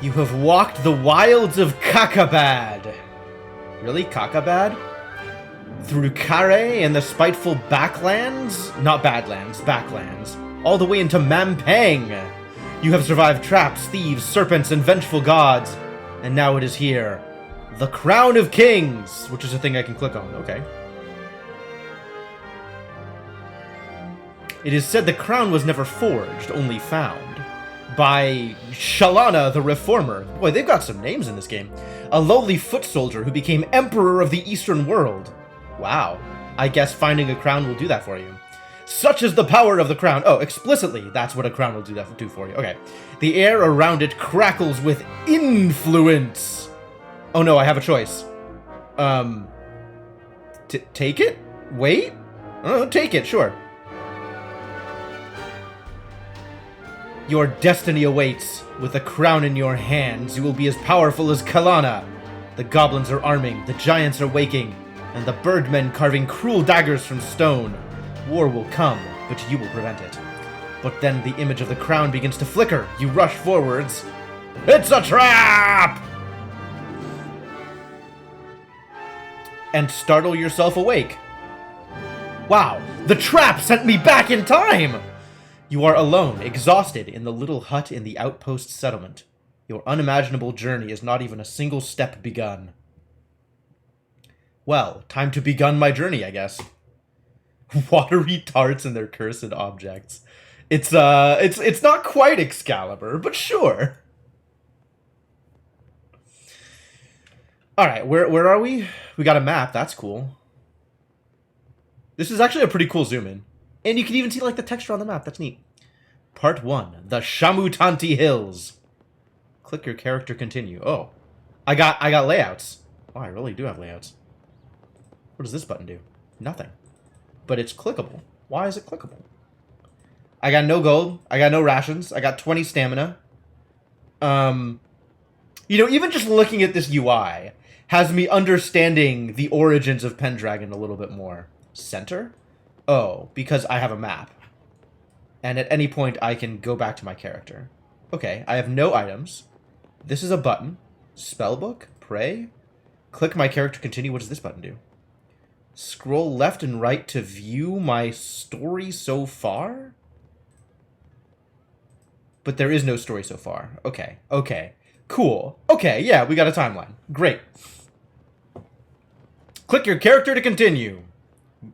You have walked the wilds of Kakabad. Really? Kakabad? Through Kare and the spiteful Backlands? Not Badlands, Backlands. All the way into Mampang. You have survived traps, thieves, serpents, and vengeful gods. And now it is here. The Crown of Kings, which is a thing I can click on. Okay. It is said the crown was never forged, only found. By Shalana the Reformer. Boy, they've got some names in this game. A lowly foot soldier who became Emperor of the Eastern World. Wow. I guess finding a crown will do that for you. Such is the power of the crown. Oh, explicitly, that's what a crown will do for you. Okay. The air around it crackles with influence. Oh no, I have a choice. Take it? Wait? Oh, take it, sure. Your destiny awaits. With a crown in your hands, you will be as powerful as Kalana. The goblins are arming, the giants are waking, and the birdmen carving cruel daggers from stone. War will come, but you will prevent it. But then the image of the crown begins to flicker. You rush forwards. It's a trap! And startle yourself awake. Wow, the trap sent me back in time! You are alone, exhausted, in the little hut in the outpost settlement. Your unimaginable journey is not even a single step begun. Well, time to begun my journey, I guess. Watery tarts and their cursed objects. It's not quite Excalibur, but sure. Alright, where are we? We got a map, that's cool. This is actually a pretty cool zoom in. And you can even see, like, the texture on the map. That's neat. Part 1. The Shamutanti Hills. Click your character continue. Oh. I got layouts. Oh, I really do have layouts. What does this button do? Nothing. But it's clickable. Why is it clickable? I got no gold. I got no rations. I got 20 stamina. You know, even just looking at this UI has me understanding the origins of Pendragon a little bit more. Center? Oh, because I have a map. And at any point, I can go back to my character. Okay, I have no items. This is a button. Spellbook? Pray? Click my character continue. What does this button do? Scroll left and right to view my story so far? But there is no story so far. Okay, okay. Cool. Okay, yeah, we got a timeline. Great. Click your character to continue.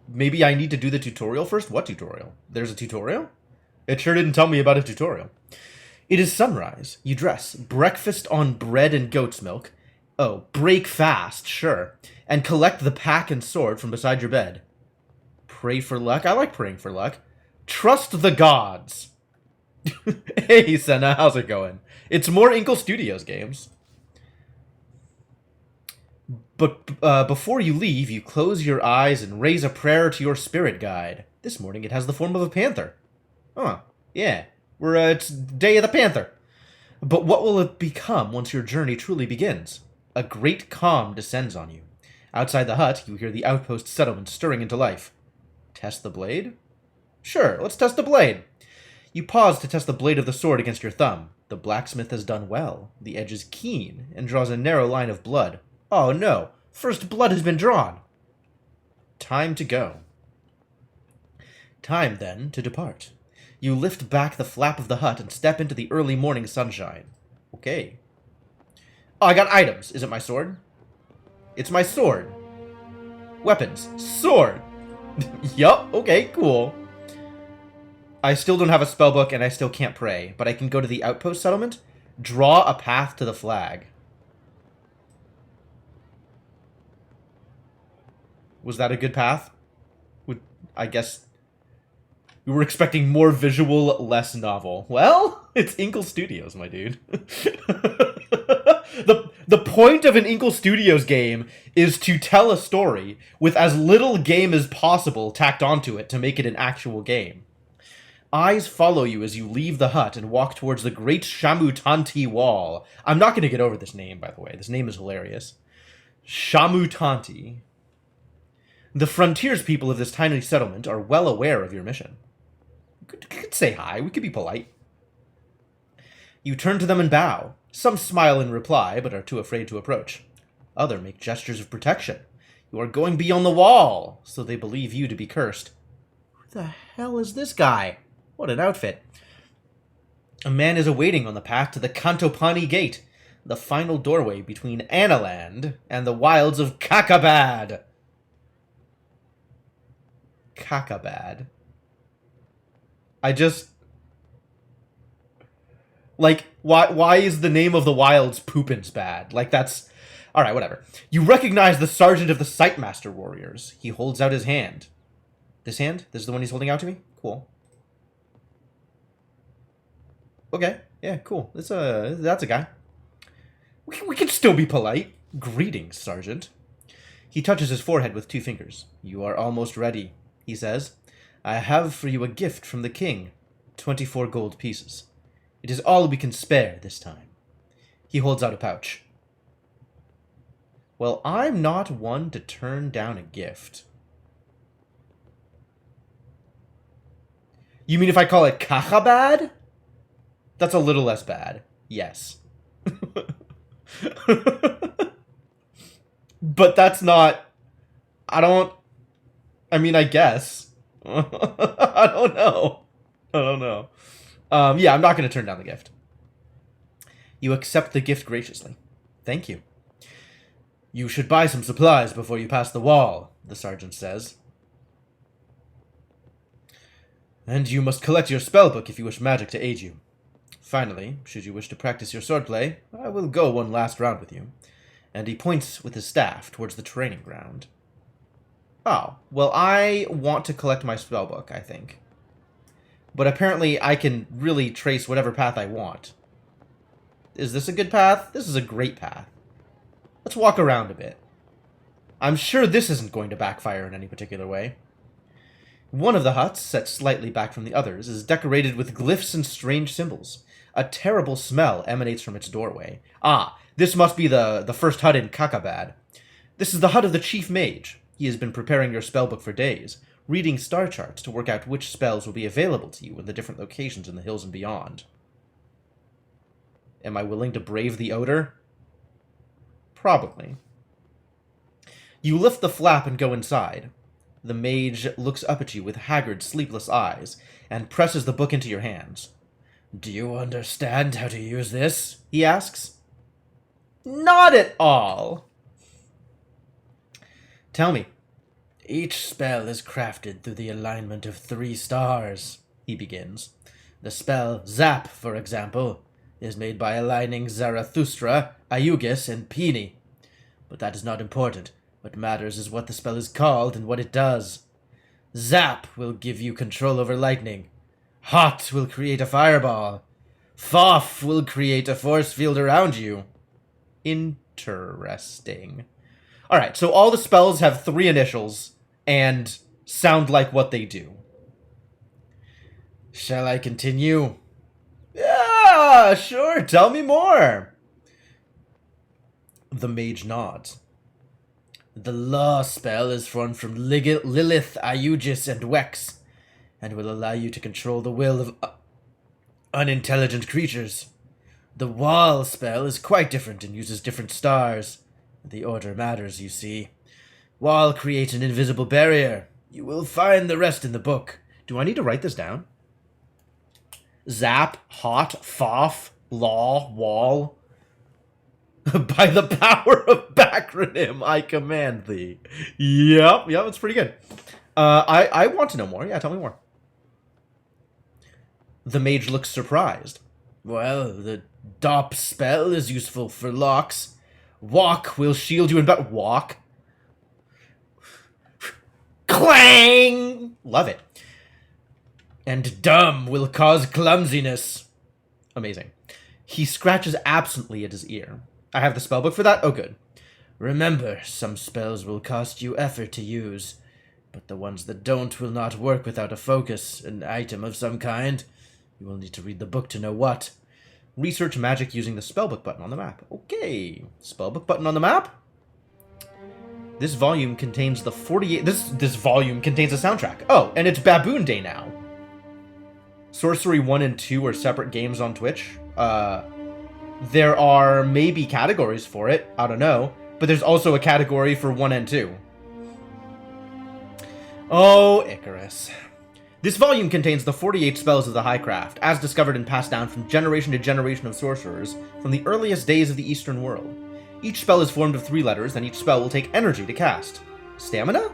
Maybe I need to do the tutorial first? What tutorial? There's a tutorial? It sure didn't tell me about a tutorial. It is sunrise. You dress. Breakfast on bread and goat's milk. Oh, break fast, sure. And collect the pack and sword from beside your bed. Pray for luck. I like praying for luck. Trust the gods. Hey, Senna, how's it going? It's more Inkle Studios games. But before you leave, you close your eyes and raise a prayer to your spirit guide. This morning it has the form of a panther. Huh, yeah. It's Day of the Panther. But what will it become once your journey truly begins? A great calm descends on you. Outside the hut, you hear the outpost settlement stirring into life. Test the blade? Sure, let's test the blade. You pause to test the blade of the sword against your thumb. The blacksmith has done well. The edge is keen and draws a narrow line of blood. Oh no, first blood has been drawn. Time to go. Time, then, to depart. You lift back the flap of the hut and step into the early morning sunshine. Okay. Oh, I got items. Is it my sword? It's my sword. Weapons. Sword. Yup, okay, cool. I still don't have a spellbook and I still can't pray, but I can go to the outpost settlement, draw a path to the flag. Was that a good path? I guess we were expecting more visual, less novel. Well, it's Inkle Studios, my dude. The point of an Inkle Studios game is to tell a story with as little game as possible tacked onto it to make it an actual game. Eyes follow you as you leave the hut and walk towards the Great Shamutanti Wall. I'm not going to get over this name, by the way. This name is hilarious. Shamutanti. The frontiers people of this tiny settlement are well aware of your mission. You could say hi. We could be polite. You turn to them and bow. Some smile in reply, but are too afraid to approach. Others make gestures of protection. You are going beyond the wall, so they believe you to be cursed. Who the hell is this guy? What an outfit. A man is awaiting on the path to the Kantopani Gate, the final doorway between Analand and the wilds of Kakabad. Kakabad. Like, why is the name of the wilds Poopins bad? Like, that's... Alright, whatever. You recognize the sergeant of the Sightmaster warriors. He holds out his hand. This hand? This is the one he's holding out to me? Cool. Okay, yeah, cool. That's a guy. We can still be polite. Greetings, Sergeant. He touches his forehead with 2 fingers. You are almost ready, he says. I have for you a gift from the king. 24 gold pieces. It is all we can spare this time. He holds out a pouch. Well, I'm not one to turn down a gift. You mean if I call it Kakabad? That's a little less bad. Yes. But that's not... I mean, I guess. I don't know. Yeah, I'm not going to turn down the gift. You accept the gift graciously. Thank you. You should buy some supplies before you pass the wall, the sergeant says. And you must collect your spellbook if you wish magic to aid you. Finally, should you wish to practice your swordplay, I will go one last round with you. And he points with his staff towards the training ground. Oh, well, I want to collect my spellbook, I think. But apparently I can really trace whatever path I want. Is this a good path? This is a great path. Let's walk around a bit. I'm sure this isn't going to backfire in any particular way. One of the huts, set slightly back from the others, is decorated with glyphs and strange symbols. A terrible smell emanates from its doorway. Ah, this must be the first hut in Kakabad. This is the hut of the chief mage. He has been preparing your spellbook for days, reading star charts to work out which spells will be available to you in the different locations in the hills and beyond. Am I willing to brave the odor? Probably. You lift the flap and go inside. The mage looks up at you with haggard, sleepless eyes, and presses the book into your hands. Do you understand how to use this? He asks. Not at all. Tell me. Each spell is crafted through the alignment of 3 stars, he begins. The spell Zap, for example, is made by aligning Zarathustra, Ayugis, and Pini. But that is not important. What matters is what the spell is called and what it does. Zap will give you control over lightning. Hot will create a fireball. Foff will create a force field around you. Interesting. Alright, so all the spells have 3 initials and sound like what they do. Shall I continue? Yeah, sure, tell me more. The mage nods. The law spell is formed from Lilith, Ayugis, and Wex, and will allow you to control the will of unintelligent creatures. The wall spell is quite different and uses different stars. The order matters, you see. Wall creates an invisible barrier. You will find the rest in the book. Do I need to write this down? Zap, hot, foff, law, wall. By the power of backronym, I command thee. Yep, it's pretty good. I want to know more. Yeah, tell me more. The mage looks surprised. Well, the Dop spell is useful for locks. Walk will shield you in battle. Walk? Clang! Love it. And dumb will cause clumsiness. Amazing. He scratches absently at his ear. I have the spellbook for that? Oh, good. Remember, some spells will cost you effort to use, but the ones that don't will not work without a focus, an item of some kind. You will need to read the book to know what. Research magic using the spellbook button on the map. Okay, spellbook button on the map. This volume contains the 48... This volume contains a soundtrack. Oh, and it's Baboon Day now. Sorcery 1 and 2 are separate games on Twitch. There are maybe categories for it. I don't know. But there's also a category for 1 and 2. Oh, Icarus. This volume contains the 48 spells of the High Craft, as discovered and passed down from generation to generation of sorcerers from the earliest days of the Eastern world. Each spell is formed of 3 letters, and each spell will take energy to cast. Stamina?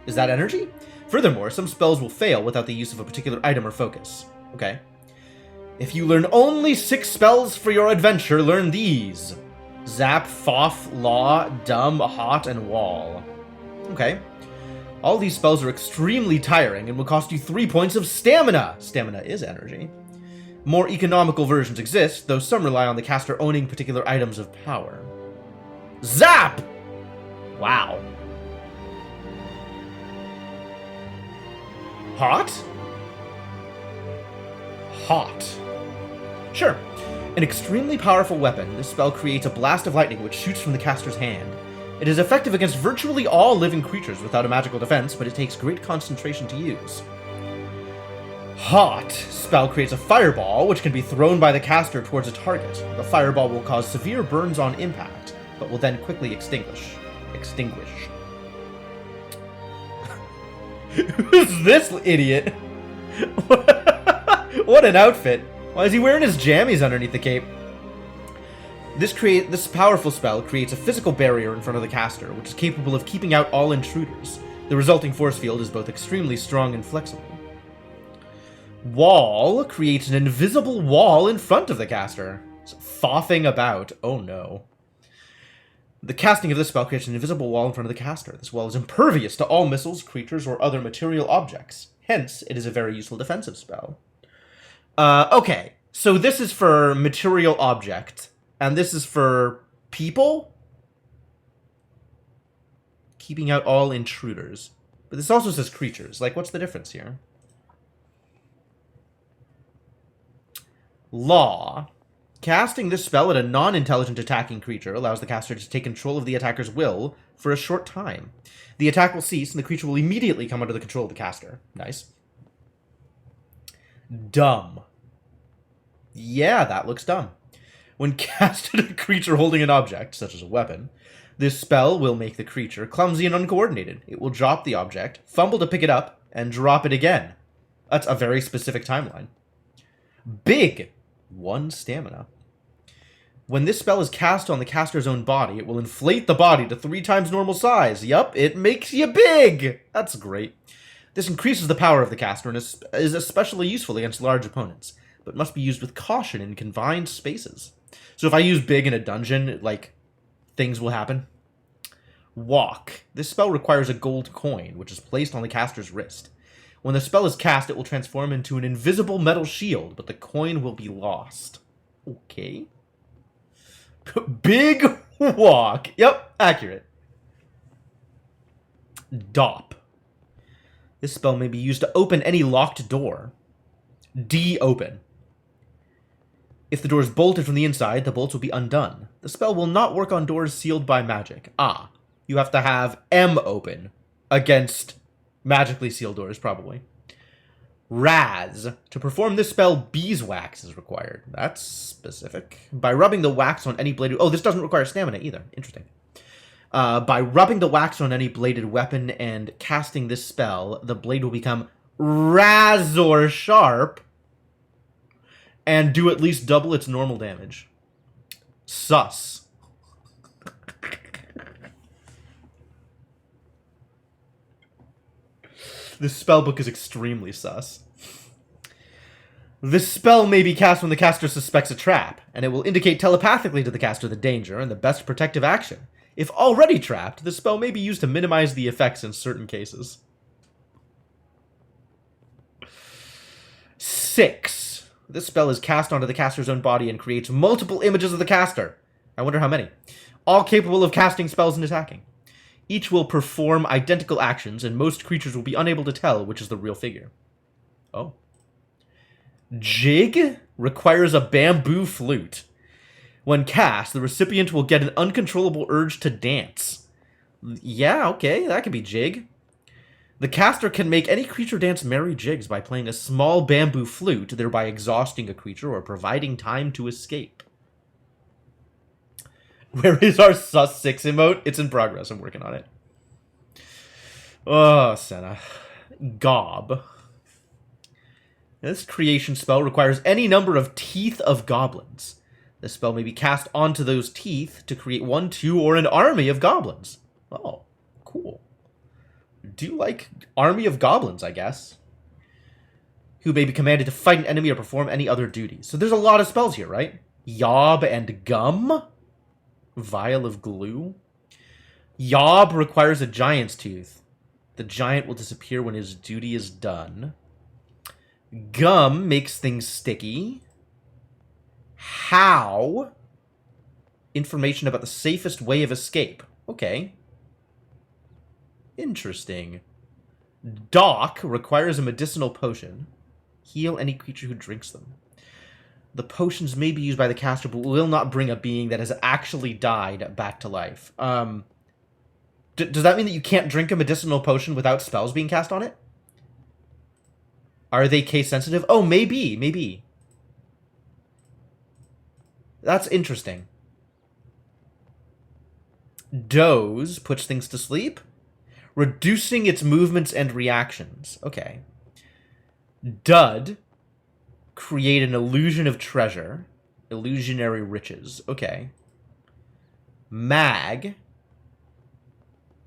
Is that energy? Furthermore, some spells will fail without the use of a particular item or focus. Okay. If you learn only 6 spells for your adventure, learn these. Zap, Foff, Law, Dumb, Hot, and Wall. Okay. All these spells are extremely tiring and will cost you 3 points of stamina. Stamina is energy. More economical versions exist, though some rely on the caster owning particular items of power. Zap! Wow. Hot? Hot. Sure. An extremely powerful weapon, this spell creates a blast of lightning which shoots from the caster's hand. It is effective against virtually all living creatures without a magical defense, but it takes great concentration to use. Hot. Spell creates a fireball, which can be thrown by the caster towards a target. The fireball will cause severe burns on impact, but will then quickly extinguish. Who's this idiot? What an outfit. Why is he wearing his jammies underneath the cape? This powerful spell creates a physical barrier in front of the caster, which is capable of keeping out all intruders. The resulting force field is both extremely strong and flexible. Wall creates an invisible wall in front of the caster. It's foffing about. Oh no. The casting of this spell creates an invisible wall in front of the caster. This wall is impervious to all missiles, creatures, or other material objects. Hence, it is a very useful defensive spell. Okay, so this is for material object, and this is for people? Keeping out all intruders. But this also says creatures. Like, what's the difference here? Law. Casting this spell at a non-intelligent attacking creature allows the caster to take control of the attacker's will for a short time. The attack will cease, and the creature will immediately come under the control of the caster. Nice. Dumb. Yeah, that looks dumb. When cast at a creature holding an object, such as a weapon, this spell will make the creature clumsy and uncoordinated. It will drop the object, fumble to pick it up, and drop it again. That's a very specific timeline. Big. 1 stamina. When this spell is cast on the caster's own body, it will inflate the body to 3 times normal size. Yup, it makes you big! That's great. This increases the power of the caster and is especially useful against large opponents, but must be used with caution in confined spaces. So if I use big in a dungeon, like, things will happen. Walk. This spell requires a gold coin, which is placed on the caster's wrist. When the spell is cast, it will transform into an invisible metal shield, but the coin will be lost. Okay. Big walk. Yep, accurate. Dop. This spell may be used to open any locked door. De-open. If the door is bolted from the inside, the bolts will be undone. The spell will not work on doors sealed by magic. Ah, you have to have M open against magically sealed doors, probably. Raz. To perform this spell, beeswax is required. That's specific. By rubbing the wax on any bladed... Oh, this doesn't require stamina either. Interesting. By rubbing the wax on any bladed weapon and casting this spell, the blade will become razor sharp and do at least double its normal damage. Sus. This spellbook is extremely sus. This spell may be cast when the caster suspects a trap, and it will indicate telepathically to the caster the danger and the best protective action. If already trapped, the spell may be used to minimize the effects in certain cases. 6. This spell is cast onto the caster's own body and creates multiple images of the caster. I wonder how many. All capable of casting spells and attacking. Each will perform identical actions, and most creatures will be unable to tell which is the real figure. Oh. Jig requires a bamboo flute. When cast, the recipient will get an uncontrollable urge to dance. Yeah, okay, that could be Jig. The caster can make any creature dance merry jigs by playing a small bamboo flute, thereby exhausting a creature or providing time to escape. Where is our sus 6 emote? It's in progress. I'm working on it. Oh, Senna. Gob. This creation spell requires any number of teeth of goblins. This spell may be cast onto those teeth to create 1, 2, or an army of goblins. Oh, cool. Do you like army of goblins, I guess? Who may be commanded to fight an enemy or perform any other duties. So there's a lot of spells here, right? Yob and Gum? Vial of Glue? Yob requires a giant's tooth. The giant will disappear when his duty is done. Gum makes things sticky. How? Information about the safest way of escape. Okay. Interesting. Dock requires a medicinal potion. Heal any creature who drinks them. The potions may be used by the caster, but will not bring a being that has actually died back to life. Does that mean that you can't drink a medicinal potion without spells being cast on it? Are they case sensitive? Oh, maybe, maybe. That's interesting. Doze puts things to sleep. Reducing its movements and reactions. Okay. Dud. Create an illusion of treasure. Illusionary riches. Okay. Mag.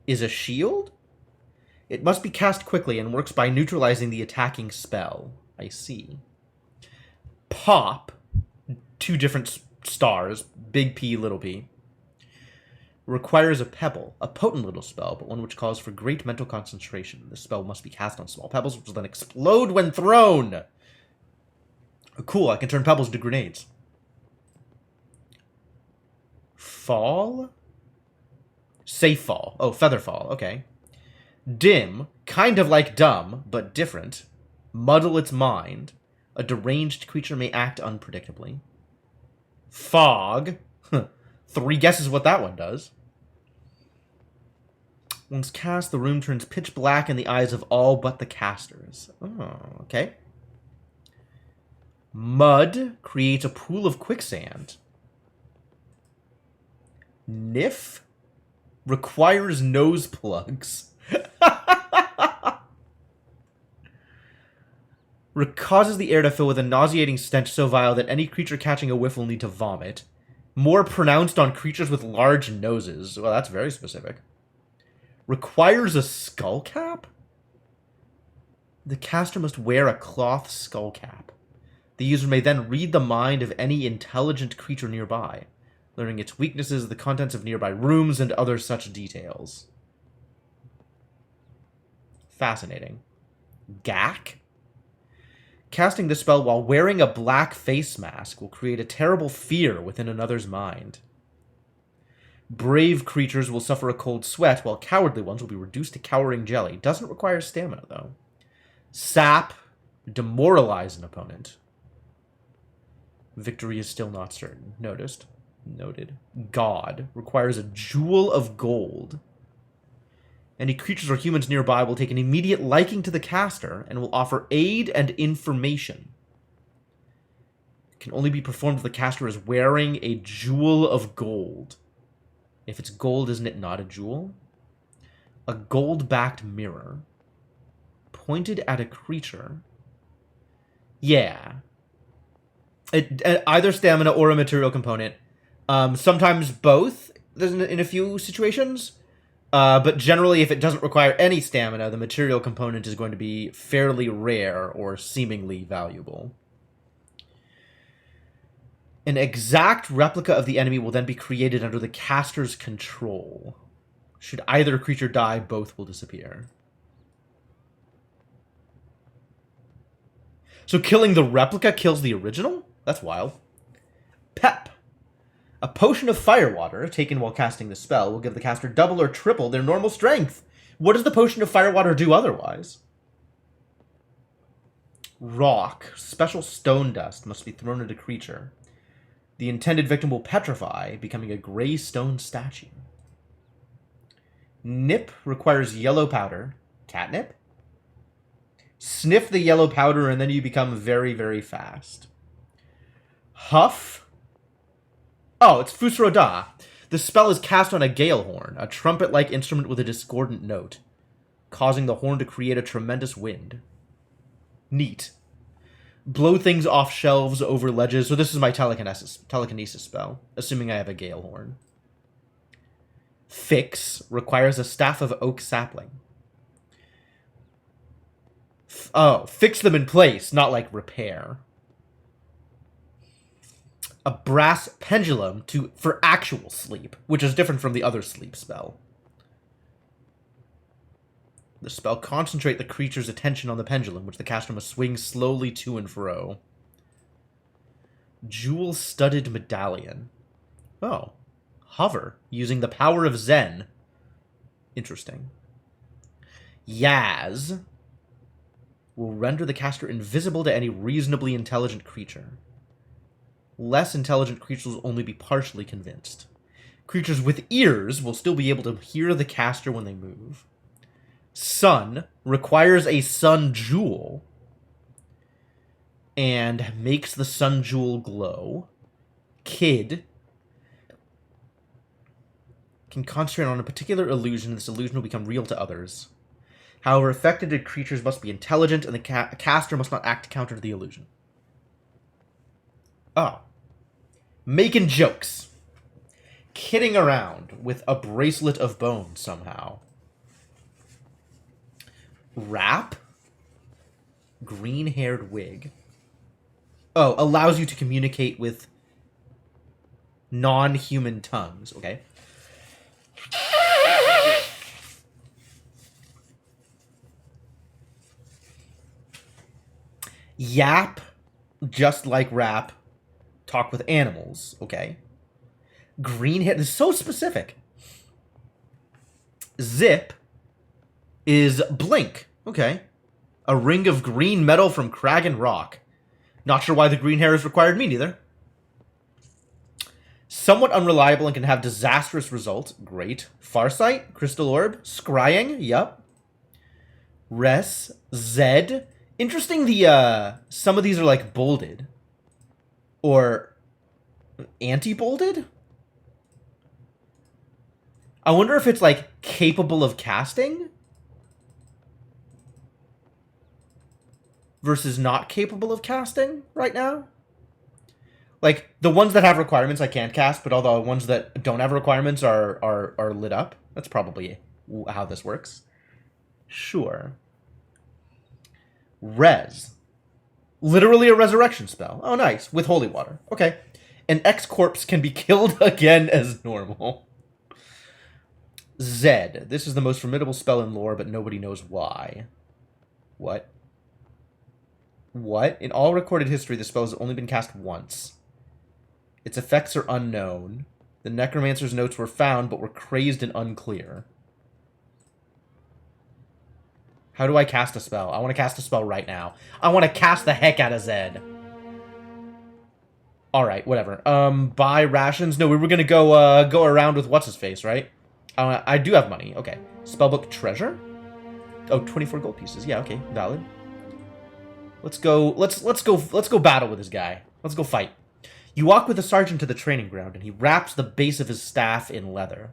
Is a shield? It must be cast quickly and works by neutralizing the attacking spell. I see. Pop. 2 different stars. Big P, little p. Requires a pebble. A potent little spell, but one which calls for great mental concentration. The spell must be cast on small pebbles, which will then explode when thrown. Cool, I can turn pebbles into grenades. Fall? Safe fall. Oh, feather fall. Okay. Dim, kind of like dumb, but different. Muddle its mind. A deranged creature may act unpredictably. Fog. 3 guesses what that one does. Once cast, the room turns pitch black in the eyes of all but the casters. Oh, okay. Mud creates a pool of quicksand. Niff requires nose plugs. Causes the air to fill with a nauseating stench so vile that any creature catching a whiff will need to vomit. More pronounced on creatures with large noses. Well, that's very specific. Requires a skull cap? The caster must wear a cloth skull cap. The user may then read the mind of any intelligent creature nearby, learning its weaknesses, the contents of nearby rooms, and other such details. Fascinating. Gack? Casting the spell while wearing a black face mask will create a terrible fear within another's mind. Brave creatures will suffer a cold sweat, while cowardly ones will be reduced to cowering jelly. Doesn't require stamina, though. Sap. Demoralize an opponent. Victory is still not certain. Noticed. Noted. God. Requires a jewel of gold. Any creatures or humans nearby will take an immediate liking to the caster and will offer aid and information. It can only be performed if the caster is wearing a jewel of gold. If it's gold, isn't it not a jewel? A gold-backed mirror. Pointed at a creature. Yeah. Either stamina or a material component. Sometimes both in a few situations. But generally, if it doesn't require any stamina, the material component is going to be fairly rare or seemingly valuable. An exact replica of the enemy will then be created under the caster's control. Should either creature die, both will disappear. So killing the replica kills the original? That's wild. Pep. A potion of firewater, taken while casting the spell, will give the caster double or triple their normal strength. What does the potion of firewater do otherwise? Rock. Special stone dust must be thrown at a creature. The intended victim will petrify, becoming a gray stone statue. Nip requires yellow powder. Catnip? Sniff the yellow powder, and then you become very, very fast. Huff. Oh, it's Fusro Da. The spell is cast on a gale horn, a trumpet-like instrument with a discordant note, causing the horn to create a tremendous wind. Neat. Blow things off shelves, over ledges. So this is my telekinesis spell, assuming I have a gale horn. Fix requires a staff of oak sapling. Oh, fix them in place, not like repair. A brass pendulum for actual sleep, which is different from the other sleep spell. The spell concentrate the creature's attention on the pendulum, which the caster must swing slowly to and fro. Jewel-studded medallion. Oh. Hover, using the power of Zen. Interesting. Yaz will render the caster invisible to any reasonably intelligent creature. Less intelligent creatures will only be partially convinced. Creatures with ears will still be able to hear the caster when they move. Sun requires a sun jewel and makes the sun jewel glow. Kid can concentrate on a particular illusion. This illusion will become real to others. However, affected creatures must be intelligent, and the caster must not act counter to the illusion. Oh. Making jokes. Kidding around with a bracelet of bone somehow. Wrap. Green-haired wig. Oh, allows you to communicate with non-human tongues. Okay. Yap, just like rap, talk with animals. Okay. Green hair. This is so specific. Zip is blink. Okay. A ring of green metal from crag and rock. Not sure why the green hair is required. Me neither. Somewhat unreliable and can have disastrous results. Great. Farsight, Crystal Orb, Scrying, yup. Res, Zed. Interesting, some of these are, like, bolded. Or anti-bolded? I wonder if it's, like, capable of casting? Versus not capable of casting right now? Like, the ones that have requirements I can't cast, but all the ones that don't have requirements are lit up. That's probably how this works. Sure. Res. Literally a resurrection spell. Oh, nice. With holy water. Okay. An X-corpse can be killed again as normal. Zed. This is the most formidable spell in lore, but nobody knows why. What? What? In all recorded history, the spell has only been cast once. Its effects are unknown. The necromancer's notes were found, but were crazed and unclear. How do I cast a spell? I want to cast a spell right now. I want to cast the heck out of Zed. Alright, whatever. Buy rations? No, we were going to go around with what's-his-face, right? I do have money. Okay. Spellbook treasure? Oh, 24 gold pieces. Yeah, okay. Valid. Let's go battle with this guy. Let's go fight. You walk with the sergeant to the training ground, and he wraps the base of his staff in leather.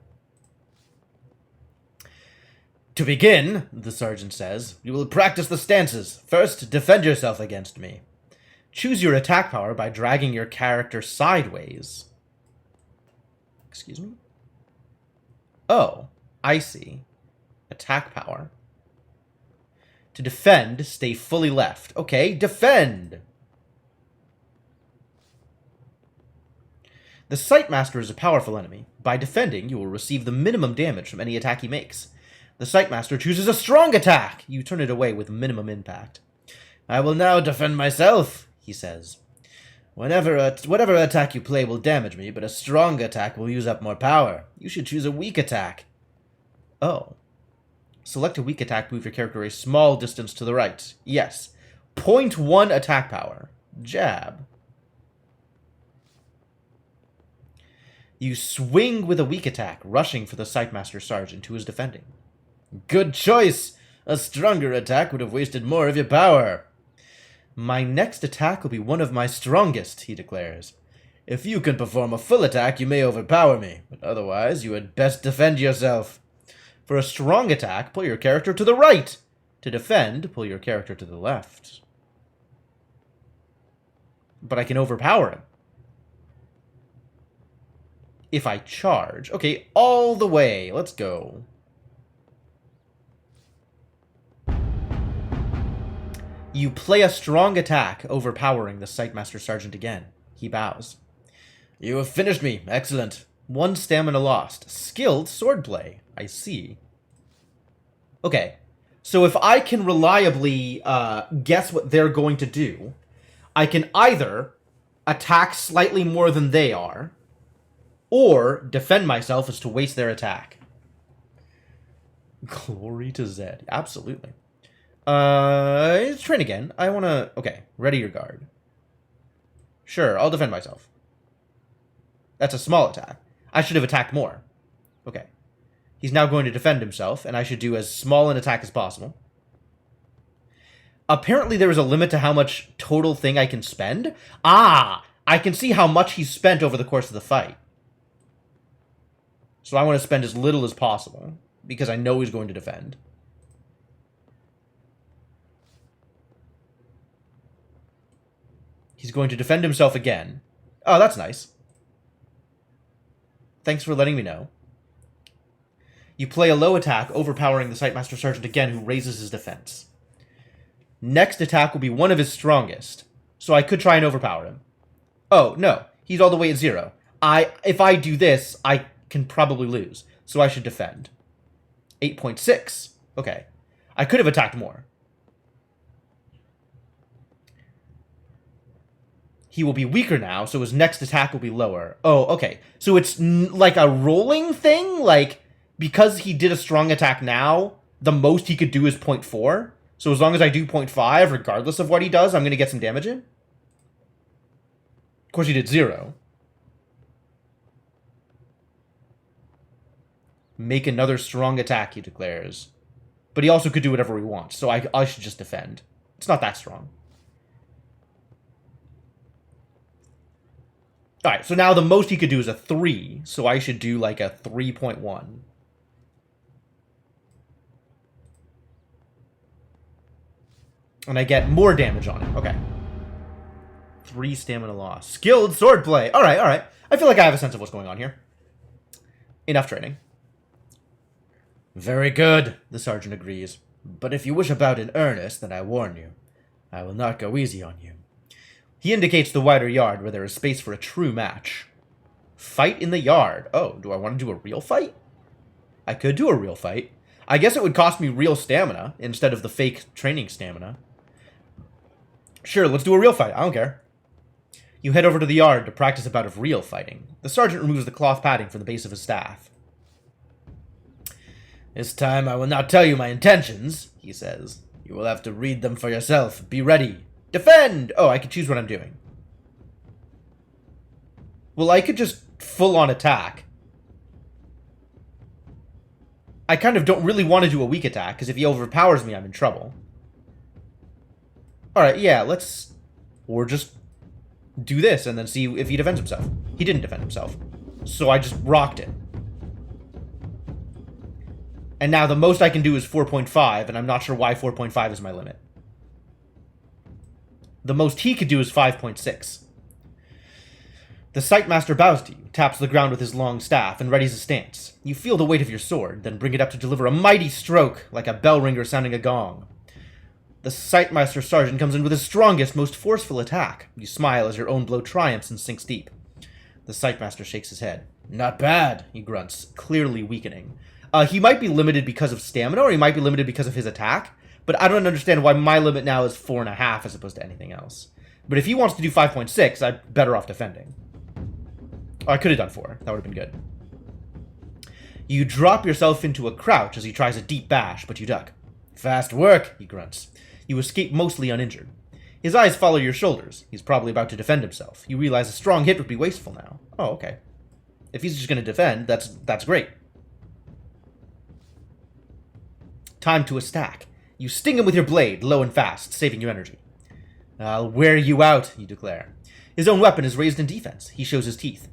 To begin, the sergeant says, you will practice the stances. First, defend yourself against me. Choose your attack power by dragging your character sideways. Excuse me? Oh, I see. Attack power. To defend, stay fully left. Okay, defend! The Sightmaster is a powerful enemy. By defending, you will receive the minimum damage from any attack he makes. The Sightmaster chooses a strong attack. You turn it away with minimum impact. I will now defend myself, he says. Whatever attack you play will damage me, but a strong attack will use up more power. You should choose a weak attack. Oh. Select a weak attack, move your character a small distance to the right. Yes. 0.1 attack power. Jab. You swing with a weak attack, rushing for the Sightmaster Sergeant, who is defending. Good choice! A stronger attack would have wasted more of your power. My next attack will be one of my strongest, he declares. If you can perform a full attack, you may overpower me, but otherwise you had best defend yourself. For a strong attack, pull your character to the right. To defend, pull your character to the left. But I can overpower him. If I charge. Okay, all the way. Let's go. You play a strong attack, overpowering the Sightmaster Sergeant again. He bows. You have finished me. Excellent. 1 stamina lost. Skilled swordplay. I see. Okay. So if I can reliably guess what they're going to do, I can either attack slightly more than they are, or defend myself as to waste their attack. Glory to Zed. Absolutely. Let's train again. I want to... Okay, ready your guard. Sure, I'll defend myself. That's a small attack. I should have attacked more. Okay. He's now going to defend himself, and I should do as small an attack as possible. Apparently there is a limit to how much total thing I can spend. Ah! I can see how much he's spent over the course of the fight. So I want to spend as little as possible, because I know he's going to defend. He's going to defend himself again. Oh, that's nice. Thanks for letting me know. You play a low attack, overpowering the Sightmaster Sergeant again, who raises his defense. Next attack will be one of his strongest, so I could try and overpower him. Oh, no. He's all the way at 0. If I do this, I can probably lose, so I should defend. 8.6. Okay. I could have attacked more. He will be weaker now, so his next attack will be lower. Oh, okay. So it's like a rolling thing? Like, because he did a strong attack now, the most he could do is 0.4? So as long as I do 0.5, regardless of what he does, I'm going to get some damage in? Of course, he did 0. Make another strong attack, he declares. But he also could do whatever he wants, so I should just defend. It's not that strong. Alright, so now the most he could do is a 3, so I should do like a 3.1. And I get more damage on it. Okay. 3 stamina loss. Skilled swordplay. Alright, alright. I feel like I have a sense of what's going on here. Enough training. Very good, the sergeant agrees. But if you wish about in earnest, then I warn you. I will not go easy on you. He indicates the wider yard where there is space for a true match. Fight in the yard. Oh, do I want to do a real fight? I could do a real fight. I guess it would cost me real stamina instead of the fake training stamina. Sure, let's do a real fight. I don't care. You head over to the yard to practice a bout of real fighting. The sergeant removes the cloth padding from the base of his staff. This time I will not tell you my intentions, he says. You will have to read them for yourself. Be ready. Defend! Oh, I can choose what I'm doing. Well, I could just full-on attack. I kind of don't really want to do a weak attack, because if he overpowers me, I'm in trouble. Alright, yeah, let's... Or just do this, and then see if he defends himself. He didn't defend himself. So I just rocked it. And now the most I can do is 4.5, and I'm not sure why 4.5 is my limit. The most he could do is 5.6. The Sightmaster bows to you, taps the ground with his long staff, and readies a stance. You feel the weight of your sword, then bring it up to deliver a mighty stroke, like a bell ringer sounding a gong. The Sightmaster Sergeant comes in with his strongest, most forceful attack. You smile as your own blow triumphs and sinks deep. The Sightmaster shakes his head. Not bad, he grunts, clearly weakening. He might be limited because of stamina, or he might be limited because of his attack, but I don't understand why my limit now is 4.5 as opposed to anything else. But if he wants to do 5.6, I'm better off defending. Oh, I could have done 4. That would have been good. You drop yourself into a crouch as he tries a deep bash, but you duck. Fast work, he grunts. You escape mostly uninjured. His eyes follow your shoulders. He's probably about to defend himself. You realize a strong hit would be wasteful now. Oh, okay. If he's just going to defend, that's great. Time to a stack. You sting him with your blade, low and fast, saving you energy. I'll wear you out, you declare. His own weapon is raised in defense. He shows his teeth.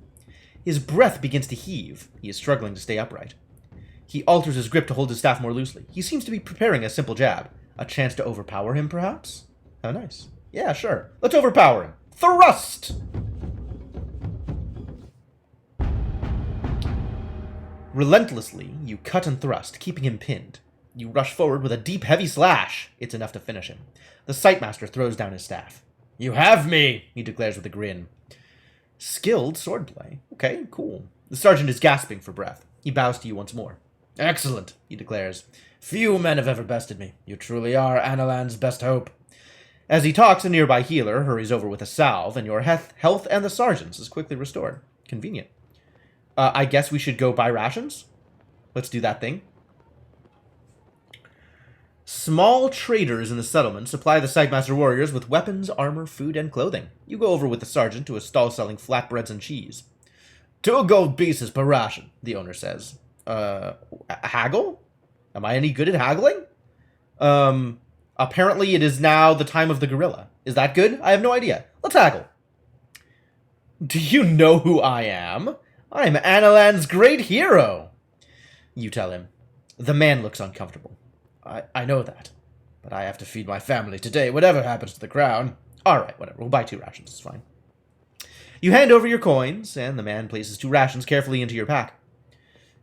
His breath begins to heave. He is struggling to stay upright. He alters his grip to hold his staff more loosely. He seems to be preparing a simple jab. A chance to overpower him, perhaps? How nice. Yeah, sure. Let's overpower him. Thrust! Relentlessly, you cut and thrust, keeping him pinned. You rush forward with a deep, heavy slash. It's enough to finish him. The Sightmaster throws down his staff. You have me, he declares with a grin. Skilled swordplay. Okay, cool. The sergeant is gasping for breath. He bows to you once more. Excellent, he declares. Few men have ever bested me. You truly are Analand's best hope. As he talks, a nearby healer hurries over with a salve, and your health and the sergeant's is quickly restored. Convenient. I guess we should go buy rations? Let's do that thing. Small traders in the settlement supply the Sightmaster warriors with weapons, armor, food, and clothing. You go over with the sergeant to a stall selling flatbreads and cheese. 2 gold pieces per ration, the owner says. Haggle? Am I any good at haggling? Apparently it is now the time of the gorilla. Is that good? I have no idea. Let's haggle. Do you know who I am? I'm Analand's great hero. You tell him. The man looks uncomfortable. I know that, but I have to feed my family today, whatever happens to the crown. Alright, whatever, we'll buy 2 rations, it's fine. You hand over your coins, and the man places 2 rations carefully into your pack.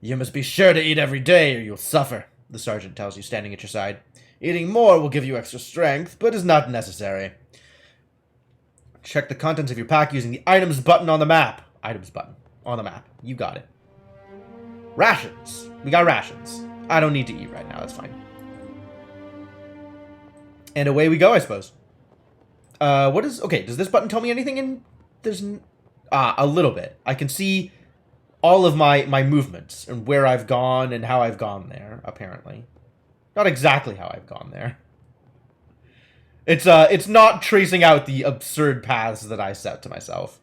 You must be sure to eat every day, or you'll suffer, the sergeant tells you, standing at your side. Eating more will give you extra strength, but is not necessary. Check the contents of your pack using the items button on the map. Items button on the map. You got it. Rations. We got rations. I don't need to eat right now, that's fine. And away we go, I suppose. What is... Okay, does this button tell me anything? There's... a little bit. I can see all of my movements and where I've gone and how I've gone there, apparently. Not exactly how I've gone there. It's not tracing out the absurd paths that I set to myself.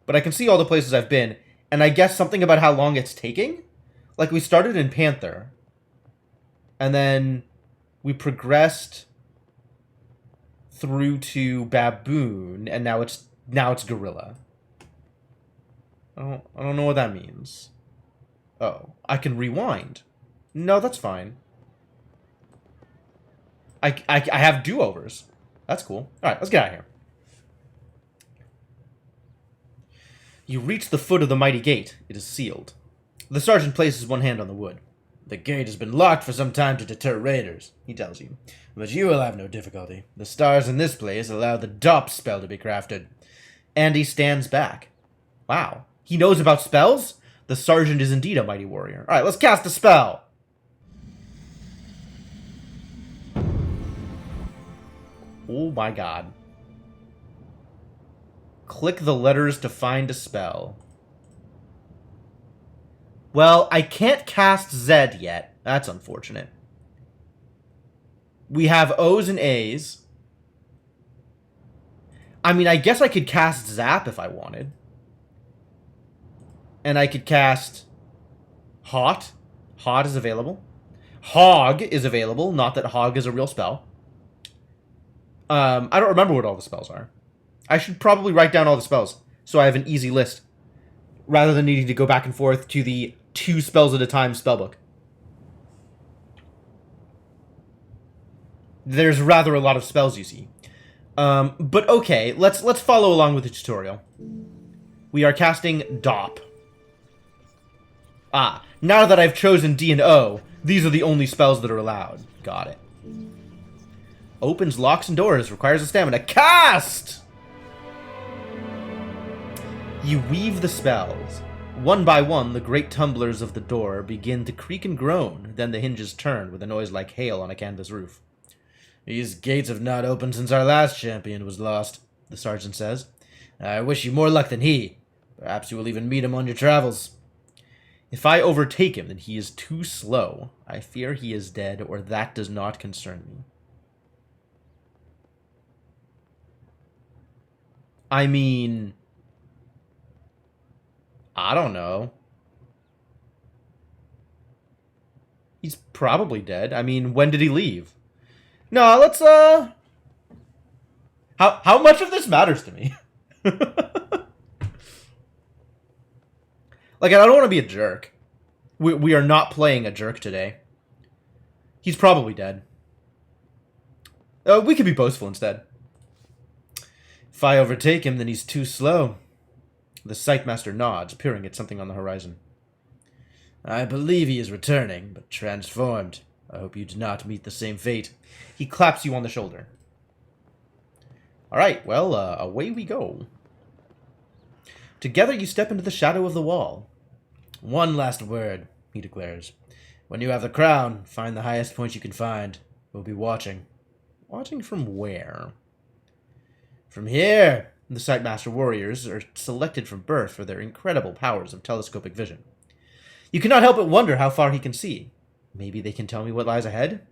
But I can see all the places I've been, and I guess something about how long it's taking? Like, we started in Panther, and then we progressed through to Baboon, and now it's Gorilla. I don't know what that means. Oh, I can rewind. No, that's fine. I have do-overs. That's cool. Alright, let's get out of here. You reach the foot of the mighty gate. It is sealed. The sergeant places one hand on the wood. The gate has been locked for some time to deter raiders, he tells you. But you will have no difficulty. The stars in this place allow the DOP spell to be crafted. And he stands back. Wow. He knows about spells? The sergeant is indeed a mighty warrior. Alright, let's cast a spell. Oh my god. Click the letters to find a spell. Well, I can't cast Z yet. That's unfortunate. We have O's and A's. I mean, I guess I could cast Zap if I wanted. And I could cast Hot. Hot is available. Hog is available. Not that Hog is a real spell. I don't remember what all the spells are. I should probably write down all the spells so I have an easy list, rather than needing to go back and forth to the 2 spells at a time spellbook. There's rather a lot of spells, you see. But okay, let's follow along with the tutorial. We are casting DOP. Ah, now that I've chosen D and O, these are the only spells that are allowed. Got it. Opens locks and doors, requires a stamina. Cast! You weave the spells. One by one, the great tumblers of the door begin to creak and groan. Then the hinges turn with a noise like hail on a canvas roof. These gates have not opened since our last champion was lost, the sergeant says. I wish you more luck than he. Perhaps you will even meet him on your travels. If I overtake him, then he is too slow. I fear he is dead, or that does not concern me. I mean, I don't know. He's probably dead. I mean, when did he leave? No, let's, How much of this matters to me? Like, I don't want to be a jerk. We are not playing a jerk today. He's probably dead. We could be boastful instead. If I overtake him, then he's too slow. The Sightmaster nods, peering at something on the horizon. I believe he is returning, but transformed. I hope you do not meet the same fate. He claps you on the shoulder. Alright, well, away we go. Together you step into the shadow of the wall. One last word, he declares. When you have the crown, find the highest point you can find. We'll be watching. Watching from where? From here. The Sightmaster warriors are selected from birth for their incredible powers of telescopic vision. You cannot help but wonder how far he can see. Maybe they can tell me what lies ahead?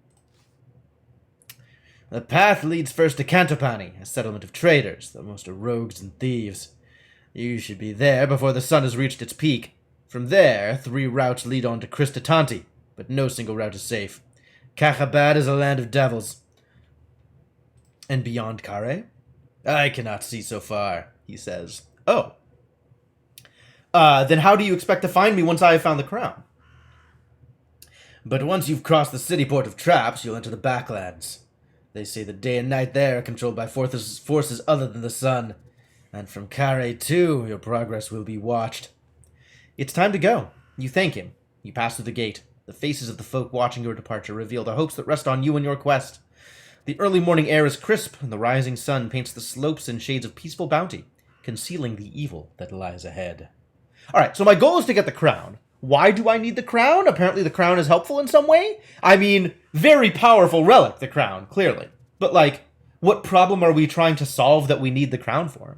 The path leads first to Cantopani, a settlement of traders, though most are rogues and thieves. You should be there before the sun has reached its peak. From there, 3 routes lead on to Kristatanti, but no single route is safe. Kakhabad is a land of devils. And beyond Kare? I cannot see so far, he says. Oh. Then how do you expect to find me once I have found the crown? But once you've crossed the city port of traps, you'll enter the backlands. They say the day and night there are controlled by forces other than the sun. And from Kare, too, your progress will be watched. It's time to go. You thank him. You pass through the gate. The faces of the folk watching your departure reveal the hopes that rest on you and your quest. The early morning air is crisp, and the rising sun paints the slopes in shades of peaceful bounty, concealing the evil that lies ahead. Alright, so my goal is to get the crown. Why do I need the crown? Apparently the crown is helpful in some way? I mean, very powerful relic, the crown, clearly. But, like, what problem are we trying to solve that we need the crown for?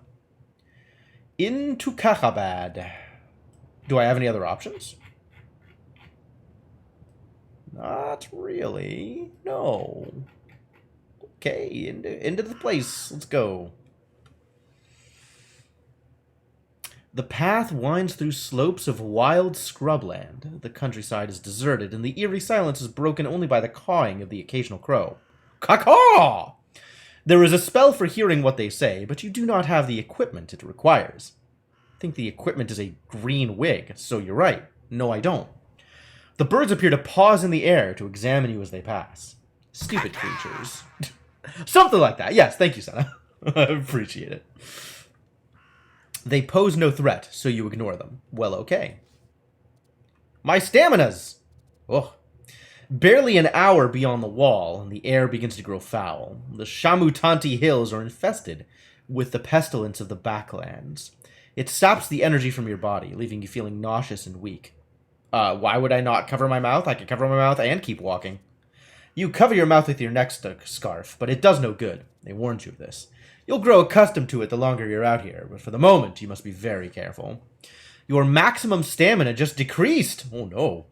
Into Kakhabad. Do I have any other options? Not really. No. Okay, into the place. Let's go. The path winds through slopes of wild scrubland. The countryside is deserted, and the eerie silence is broken only by the cawing of the occasional crow. Caw-caw! There is a spell for hearing what they say, but you do not have the equipment it requires. I think the equipment is a green wig, so you're right. No, I don't. The birds appear to pause in the air to examine you as they pass. Stupid creatures. Something like that. Yes, thank you, Senna. I appreciate it. They pose no threat, so you ignore them. Well, okay. My staminas! Ugh. Barely an hour beyond the wall, and the air begins to grow foul. The Shamutanti hills are infested with the pestilence of the backlands. It saps the energy from your body, leaving you feeling nauseous and weak. Why would I not cover my mouth? I could cover my mouth and keep walking. You cover your mouth with your neck scarf, but it does no good. They warned you of this. You'll grow accustomed to it the longer you're out here, but for the moment, you must be very careful. Your maximum stamina just decreased. Oh no.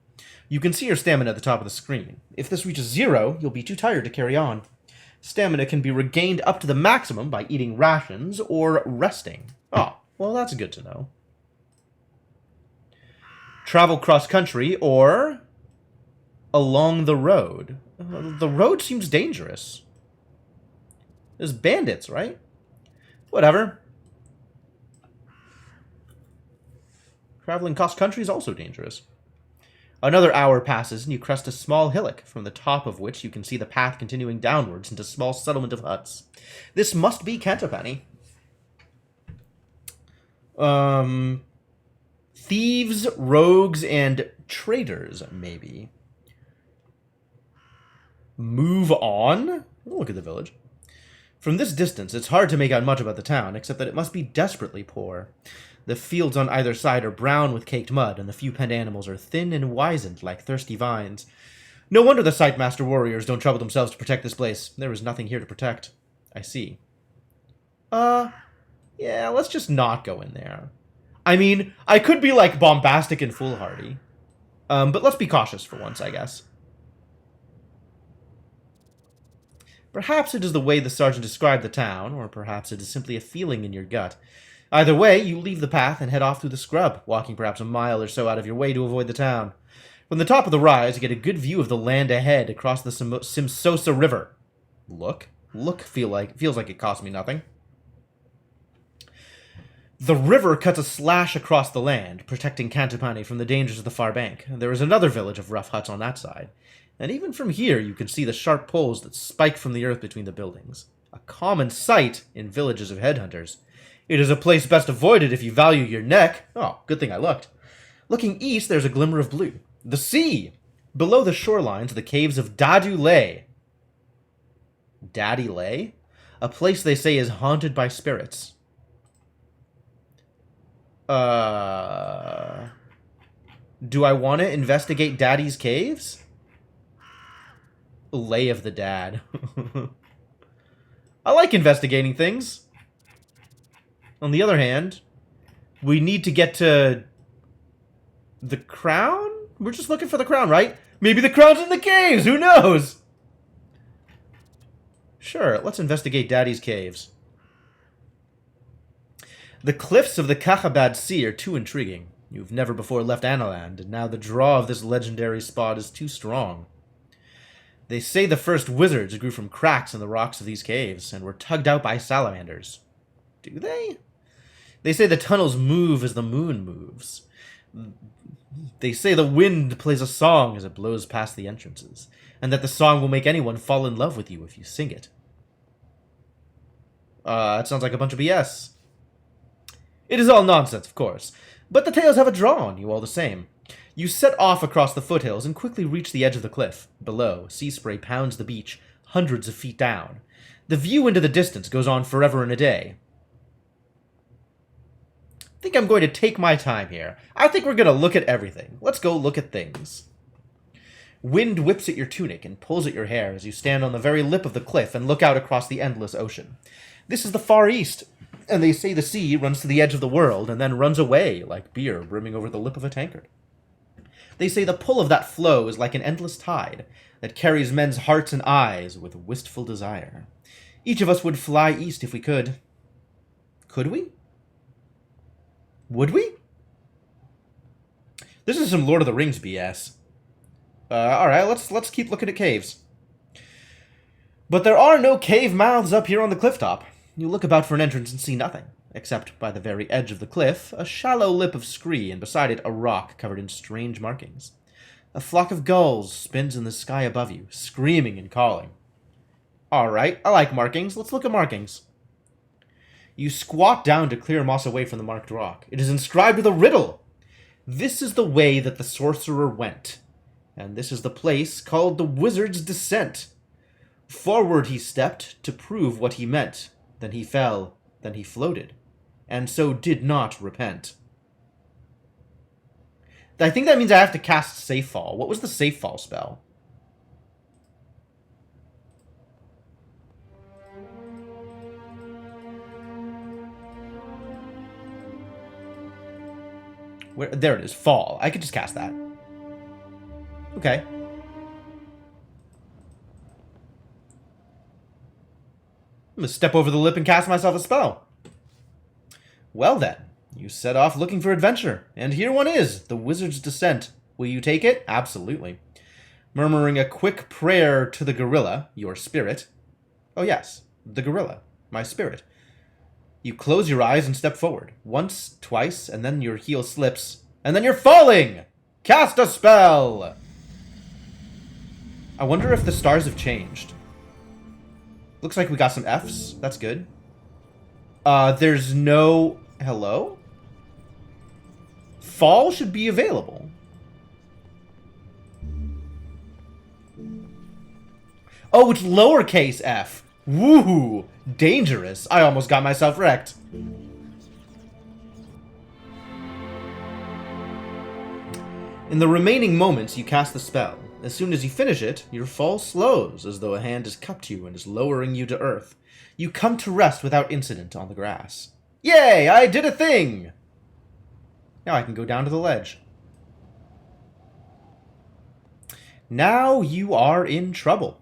You can see your stamina at the top of the screen. If this reaches 0, you'll be too tired to carry on. Stamina can be regained up to the maximum by eating rations or resting. Oh, well, that's good to know. Travel cross-country or along the road. The road seems dangerous. There's bandits, right? Whatever. Traveling cross-country is also dangerous. Another hour passes, and you crest a small hillock, from the top of which you can see the path continuing downwards into a small settlement of huts. This must be Cantopani. Thieves, rogues, and traders, maybe. Move on? Look at the village. From this distance, it's hard to make out much about the town, except that it must be desperately poor. The fields on either side are brown with caked mud, and the few pent animals are thin and wizened like thirsty vines. No wonder the Sightmaster warriors don't trouble themselves to protect this place. There is nothing here to protect. I see. Yeah, let's just not go in there. I mean, I could be, like, bombastic and foolhardy. But let's be cautious for once, I guess. Perhaps it is the way the sergeant described the town, or perhaps it is simply a feeling in your gut. Either way, you leave the path and head off through the scrub, walking perhaps a mile or so out of your way to avoid the town. From the top of the rise, you get a good view of the land ahead across the Simsosa River. Look feels like it cost me nothing. The river cuts a slash across the land, protecting Cantopani from the dangers of the far bank. There is another village of rough huts on that side, and even from here you can see the sharp poles that spike from the earth between the buildings. A common sight in villages of headhunters. It is a place best avoided if you value your neck. Oh, good thing I looked. Looking east, there's a glimmer of blue. The sea! Below the shorelines are the caves of Dadu Lay. Daddy Lay? A place they say is haunted by spirits. Do I want to investigate Daddy's caves? Lay of the Dad. I like investigating things. On the other hand, we need to get to the crown? We're just looking for the crown, right? Maybe the crown's in the caves! Who knows? Sure, let's investigate Daddy's caves. The cliffs of the Kakhabad Sea are too intriguing. You've never before left Analand, and now the draw of this legendary spot is too strong. They say the first wizards grew from cracks in the rocks of these caves, and were tugged out by salamanders. Do they? They say the tunnels move as the moon moves. They say the wind plays a song as it blows past the entrances, and that the song will make anyone fall in love with you if you sing it. That sounds like a bunch of BS. It is all nonsense, of course, but the tales have a draw on you all the same. You set off across the foothills and quickly reach the edge of the cliff. Below, sea spray pounds the beach, hundreds of feet down. The view into the distance goes on forever and a day. I think I'm going to take my time here. I think we're going to look at everything. Let's go look at things. Wind whips at your tunic and pulls at your hair as you stand on the very lip of the cliff and look out across the endless ocean. This is the Far East, and they say the sea runs to the edge of the world and then runs away like beer brimming over the lip of a tankard. They say the pull of that flow is like an endless tide that carries men's hearts and eyes with wistful desire. Each of us would fly east if we could. Could we? Would we? This is some Lord of the Rings BS. Alright, let's keep looking at caves. But there are no cave mouths up here on the cliff top. You look about for an entrance and see nothing, except by the very edge of the cliff, a shallow lip of scree, and beside it a rock covered in strange markings. A flock of gulls spins in the sky above you, screaming and calling. Alright, I like markings. Let's look at markings. You squat down to clear moss away from the marked rock. It is inscribed with a riddle. This is the way that the sorcerer went, and this is the place called the Wizard's Descent. Forward he stepped to prove what he meant. Then he fell, then he floated, and so did not repent. I think that means I have to cast Safe Fall. What was the Safe Fall spell? Where? There it is. Fall. I could just cast that. Okay. I'm gonna step over the lip and cast myself a spell. Well then, you set off looking for adventure, and here one is, the Wizard's Descent. Will you take it? Absolutely. Murmuring a quick prayer to the gorilla, your spirit. Oh yes, the gorilla, my spirit. You close your eyes and step forward. Once, twice, and then your heel slips. And then you're falling! Cast a spell! I wonder if the stars have changed. Looks like we got some Fs. That's good. There's no... Hello? Fall should be available. Oh, it's lowercase f. Woohoo! Dangerous. I almost got myself wrecked. In the remaining moments, you cast the spell. As soon as you finish it, your fall slows, as though a hand is cupped you and is lowering you to earth. You come to rest without incident on the grass. Yay! I did a thing! Now I can go down to the ledge. Now you are in trouble.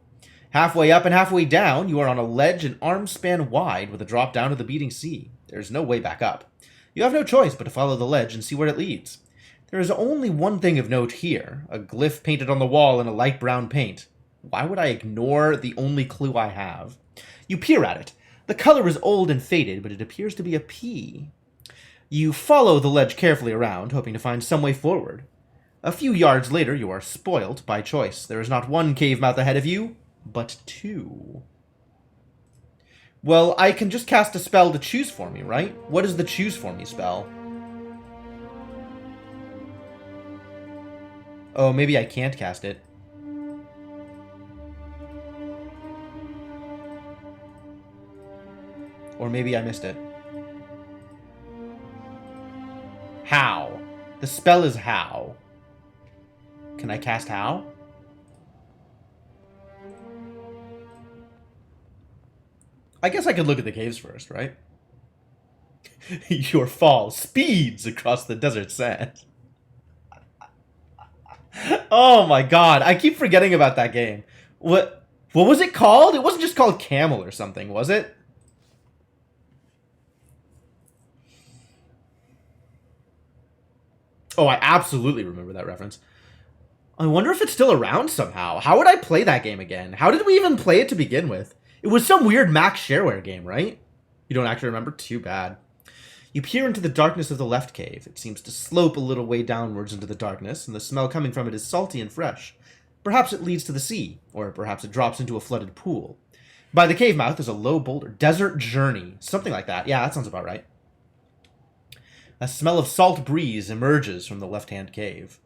Halfway up and halfway down, you are on a ledge an arm span wide with a drop down to the beating sea. There's no way back up. You have no choice but to follow the ledge and see where it leads. There is only one thing of note here, a glyph painted on the wall in a light brown paint. Why would I ignore the only clue I have? You peer at it. The color is old and faded, but it appears to be a P. You follow the ledge carefully around, hoping to find some way forward. A few yards later, you are spoilt by choice. There is not one cave mouth ahead of you, but two. Well, I can just cast a spell to choose for me, right? What is the choose for me spell? Oh, maybe I can't cast it. Or maybe I missed it. How? The spell is how. Can I cast how? I guess I could look at the caves first, right? Your fall speeds across the desert sand. Oh my god, I keep forgetting about that game. What was it called? It wasn't just called Camel or something, was it? Oh, I absolutely remember that reference. I wonder if it's still around somehow. How would I play that game again? How did we even play it to begin with? It was some weird Max Shareware game, right? You don't actually remember? Too bad. You peer into the darkness of the left cave. It seems to slope a little way downwards into the darkness, and the smell coming from it is salty and fresh. Perhaps it leads to the sea, or perhaps it drops into a flooded pool. By the cave mouth is a low boulder. Desert Journey. Something like that. Yeah, that sounds about right. A smell of salt breeze emerges from the left-hand cave.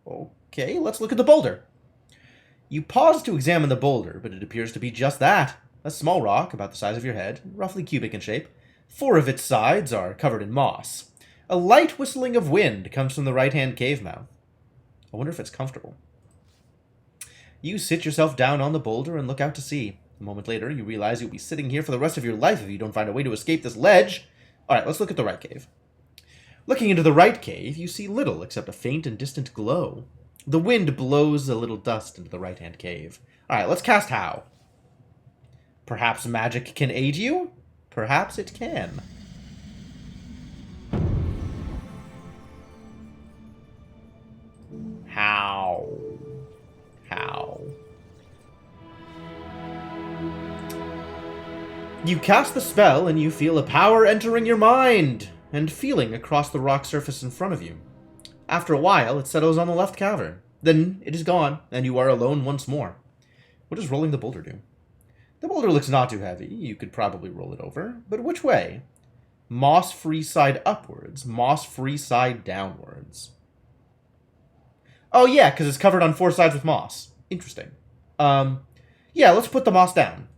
Okay, let's look at the boulder. You pause to examine the boulder, but it appears to be just that. A small rock, about the size of your head, roughly cubic in shape. 4 of its sides are covered in moss. A light whistling of wind comes from the right-hand cave mouth. I wonder if it's comfortable. You sit yourself down on the boulder and look out to sea. A moment later, you realize you'll be sitting here for the rest of your life if you don't find a way to escape this ledge. Alright, let's look at the right cave. Looking into the right cave, you see little except a faint and distant glow. The wind blows a little dust into the right-hand cave. Alright, let's cast how. Perhaps magic can aid you? Perhaps it can. How? How? You cast the spell and you feel a power entering your mind and feeling across the rock surface in front of you. After a while, it settles on the left cavern. Then it is gone, and you are alone once more. What does rolling the boulder do? The boulder looks not too heavy. You could probably roll it over. But which way? Moss-free side upwards, moss-free side downwards. Oh yeah, because it's covered on 4 sides with moss. Interesting. Yeah, let's put the moss down.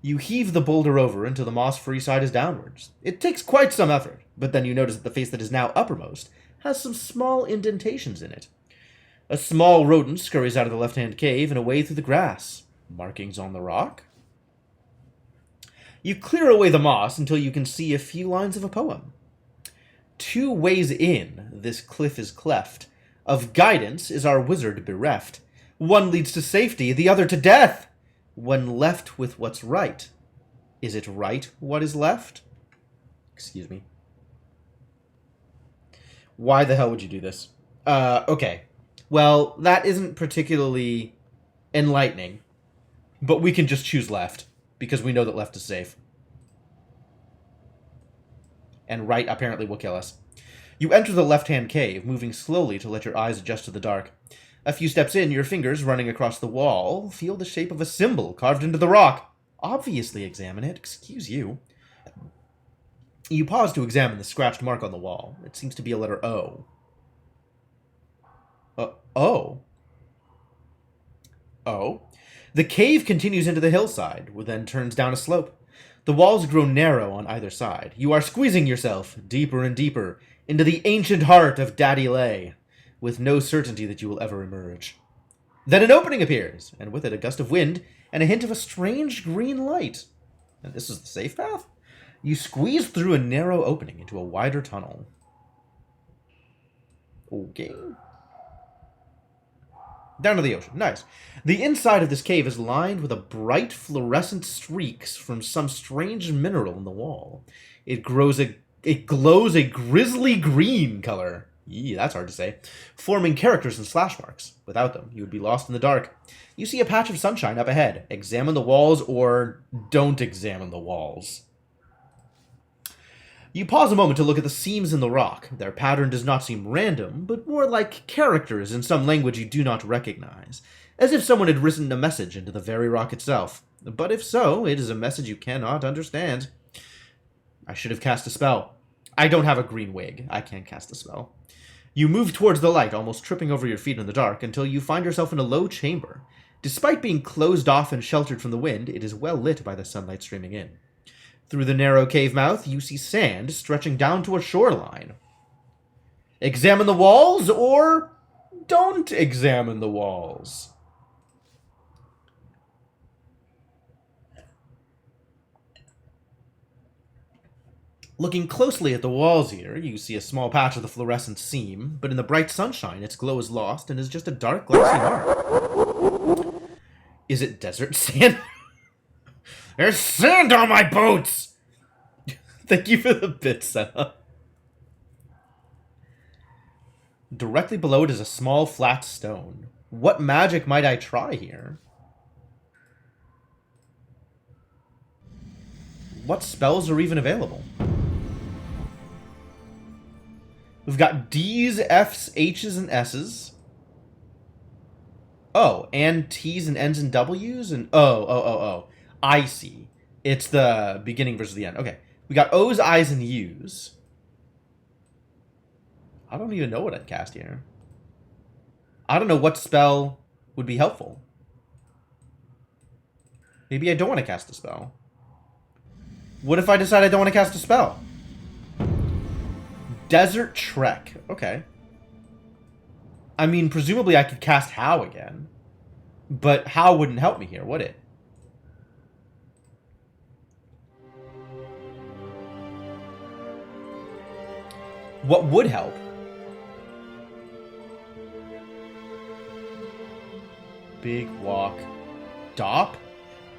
You heave the boulder over until the moss-free side is downwards. It takes quite some effort, but then you notice that the face that is now uppermost has some small indentations in it. A small rodent scurries out of the left-hand cave and away through the grass. Markings on the rock? You clear away the moss until you can see a few lines of a poem. 2 ways in, this cliff is cleft. Of guidance is our wizard bereft. One leads to safety, the other to death. When left with what's right, is it right what is left? Excuse me. Why the hell would you do this? Okay. Well, that isn't particularly enlightening, but we can just choose left, because we know that left is safe. And right apparently will kill us. You enter the left-hand cave, moving slowly to let your eyes adjust to the dark. A few steps in, your fingers running across the wall feel the shape of a symbol carved into the rock. Obviously examine it. Excuse you. You pause to examine the scratched mark on the wall. It seems to be a letter O. O? O? The cave continues into the hillside, then turns down a slope. The walls grow narrow on either side. You are squeezing yourself deeper and deeper into the ancient heart of Daddy Lay, with no certainty that you will ever emerge. Then an opening appears, and with it a gust of wind and a hint of a strange green light. And this is the safe path? You squeeze through a narrow opening into a wider tunnel. Okay. Down to the ocean. Nice. The inside of this cave is lined with a bright fluorescent streaks from some strange mineral in the wall. It glows a grisly green color. That's hard to say. Forming characters and slash marks. Without them, you would be lost in the dark. You see a patch of sunshine up ahead. Examine the walls or don't examine the walls. You pause a moment to look at the seams in the rock. Their pattern does not seem random, but more like characters in some language you do not recognize, as if someone had written a message into the very rock itself. But if so, it is a message you cannot understand. I should have cast a spell. I don't have a green wig. I can't cast a spell. You move towards the light, almost tripping over your feet in the dark, until you find yourself in a low chamber. Despite being closed off and sheltered from the wind, it is well lit by the sunlight streaming in. Through the narrow cave mouth, you see sand stretching down to a shoreline. Examine the walls, or don't examine the walls. Looking closely at the walls here, you see a small patch of the fluorescent seam, but in the bright sunshine, its glow is lost and is just a dark, glassy mark. Is it desert sand? There's sand on my boots! Thank you for the bit, Senna. Directly below it is a small, flat stone. What magic might I try here? What spells are even available? We've got D's, F's, H's, and S's. Oh, and T's and N's and W's? And oh. I see. It's the beginning versus the end. Okay. We got O's, I's, and U's. I don't even know what I'd cast here. I don't know what spell would be helpful. Maybe I don't want to cast a spell. What if I decide I don't want to cast a spell? Desert Trek. Okay. I mean, presumably I could cast How again. But How wouldn't help me here, would it? What would help? Big walk. Dop?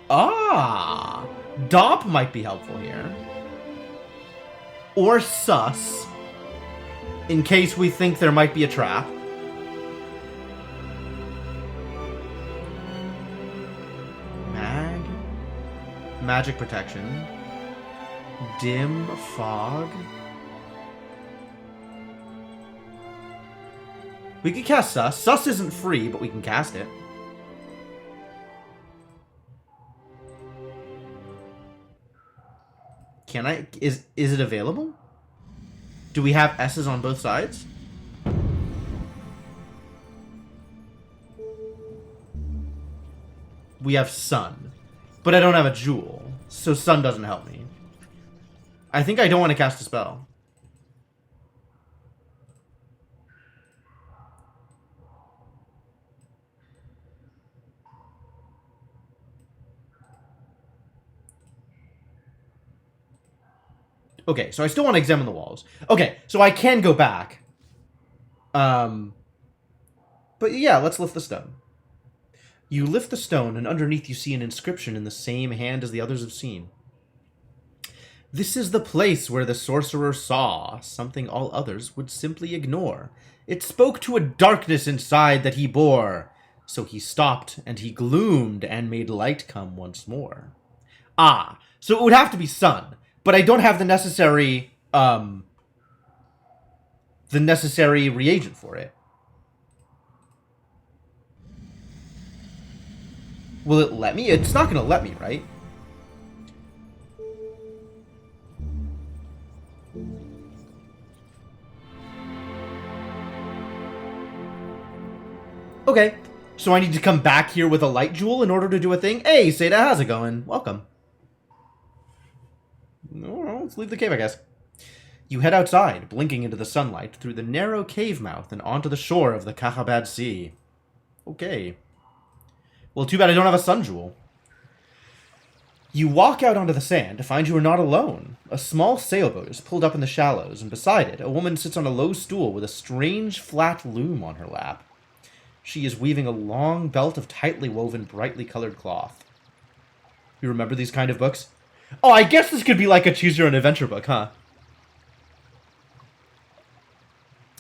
Ah! Dop might be helpful here. Or Sus. In case we think there might be a trap. Magic protection. Dim fog. We could cast Sus. Sus isn't free, but we can cast it. Can I? Is it available? Do we have S's on both sides? We have Sun. But I don't have a Jewel, so Sun doesn't help me. I think I don't want to cast a spell. Okay, so I still want to examine the walls. Okay, so I can go back. But yeah, let's lift the stone. You lift the stone, and underneath you see an inscription in the same hand as the others have seen. This is the place where the sorcerer saw something all others would simply ignore. It spoke to a darkness inside that he bore. So he stopped, and he gloomed, and made light come once more. Ah, so it would have to be Sun. But I don't have the necessary reagent for it. Will it let me? It's not going to let me, right? Okay, so I need to come back here with a light jewel in order to do a thing? Hey, Seda, how's it going? Welcome. Well, let's leave the cave, I guess. You head outside, blinking into the sunlight, through the narrow cave mouth and onto the shore of the Kahabad Sea. Okay. Well, too bad I don't have a sun jewel. You walk out onto the sand to find you are not alone. A small sailboat is pulled up in the shallows, and beside it, a woman sits on a low stool with a strange flat loom on her lap. She is weaving a long belt of tightly woven, brightly colored cloth. You remember these kind of books? Oh, I guess this could be like a choose-your-own-adventure book, huh?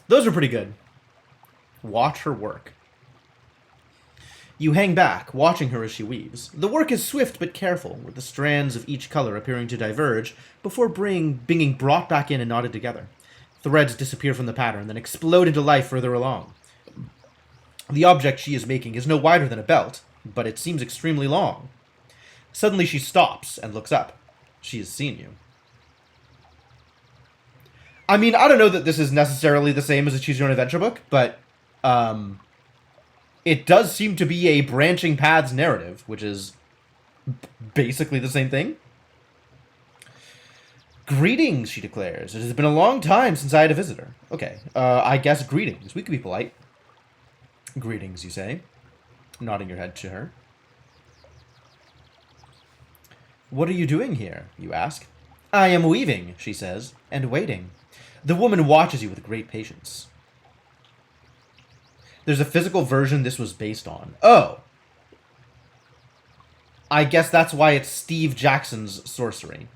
Those are pretty good. Watch her work. You hang back, watching her as she weaves. The work is swift but careful, with the strands of each color appearing to diverge before being brought back in and knotted together. Threads disappear from the pattern, then explode into life further along. The object she is making is no wider than a belt, but it seems extremely long. Suddenly she stops and looks up. She has seen you. I mean, I don't know that this is necessarily the same as a Choose Your Own Adventure book, but it does seem to be a branching paths narrative, which is basically the same thing. Greetings, she declares. It has been a long time since I had a visitor. Okay, I guess greetings. We could be polite. Greetings, you say, nodding your head to her. What are you doing here, you ask. I am weaving, she says, and waiting. The woman watches you with great patience. There's a physical version this was based on. Oh! I guess that's why it's Steve Jackson's Sorcery.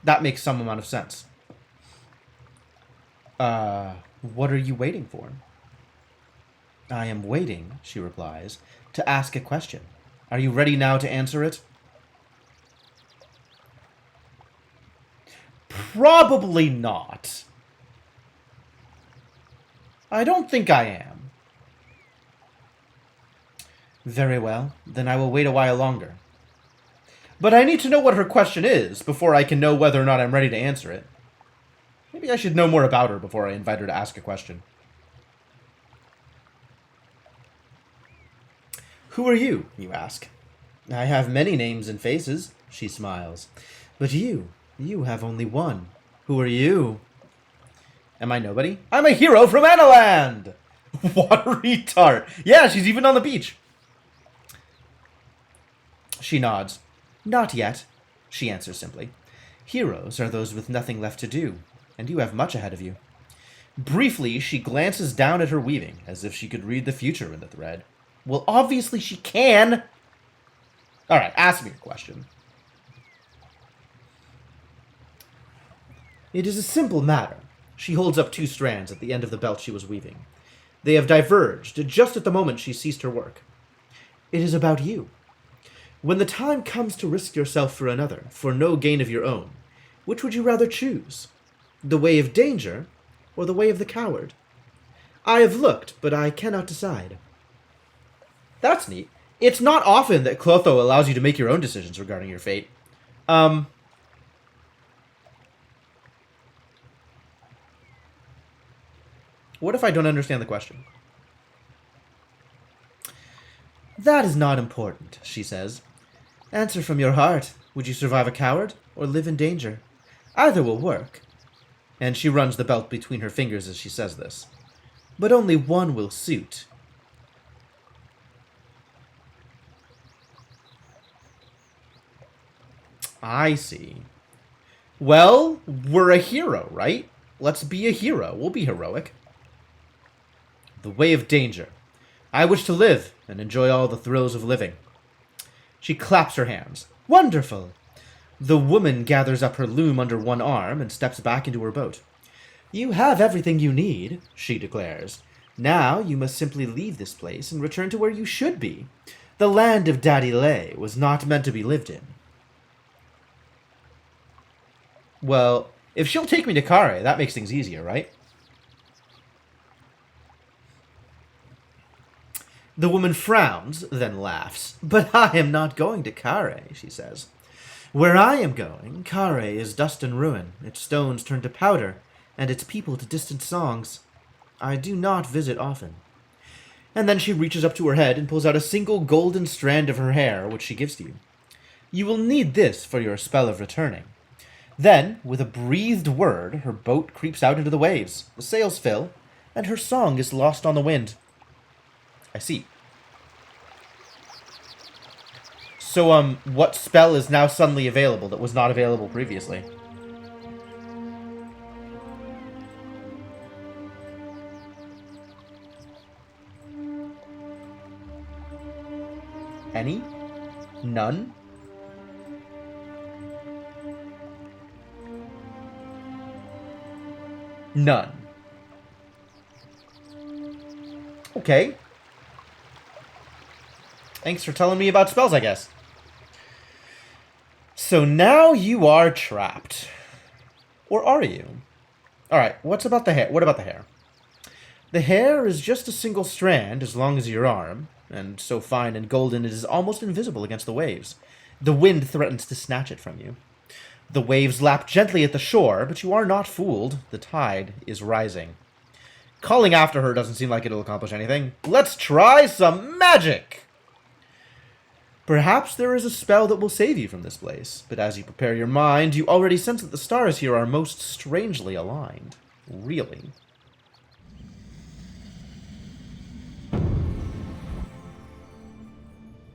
That makes some amount of sense. What are you waiting for? I am waiting, she replies, to ask a question. Are you ready now to answer it? Probably not. I don't think I am. Very well, then I will wait a while longer. But I need to know what her question is before I can know whether or not I'm ready to answer it. Maybe I should know more about her before I invite her to ask a question. Who are you, you ask. I have many names and faces, she smiles. But you have only one. Who are you? Am I nobody? I'm a hero from Analand! Watery tart. Yeah, she's even on the beach. She nods. Not yet, she answers simply. Heroes are those with nothing left to do, and you have much ahead of you. Briefly, she glances down at her weaving, as if she could read the future in the thread. Well, obviously she can! Alright, ask me a question. It is a simple matter. She holds up 2 strands at the end of the belt she was weaving. They have diverged just at the moment she ceased her work. It is about you. When the time comes to risk yourself for another, for no gain of your own, which would you rather choose? The way of danger, or the way of the coward? I have looked, but I cannot decide. That's neat. It's not often that Clotho allows you to make your own decisions regarding your fate. What if I don't understand the question? That is not important, she says. Answer from your heart. Would you survive a coward, or live in danger? Either will work. And she runs the belt between her fingers as she says this. But only one will suit. I see. Well, we're a hero, right? Let's be a hero. We'll be heroic. The way of danger. I wish to live and enjoy all the thrills of living. She claps her hands. Wonderful! The woman gathers up her loom under one arm and steps back into her boat. You have everything you need, she declares. Now you must simply leave this place and return to where you should be. The land of Daddy Lay was not meant to be lived in. Well, if she'll take me to Kare, that makes things easier, right? The woman frowns, then laughs. But I am not going to Kare, she says. Where I am going, Kare is dust and ruin, its stones turn to powder, and its people to distant songs. I do not visit often. And then she reaches up to her head and pulls out a single golden strand of her hair, which she gives to you. You will need this for your spell of returning. Then, with a breathed word, her boat creeps out into the waves, the sails fill, and her song is lost on the wind. I see. So, what spell is now suddenly available that was not available previously? Any? None? None. Okay. Thanks for telling me about spells, I guess. So now you are trapped. Or are you? Alright, what about the hair? The hair is just a single strand as long as your arm, and so fine and golden it is almost invisible against the waves. The wind threatens to snatch it from you. The waves lap gently at the shore, but you are not fooled. The tide is rising. Calling after her doesn't seem like it'll accomplish anything. Let's try some magic! Perhaps there is a spell that will save you from this place, but as you prepare your mind, you already sense that the stars here are most strangely aligned. Really.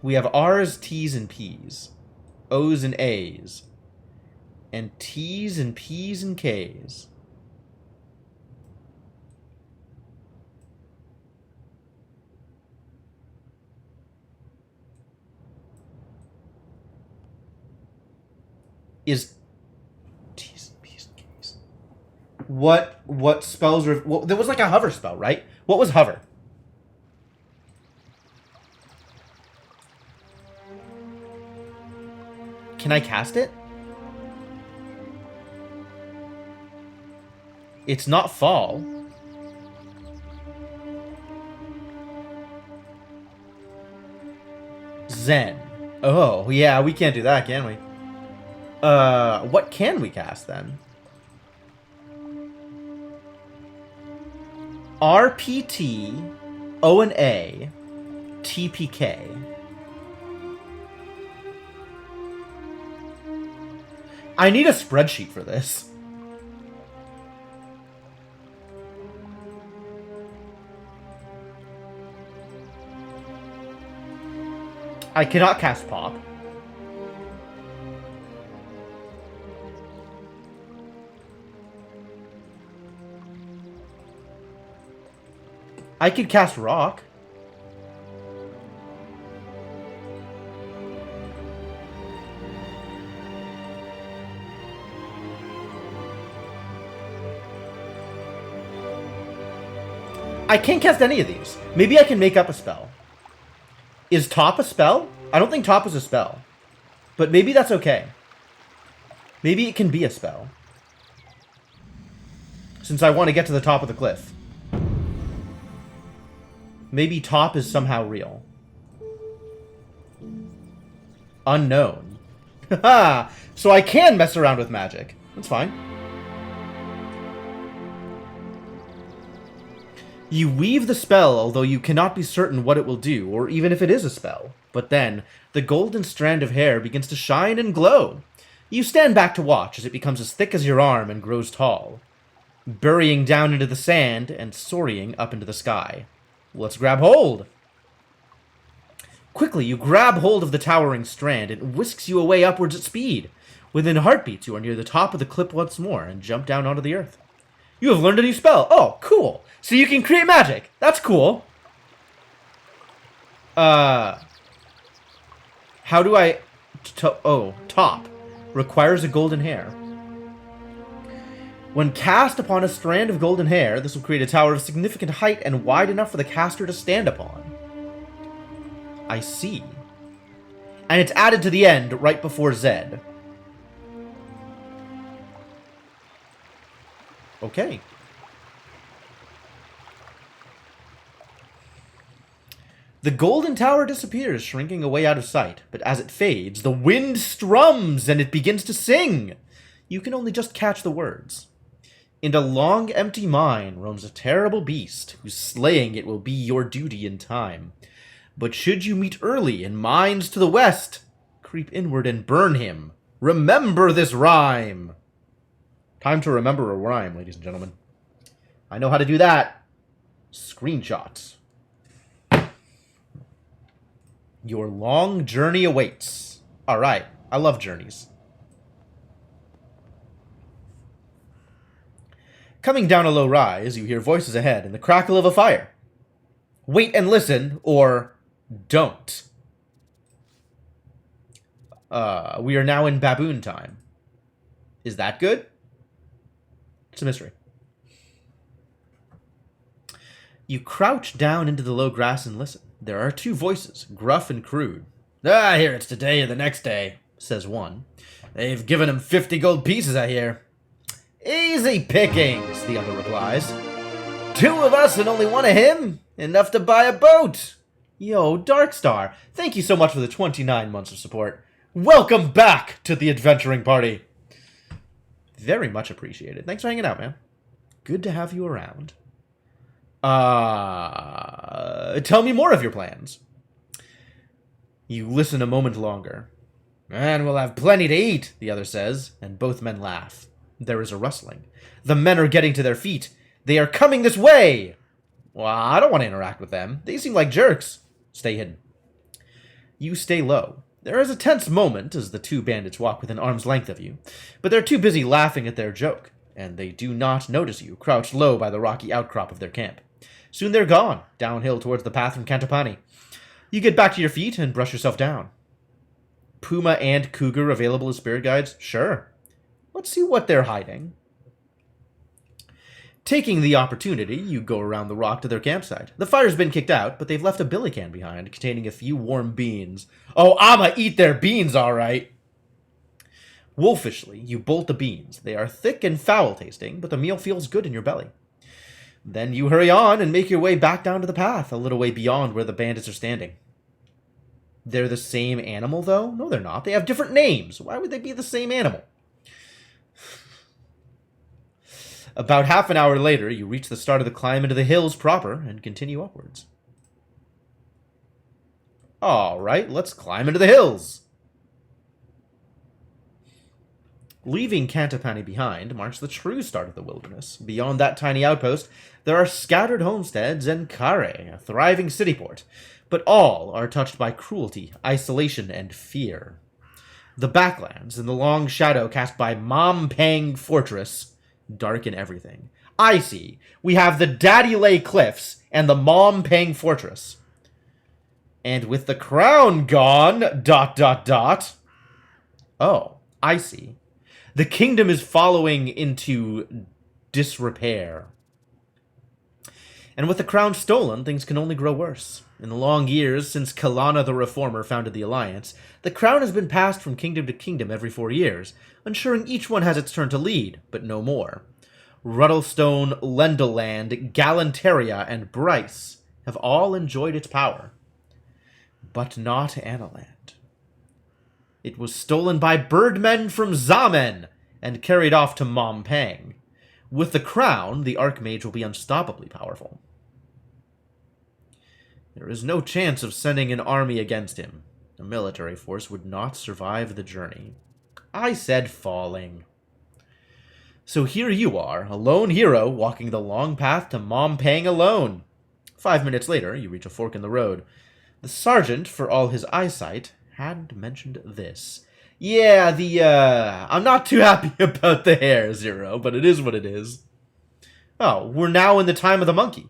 We have R's, T's, and P's. O's and A's. And T's and P's and K's. Is T's and P's and K's. What spells were... Well, there was like a hover spell, right? What was hover? Can I cast it? It's not fall. Zen. Oh, yeah, we can't do that, can we? What can we cast then? RPT, O and A, TPK. I need a spreadsheet for this. I cannot cast Pop. I could cast Rock. I can't cast any of these. Maybe I can make up a spell. Is Top a spell? I don't think Top is a spell. But maybe that's okay. Maybe it can be a spell. Since I want to get to the top of the cliff. Maybe Top is somehow real. Unknown. Haha! So I can mess around with magic. That's fine. You weave the spell, although you cannot be certain what it will do, or even if it is a spell. But then, the golden strand of hair begins to shine and glow. You stand back to watch as it becomes as thick as your arm and grows tall, burying down into the sand and soaring up into the sky. Let's grab hold! Quickly, you grab hold of the towering strand. It whisks you away upwards at speed. Within heartbeats, you are near the top of the cliff once more and jump down onto the earth. You have learned a new spell. Oh, cool. So you can create magic. That's cool. How do I... Top. Requires a golden hair. When cast upon a strand of golden hair, this will create a tower of significant height and wide enough for the caster to stand upon. I see. And it's added to the end right before Z. Okay. The golden tower disappears, shrinking away out of sight, but as it fades, the wind strums and it begins to sing. You can only just catch the words. In a long, empty mine roams a terrible beast, whose slaying it will be your duty in time. But should you meet early in mines to the west, creep inward and burn him. Remember this rhyme. Time to remember a rhyme, ladies and gentlemen. I know how to do that. Screenshots. Your long journey awaits. Alright, I love journeys. Coming down a low rise, you hear voices ahead and the crackle of a fire. Wait and listen, or don't. We are now in baboon time. Is that good? It's a mystery. You crouch down into the low grass and listen. There are two voices, gruff and crude. "Ah, I hear it's today or the next day," says one. "They've given him 50 gold pieces, I hear." "Easy pickings," the other replies. "Two of us and only one of him? Enough to buy a boat." Yo, Darkstar, thank you so much for the 29 months of support. Welcome back to the adventuring party. Very much appreciated. Thanks for hanging out, man. Good to have you around. Tell me more of your plans. You listen a moment longer. "And we'll have plenty to eat," the other says, and both men laugh. There is a rustling. The men are getting to their feet. They are coming this way! Well, I don't want to interact with them. They seem like jerks. Stay hidden. You stay low. There is a tense moment as the two bandits walk within arm's length of you, but they're too busy laughing at their joke, and they do not notice you, crouched low by the rocky outcrop of their camp. Soon they're gone, downhill towards the path from Cantapani. You get back to your feet and brush yourself down. Puma and Cougar available as spirit guides? Sure. Let's see what they're hiding. Taking the opportunity, you go around the rock to their campsite. The fire's been kicked out, but they've left a billy can behind, containing a few warm beans. Oh, I'ma eat their beans, alright! Wolfishly, you bolt the beans. They are thick and foul-tasting, but the meal feels good in your belly. Then you hurry on and make your way back down to the path, a little way beyond where the bandits are standing. They're the same animal, though? No, they're not. They have different names. Why would they be the same animal? About half an hour later, you reach the start of the climb into the hills proper and continue upwards. Alright, let's climb into the hills. Leaving Cantapani behind marks the true start of the wilderness. Beyond that tiny outpost, there are scattered homesteads and Kare, a thriving city port. But all are touched by cruelty, isolation, and fear. The backlands and the long shadow cast by Mompang Fortress darken everything. I see. We have the Daddy Lay Cliffs and the Mompang Fortress. And with the crown gone, ... Oh, I see. The kingdom is falling into disrepair. And with the crown stolen, things can only grow worse. In the long years since Kalana the Reformer founded the Alliance, the crown has been passed from kingdom to kingdom every 4 years, ensuring each one has its turn to lead, but no more. Ruddlestone, Lendelland, Galanteria, and Bryce have all enjoyed its power. But not Analand. It was stolen by birdmen from Zaman and carried off to Mompang. With the crown, the Archmage will be unstoppably powerful. There is no chance of sending an army against him. A military force would not survive the journey. I said falling. So here you are, a lone hero, walking the long path to Mompang alone. 5 minutes later, you reach a fork in the road. The sergeant, for all his eyesight, hadn't mentioned this. Yeah, I'm not too happy about the hair, Zero, but it is what it is. Oh, we're now in the time of the monkey.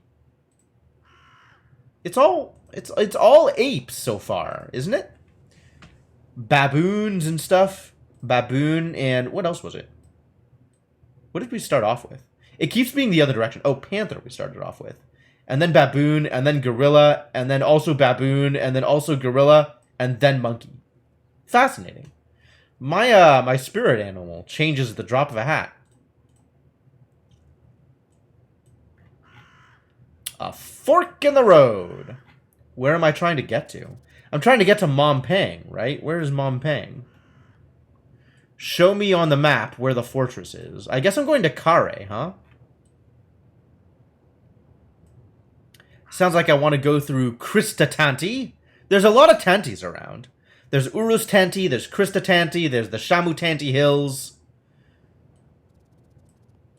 It's all apes so far, isn't it? Baboons and stuff. Baboon and... what else was it? What did we start off with? It keeps being the other direction. Oh, panther we started off with. And then baboon, and then gorilla, and then also baboon, and then also gorilla, and then monkey. Fascinating. My spirit animal changes at the drop of a hat. A fork in the road. Where am I trying to get to? I'm trying to get to Mompang, right? Where is Mompang? Show me on the map where the fortress is. I guess I'm going to Kare, huh? Sounds like I want to go through Krista Tanti. There's a lot of Tantis around. There's Urus Tanti, there's Krista Tanti, there's the Shamu Tanti Hills.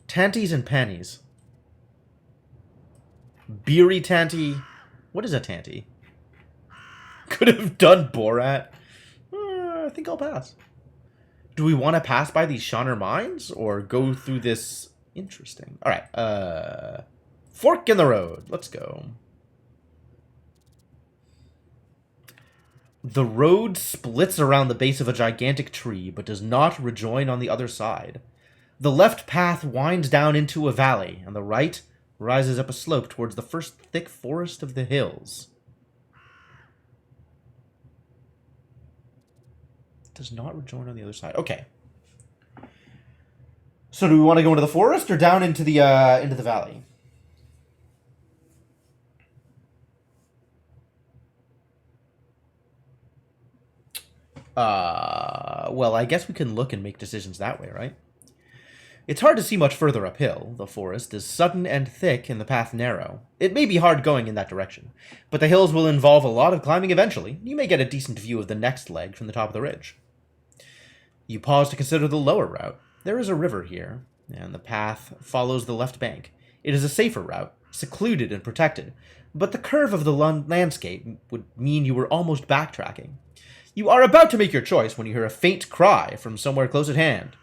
Tantis and panties. Beery Tanti. What is a Tanti? Could have done Borat. I think I'll pass. Do we want to pass by these Shauner mines or go through this? Interesting. All right. Fork in the road. Let's go. The road splits around the base of a gigantic tree, but does not rejoin on the other side. The left path winds down into a valley, and the right rises up a slope towards the first thick forest of the hills. It does not rejoin on the other side. Okay. So do we want to go into the forest or down into the valley? Well, I guess we can look and make decisions that way, right? It's hard to see much further uphill. The forest is sudden and thick and the path narrow. It may be hard going in that direction, but the hills will involve a lot of climbing eventually. You may get a decent view of the next leg from the top of the ridge. You pause to consider the lower route. There is a river here, and the path follows the left bank. It is a safer route, secluded and protected, but the curve of the landscape would mean you were almost backtracking. You are about to make your choice when you hear a faint cry from somewhere close at hand.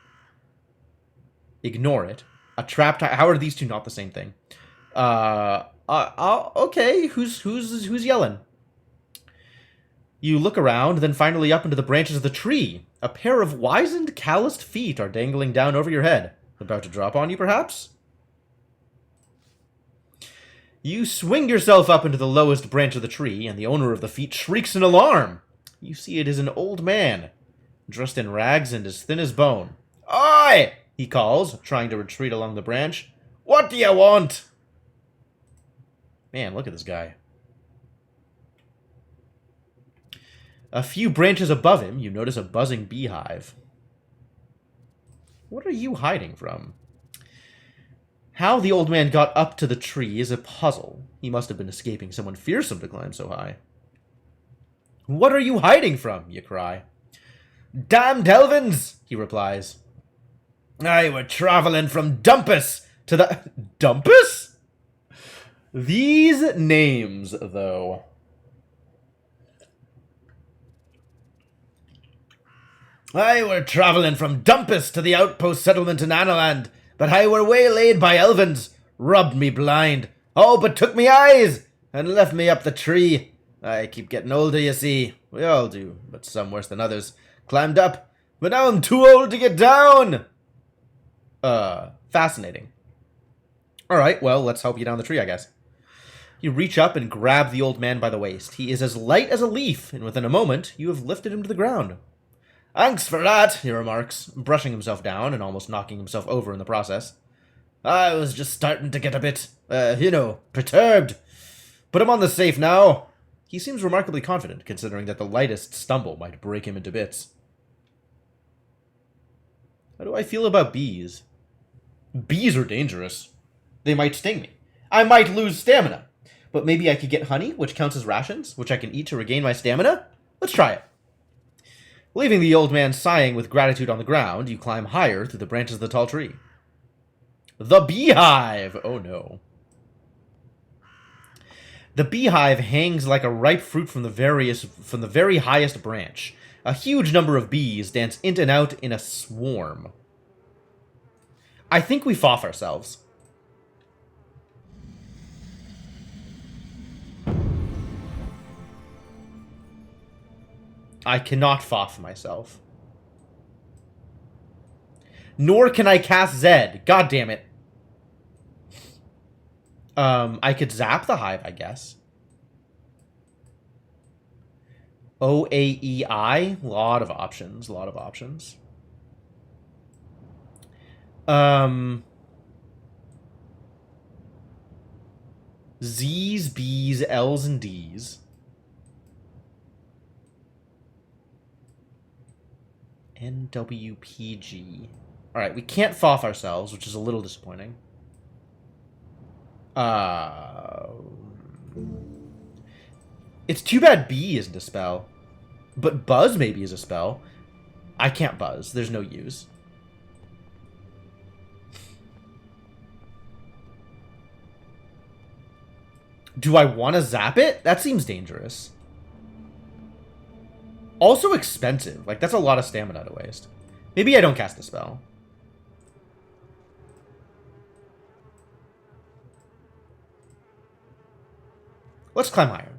Ignore it. A trap tie. How are these two not the same thing? Okay. Who's yelling? You look around, then finally up into the branches of the tree. A pair of wizened, calloused feet are dangling down over your head. About to drop on you, perhaps? You swing yourself up into the lowest branch of the tree, and the owner of the feet shrieks in alarm. You see it is an old man, dressed in rags and as thin as bone. "Oi!" he calls, trying to retreat along the branch. "What do you want?" Man, look at this guy. A few branches above him, you notice a buzzing beehive. What are you hiding from? How the old man got up to the tree is a puzzle. He must have been escaping someone fearsome to climb so high. "What are you hiding from?" you cry. "Damned Elvins," he replies. "I were travelling from Dumpus to the..." Dumpus? These names, though. "I were travelling from Dumpus to the outpost settlement in Analand, but I were waylaid by Elvins, rubbed me blind, oh, but took me eyes, and left me up the tree. I keep getting older, you see. We all do, but some worse than others. Climbed up, but now I'm too old to get down." Fascinating. Alright, well, let's help you down the tree, I guess. You reach up and grab the old man by the waist. He is as light as a leaf, and within a moment, you have lifted him to the ground. "Thanks for that," he remarks, brushing himself down and almost knocking himself over in the process. "I was just starting to get a bit, perturbed. But I'm on the safe now." He seems remarkably confident, considering that the lightest stumble might break him into bits. How do I feel about bees? Bees are dangerous. They might sting me. I might lose stamina. But maybe I could get honey, which counts as rations, which I can eat to regain my stamina? Let's try it. Leaving the old man sighing with gratitude on the ground, you climb higher through the branches of the tall tree. The beehive! Oh no. The beehive hangs like a ripe fruit from the very highest branch. A huge number of bees dance in and out in a swarm. I think we foff ourselves. I cannot foff myself. Nor can I cast Zed. God damn it. I could zap the hive, I guess. OAEI? Lot of options. Z's, B's, L's, and D's. NWPG. Alright, we can't foff ourselves, which is a little disappointing. It's too bad B isn't a spell. But Buzz maybe is a spell. I can't Buzz. There's no use. Do I want to zap it? That seems dangerous. Also expensive. Like, that's a lot of stamina to waste. Maybe I don't cast the spell. Let's climb higher.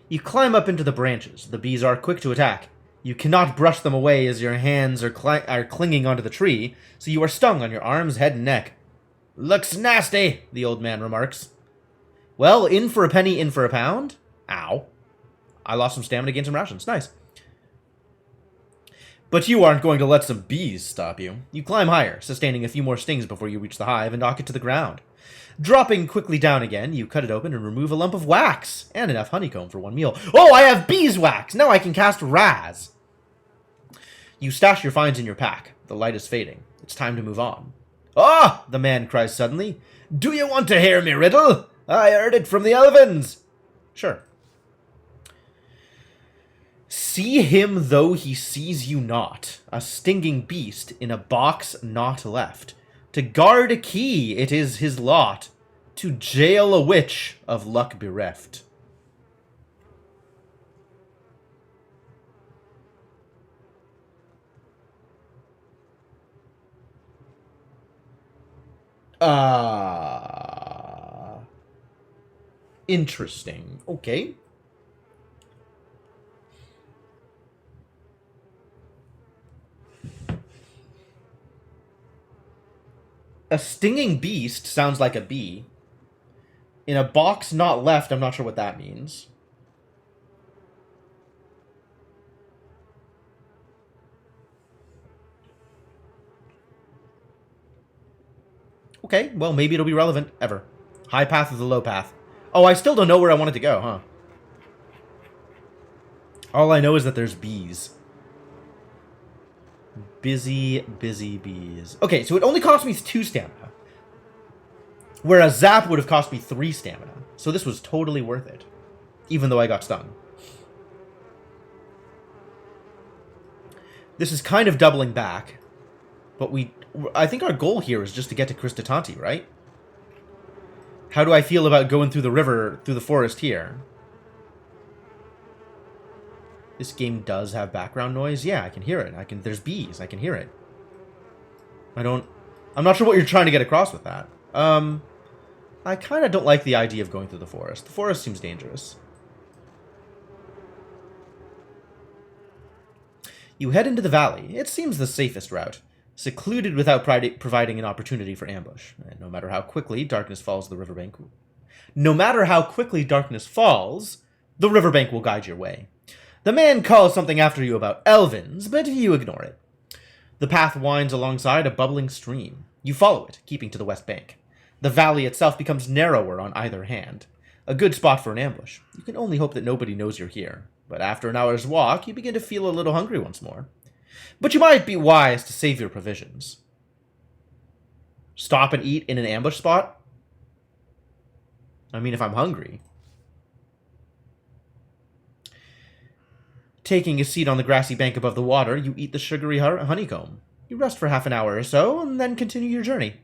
You climb up into the branches. The bees are quick to attack. You cannot brush them away as your hands are clinging onto the tree, so you are stung on your arms, head, and neck. Looks nasty, the old man remarks. Well, in for a penny, in for a pound. Ow. I lost some stamina, gained some rations. Nice. But you aren't going to let some bees stop you. You climb higher, sustaining a few more stings before you reach the hive and knock it to the ground. Dropping quickly down again, you cut it open and remove a lump of wax, and enough honeycomb for one meal. Oh, I have beeswax! Now I can cast Raz! You stash your finds in your pack. The light is fading. It's time to move on. Ah! The man cries suddenly. Do you want to hear me riddle? I heard it from the Elvins. Sure. See him though he sees you not, a stinging beast in a box not left. To guard a key it is his lot, to jail a witch of luck bereft. Interesting. Okay. A stinging beast sounds like a bee. In a box not left, I'm not sure what that means. Okay, well, maybe it'll be relevant. Ever. High path or the low path. Oh, I still don't know where I wanted to go, huh? All I know is that there's bees. Busy, busy bees. Okay, so it only cost me 2 stamina. Whereas Zap would have cost me 3 stamina. So this was totally worth it. Even though I got stung. This is kind of doubling back. But I think our goal here is just to get to Kristatanti, right? How do I feel about going through the river, through the forest here? This game does have background noise. Yeah, I can hear it. There's bees. I can hear it. I'm not sure what you're trying to get across with that. I kind of don't like the idea of going through the forest. The forest seems dangerous. You head into the valley. It seems the safest route. Secluded without providing an opportunity for ambush. And no matter how quickly darkness falls, the riverbank will guide your way. The man calls something after you about elvins, but you ignore it. The path winds alongside a bubbling stream. You follow it, keeping to the west bank. The valley itself becomes narrower on either hand. A good spot for an ambush. You can only hope that nobody knows you're here. But after an hour's walk, you begin to feel a little hungry once more. But you might be wise to save your provisions. Stop and eat in an ambush spot? I mean, if I'm hungry. Taking a seat on the grassy bank above the water, you eat the sugary honeycomb. You rest for half an hour or so, and then continue your journey.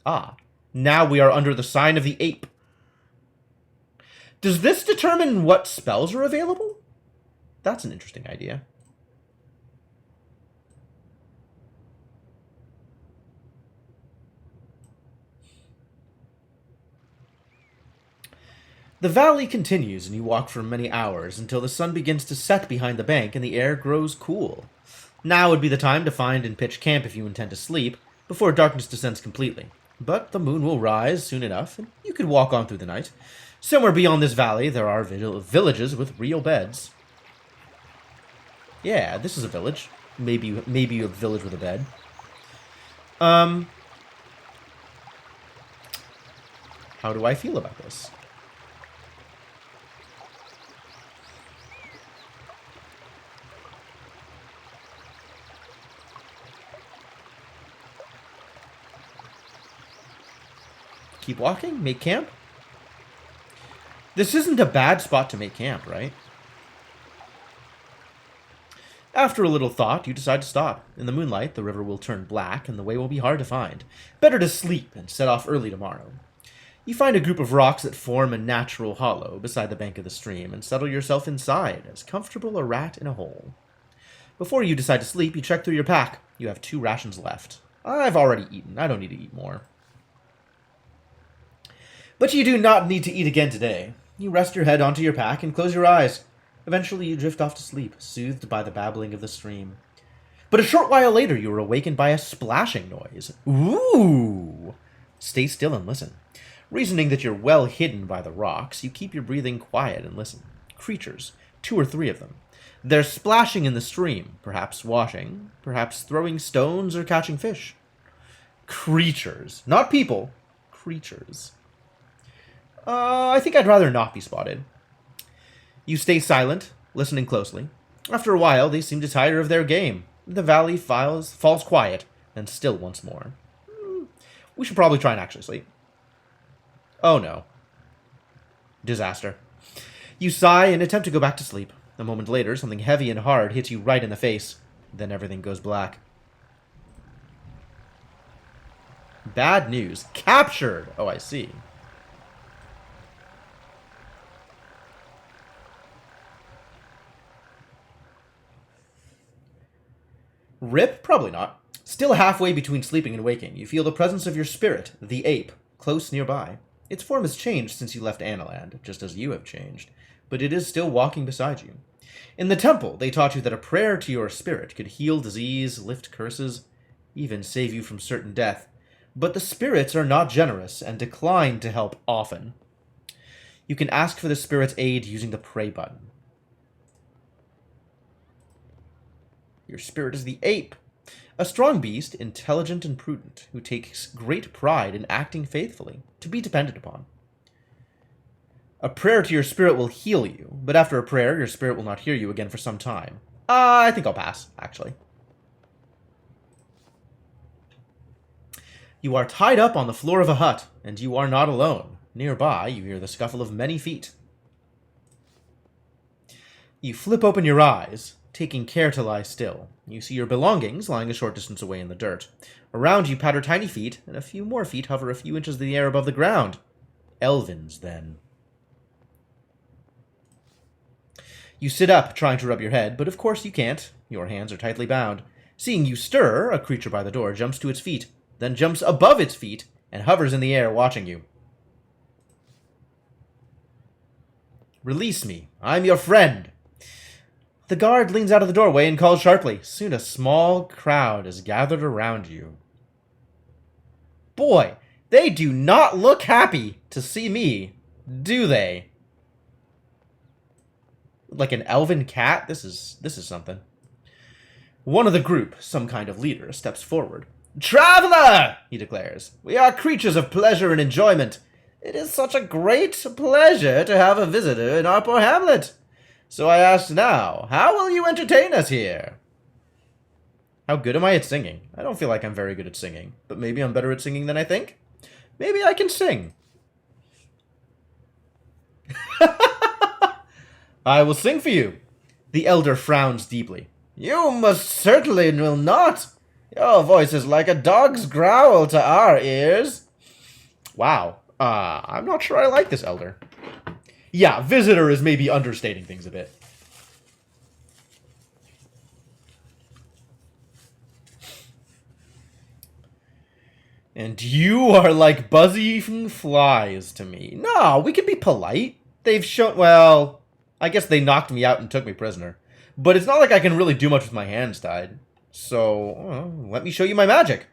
Ah, now we are under the sign of the ape. Does this determine what spells are available? That's an interesting idea. The valley continues, and you walk for many hours until the sun begins to set behind the bank and the air grows cool. Now would be the time to find and pitch camp if you intend to sleep, before darkness descends completely. But the moon will rise soon enough, and you could walk on through the night. Somewhere beyond this valley, there are villages with real beds. Yeah, this is a village. Maybe a village with a bed. How do I feel about this? Keep walking? Make camp? This isn't a bad spot to make camp, right? After a little thought, you decide to stop. In the moonlight, the river will turn black, and the way will be hard to find. Better to sleep and set off early tomorrow. You find a group of rocks that form a natural hollow beside the bank of the stream, and settle yourself inside, as comfortable a rat in a hole. Before you decide to sleep, you check through your pack. You have 2 rations left. I've already eaten. I don't need to eat more. But you do not need to eat again today. You rest your head onto your pack and close your eyes. Eventually you drift off to sleep, soothed by the babbling of the stream. But a short while later you are awakened by a splashing noise. Ooh! Stay still and listen. Reasoning that you're well hidden by the rocks, you keep your breathing quiet and listen. Creatures, 2 or 3 of them. They're splashing in the stream, perhaps washing, perhaps throwing stones or catching fish. Creatures, not people. Creatures. I think I'd rather not be spotted. You stay silent, listening closely. After a while, they seem to tire of their game. The valley falls quiet, and still once more. We should probably try and actually sleep. Oh no. Disaster. You sigh and attempt to go back to sleep. A moment later, something heavy and hard hits you right in the face. Then everything goes black. Bad news. Captured! Oh, I see. Rip? Probably not. Still halfway between sleeping and waking, you feel the presence of your spirit, the ape, close nearby. Its form has changed since you left Analand, just as you have changed, but it is still walking beside you. In the temple, they taught you that a prayer to your spirit could heal disease, lift curses, even save you from certain death. But the spirits are not generous and decline to help often. You can ask for the spirit's aid using the pray button. Your spirit is the ape, a strong beast, intelligent and prudent, who takes great pride in acting faithfully, to be depended upon. A prayer to your spirit will heal you, but after a prayer, your spirit will not hear you again for some time. I think I'll pass, actually. You are tied up on the floor of a hut, and you are not alone. Nearby, you hear the scuffle of many feet. You flip open your eyes, taking care to lie still. You see your belongings lying a short distance away in the dirt. Around you patter tiny feet, and a few more feet hover a few inches in the air above the ground. Elvins, then. You sit up, trying to rub your head, but of course you can't. Your hands are tightly bound. Seeing you stir, a creature by the door jumps to its feet, then jumps above its feet, and hovers in the air watching you. Release me. I'm your friend. The guard leans out of the doorway and calls sharply. Soon a small crowd is gathered around you. Boy, they do not look happy to see me, do they? Like an elven cat? This is something. One of the group, some kind of leader, steps forward. Traveler, he declares, we are creatures of pleasure and enjoyment. It is such a great pleasure to have a visitor in our poor hamlet. So I ask now, how will you entertain us here? How good am I at singing? I don't feel like I'm very good at singing, but maybe I'm better at singing than I think. Maybe I can sing. I will sing for you. The elder frowns deeply. You most certainly will not. Your voice is like a dog's growl to our ears. Wow. I'm not sure I like this elder. Yeah, visitor is maybe understating things a bit. And you are like buzzing flies to me. No, we can be polite. They've shown... Well, I guess they knocked me out and took me prisoner. But it's not like I can really do much with my hands tied. So, let me show you my magic.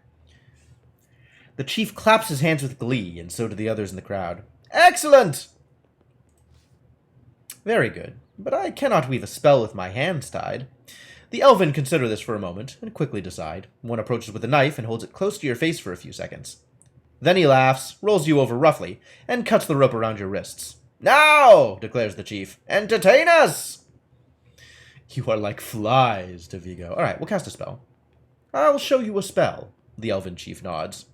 The chief claps his hands with glee, and so do the others in the crowd. Excellent! Very good, but I cannot weave a spell with my hands tied. The elven consider this for a moment, and quickly decide. One approaches with a knife and holds it close to your face for a few seconds. Then he laughs, rolls you over roughly, and cuts the rope around your wrists. Now, declares the chief, entertain us! You are like flies to Vigo. Alright, we'll cast a spell. I'll show you a spell, the elven chief nods.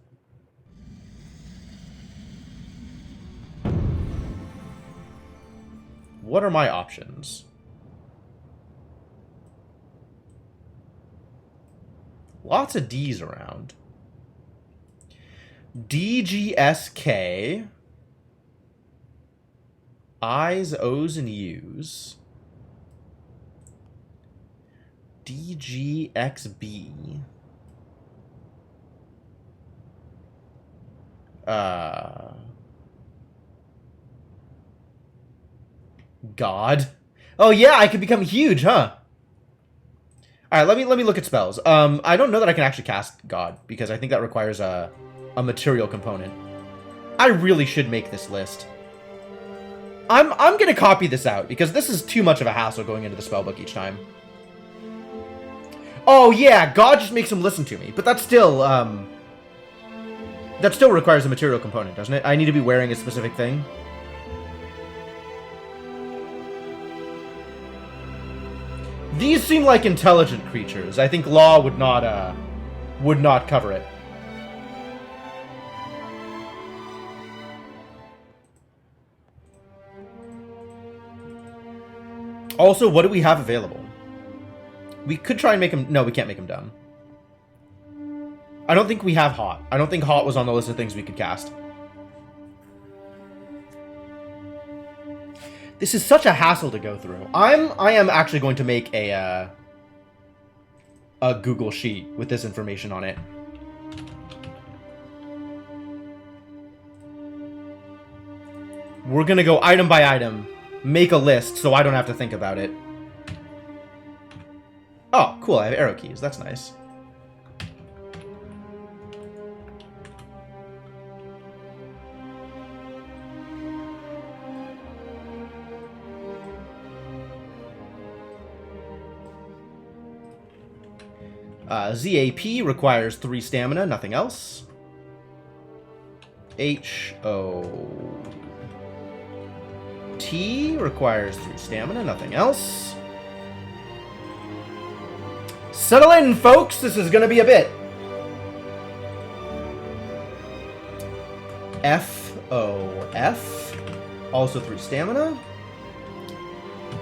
What are my options? Lots of D's around. DGSK. I's, O's, and U's. DGXB. God. Oh yeah, I could become huge, huh? Alright, let me look at spells. I don't know that I can actually cast God, because I think that requires a a material component. I really should make this list. I'm gonna copy this out, because this is too much of a hassle going into the spellbook each time. Oh yeah, God just makes him listen to me, but that still requires a material component, doesn't it? I need to be wearing a specific thing. These seem like intelligent creatures. I think law would not cover it. Also, what do we have available? We could try and make him... No, we can't make him dumb. I don't think we have Hot. I don't think Hot was on the list of things we could cast. This is such a hassle to go through. I am actually going to make a Google Sheet with this information on it. We're gonna go item by item, make a list so I don't have to think about it. Oh, cool, I have arrow keys. That's nice. ZAP requires 3 stamina, nothing else. HOT requires 3 stamina, nothing else. Settle in, folks! This is gonna be a bit. FOF, also 3 stamina.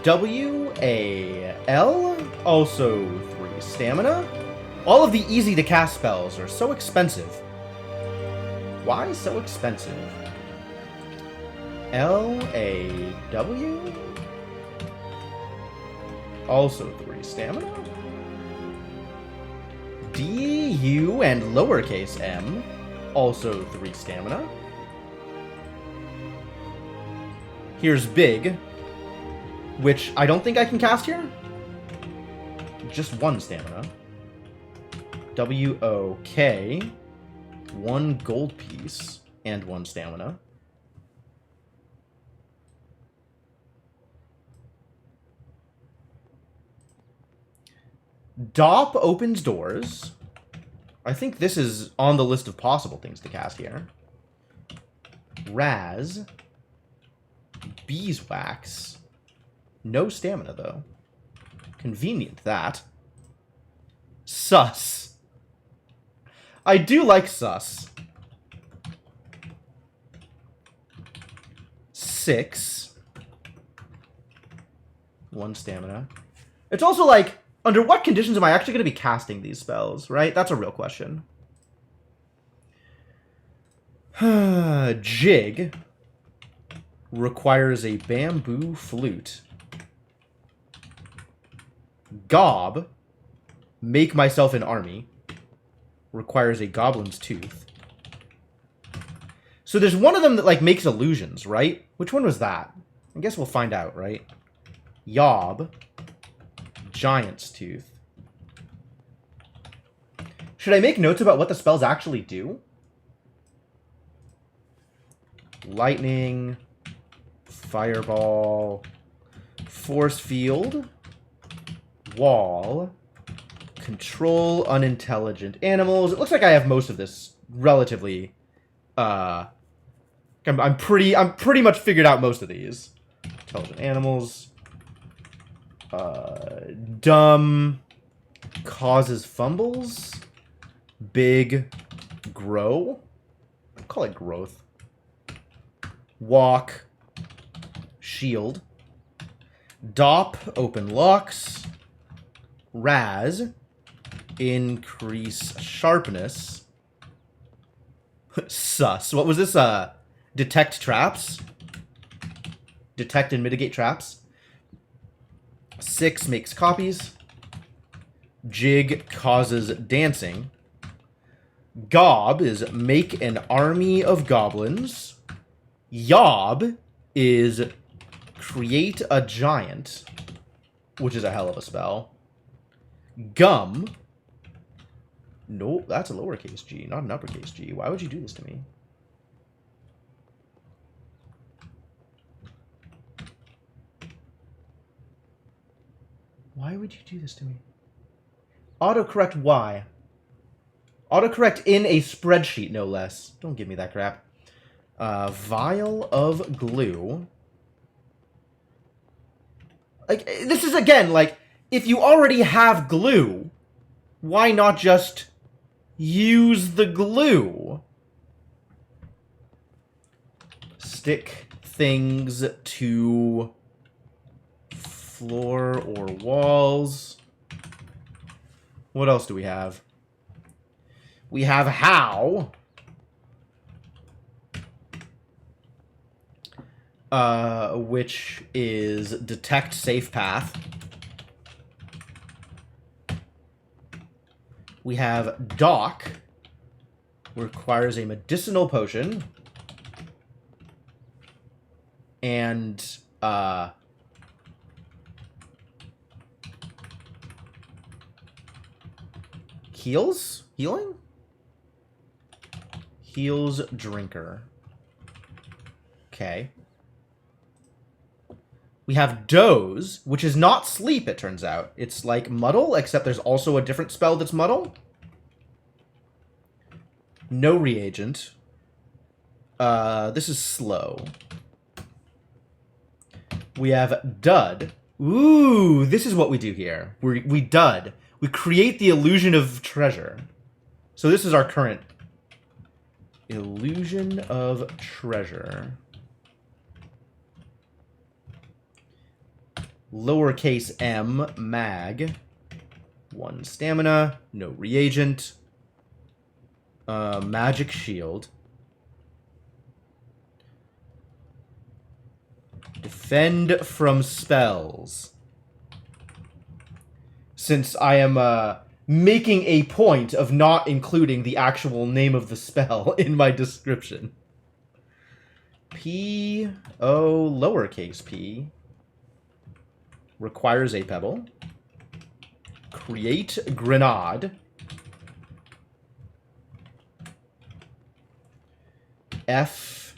WAL, also 3 stamina. All of the easy-to-cast spells are so expensive. Why so expensive? LAW, also 3 stamina. DU and lowercase m, also 3 stamina. Here's Big, which I don't think I can cast here. Just 1 stamina. WOK, 1 gold piece, and 1 stamina. DOP opens doors. I think this is on the list of possible things to cast here. Raz. Beeswax. No stamina, though. Convenient, that. Sus. I do like sus. 6. 1 stamina. It's also like, under what conditions am I actually going to be casting these spells, right? That's a real question. Jig requires a bamboo flute. Gob, make myself an army, requires a goblin's tooth. So there's one of them that, like, makes illusions, right? Which one was that? I guess we'll find out, right? Yob, giant's tooth. Should I make notes about what the spells actually do? Lightning, fireball, force field, wall, control unintelligent animals. It looks like I have most of this relatively. I'm pretty much figured out most of these. Intelligent animals. Dumb causes fumbles. Big grow. I'll call it growth. Walk. Shield. Dop open locks. Raz increase sharpness. Sus. What was this? Detect traps. Detect and mitigate traps. 6 makes copies. Jig causes dancing. Gob is make an army of goblins. Yob is create a giant, which is a hell of a spell. Gum Nope, that's a lowercase g, not an uppercase G. Why would you do this to me? Why would you do this to me? Autocorrect Y. Autocorrect in a spreadsheet, no less. Don't give me that crap. Vial of glue. Like, this is, again, like, if you already have glue, why not just use the glue? Stick things to floor or walls. What else do we have? We have how. Which is detect safe path. We have dock, requires a medicinal potion. And, heals? Healing? Heals drinker. Okay. We have doze, which is not sleep, it turns out. It's like muddle, except there's also a different spell that's muddle. No reagent. This is slow. We have dud. Ooh, this is what we do here. We dud. We create the illusion of treasure. So this is our current illusion of treasure. Lowercase m, mag. 1 stamina, no reagent. Magic shield. Defend from spells. Since I am making a point of not including the actual name of the spell in my description. P, O, lowercase p. Requires a pebble. Create grenade. F.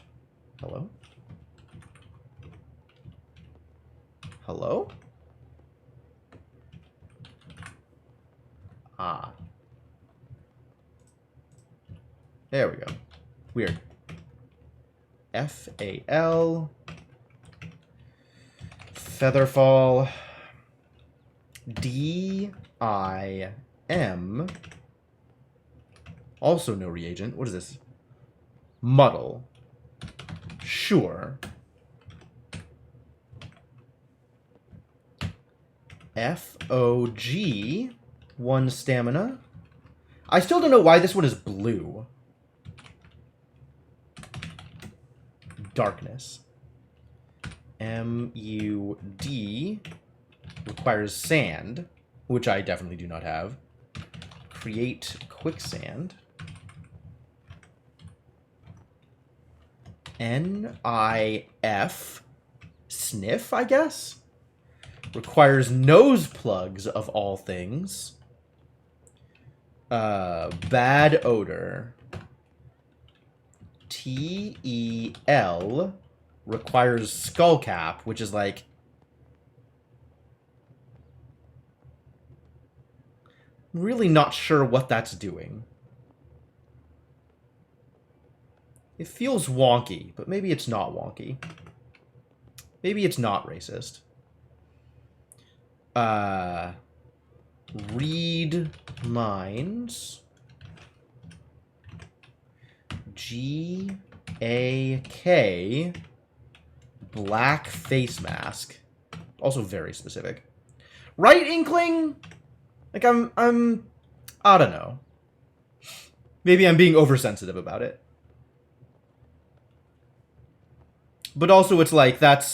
Hello? Hello? Ah. There we go. Weird. F-A-L. Featherfall. D-I-M. Also no reagent. What is this? Muddle. Sure. F-O-G. 1 stamina. I still don't know why this one is blue. Darkness. M-U-D. Requires sand, which I definitely do not have. Create quicksand. N-I-F. Sniff, I guess? Requires nose plugs, of all things. Bad odor. T-E-L. Requires skullcap, which is like... really not sure what that's doing. It feels wonky, but maybe it's not wonky. Maybe it's not racist. Read minds. G-A-K. Black face mask. Also very specific. Right, Inkling? Like, I don't know. Maybe I'm being oversensitive about it. But also it's like, that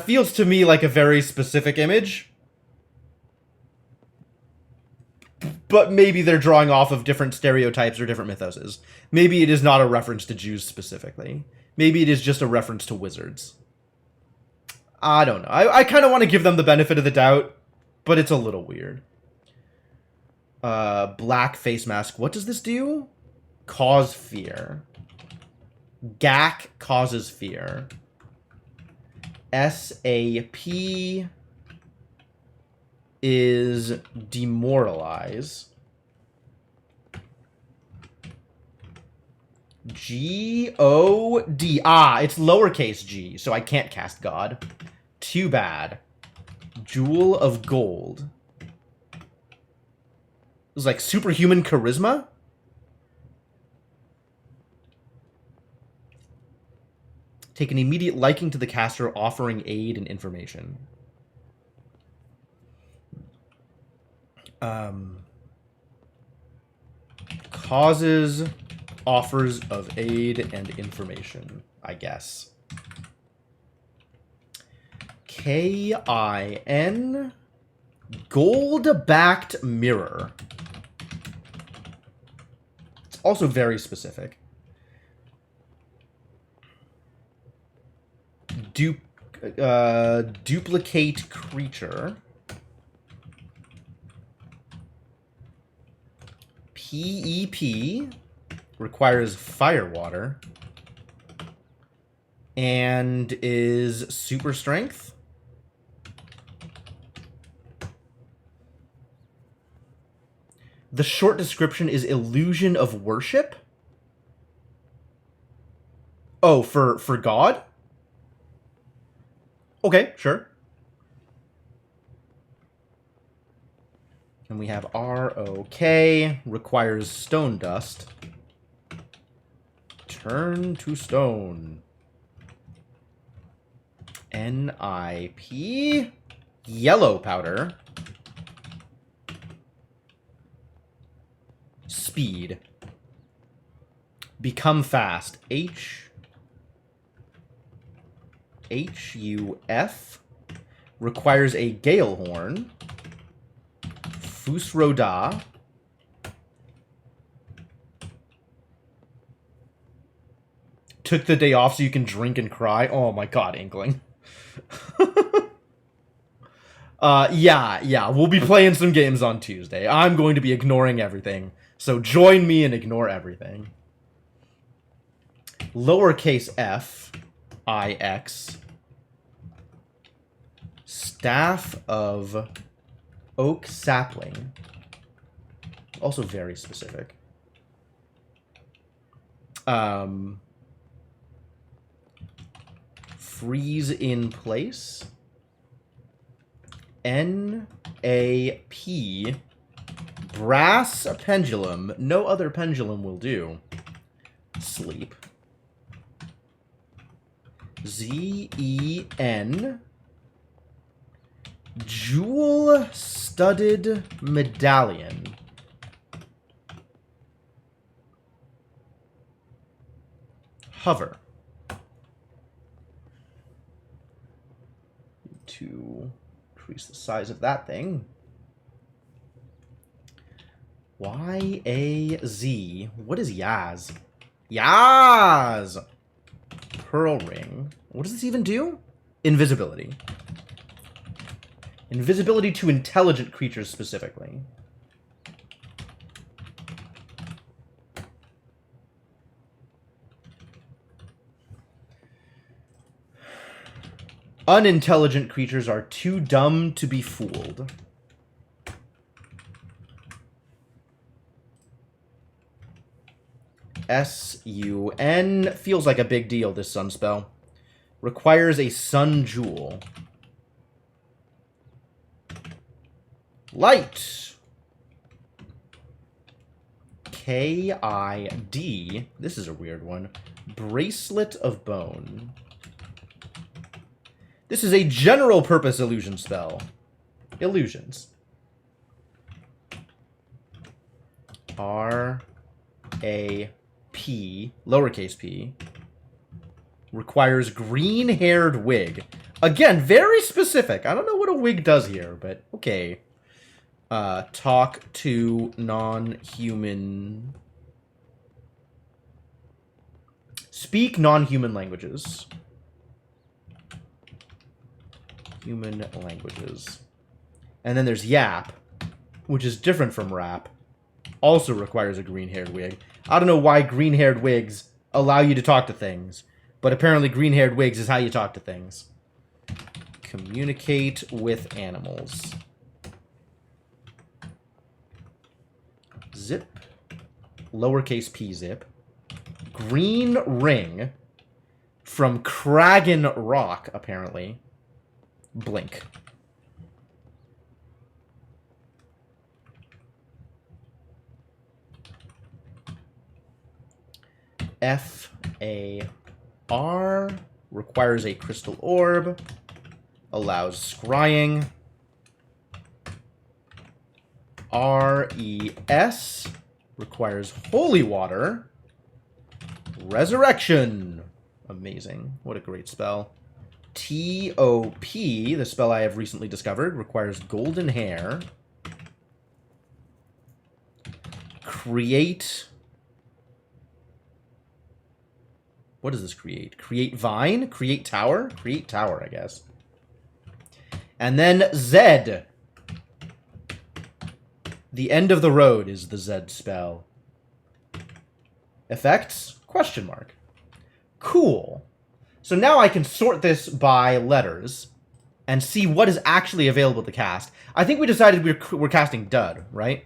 feels to me like a very specific image. But maybe they're drawing off of different stereotypes or different mythoses. Maybe it is not a reference to Jews specifically. Maybe it is just a reference to wizards. I don't know. I kind of want to give them the benefit of the doubt, but it's a little weird. Black face mask. What does this do? Cause fear. Gak causes fear. SAP is demoralize. GOD. Ah, it's lowercase g, so I can't cast God. Too bad. Jewel of Gold. It was like superhuman charisma? Take an immediate liking to the caster, offering aid and information. Causes offers of aid and information, I guess. KIN. Gold-backed mirror. It's also very specific. Duplicate creature. PEP requires firewater and is super strength. The short description is illusion of worship. Oh, for God? Okay, sure. And we have ROK, requires stone dust. Turn to stone. NIP, yellow powder. Speed. Become fast. HUF requires a gale horn. Fusroda. Took the day off so you can drink and cry. Oh my god, Inkling. Yeah, we'll be playing some games on Tuesday. I'm going to be ignoring everything. So join me and ignore everything. Lowercase f, IX. Staff of oak sapling. Also very specific. Freeze in place. NAP. Brass pendulum. No other pendulum will do. Sleep. ZEN. Jewel-studded medallion. Hover. To increase the size of that thing. YAZ. What is Yaz? Yaz! Pearl ring. What does this even do? Invisibility. Invisibility to intelligent creatures specifically. Unintelligent creatures are too dumb to be fooled. SUN. Feels like a big deal, this sun spell. Requires a sun jewel. Light. KID. This is a weird one. Bracelet of Bone. This is a general purpose illusion spell. Illusions. RAP, lowercase p, requires green-haired wig. Again, very specific. I don't know what a wig does here, but okay. Talk to non-human. Speak non-human languages. Human languages. And then there's Yap. which is different from rap, also requires a green-haired wig. I don't know why green-haired wigs allow you to talk to things, but apparently green-haired wigs is how you talk to things. Communicate with animals. Zip. Lowercase p zip. Green ring. From Kragan Rock, apparently. Blink. F-A-R requires a crystal orb. Allows scrying. R-E-S requires holy water. Resurrection. Amazing. What a great spell. T-O-P, the spell I have recently discovered, requires golden hair. Create. What does this create? Create vine? Create tower? Create tower, I guess. And then Zed. The end of the road is the Zed spell. Effects? Question mark. Cool. So now I can sort this by letters and see what is actually available to cast. I think we decided we're casting Dud, right?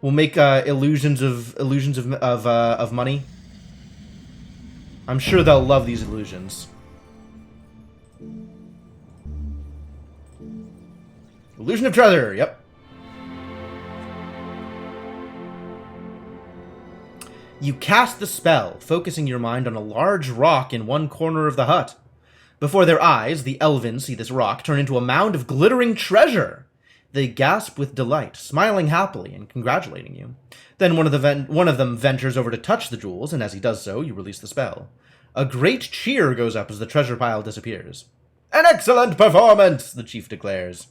We'll make illusions of money. I'm sure they'll love these illusions. Illusion of treasure, yep. You cast the spell, focusing your mind on a large rock in one corner of the hut. Before their eyes, the elven see this rock turn into a mound of glittering treasure. They gasp with delight, smiling happily and congratulating you. Then one of them ventures over to touch the jewels, and as he does so, you release the spell. A great cheer goes up as the treasure pile disappears. An excellent performance, the chief declares.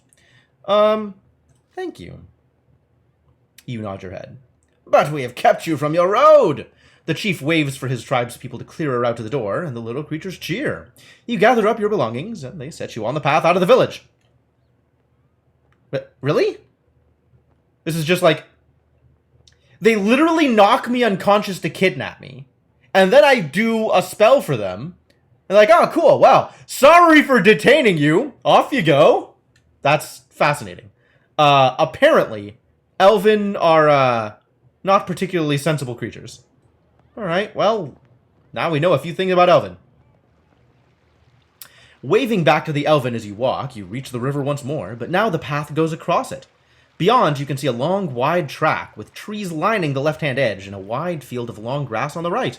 Thank you. You nod your head. But we have kept you from your road! The chief waves for his tribespeople to clear a route to the door, and the little creatures cheer. You gather up your belongings, and they set you on the path out of the village. But, really? This is just like... They literally knock me unconscious to kidnap me, and then I do a spell for them. They're like, oh, cool, wow. Sorry for detaining you. Off you go. That's fascinating. Apparently, Elven are, not particularly sensible creatures. Alright, well, now we know a few things about Elven. Waving back to the Elven as you walk, you reach the river once more, but now the path goes across it. Beyond, you can see a long, wide track, with trees lining the left-hand edge and a wide field of long grass on the right.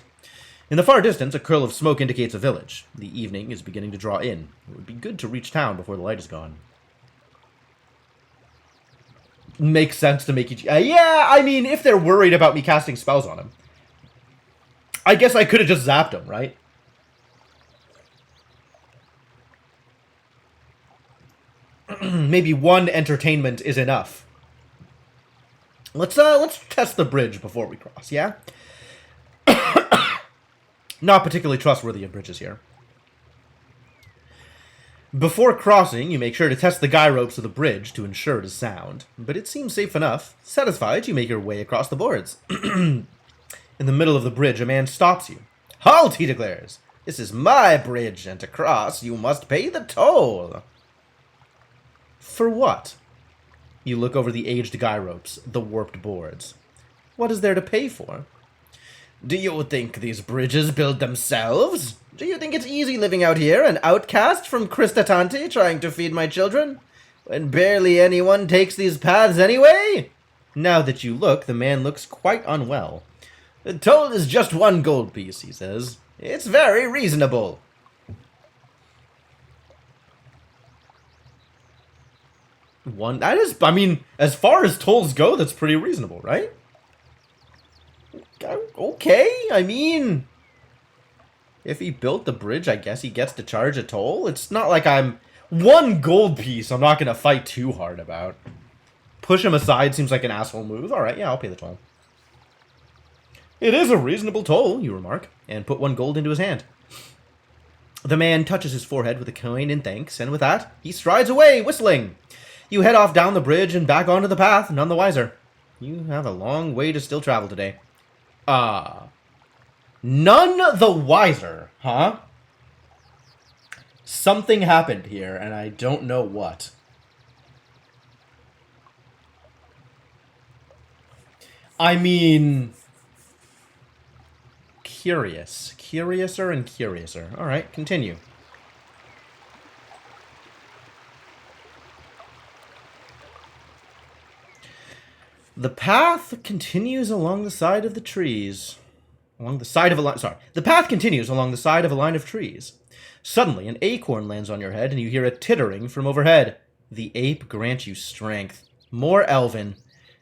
In the far distance, a curl of smoke indicates a village. The evening is beginning to draw in. It would be good to reach town before the light is gone. Makes sense to make each... yeah, I mean, if they're worried about me casting spells on him. I guess I could have just zapped him, right? Maybe one entertainment is enough. Let's test the bridge before we cross, yeah? Not particularly trustworthy of bridges here. Before crossing, you make sure to test the guy ropes of the bridge to ensure it is sound. But it seems safe enough. Satisfied, you make your way across the boards. In the middle of the bridge, a man stops you. Halt, he declares. This is my bridge, and to cross, you must pay the toll. For what? You look over the aged guy ropes, the warped boards. What is there to pay for? Do you think these bridges build themselves? Do you think it's easy living out here, an outcast from Kristatanti trying to feed my children? When barely anyone takes these paths anyway? Now that you look, the man looks quite unwell. The toll is just 1 gold piece, he says. It's very reasonable. That is, I mean, as far as tolls go, that's pretty reasonable, right? Okay, I mean, if he built the bridge, I guess he gets to charge a toll. It's not like I'm... 1 gold piece I'm not going to fight too hard about. Push him aside seems like an asshole move. Alright, yeah, I'll pay the toll. It is a reasonable toll, you remark, and put 1 gold into his hand. The man touches his forehead with a coin in thanks, and with that, he strides away, whistling. You head off down the bridge and back onto the path, none the wiser. You have a long way to still travel today. None the wiser, huh? Something happened here, and I don't know what. I mean... Curious. Curiouser and curiouser. Alright, continue. The path continues along the side of the trees. Along the side of a line... Sorry. The path continues along the side of a line of trees. Suddenly, an acorn lands on your head, and you hear a tittering from overhead. The ape grants you strength. More elven.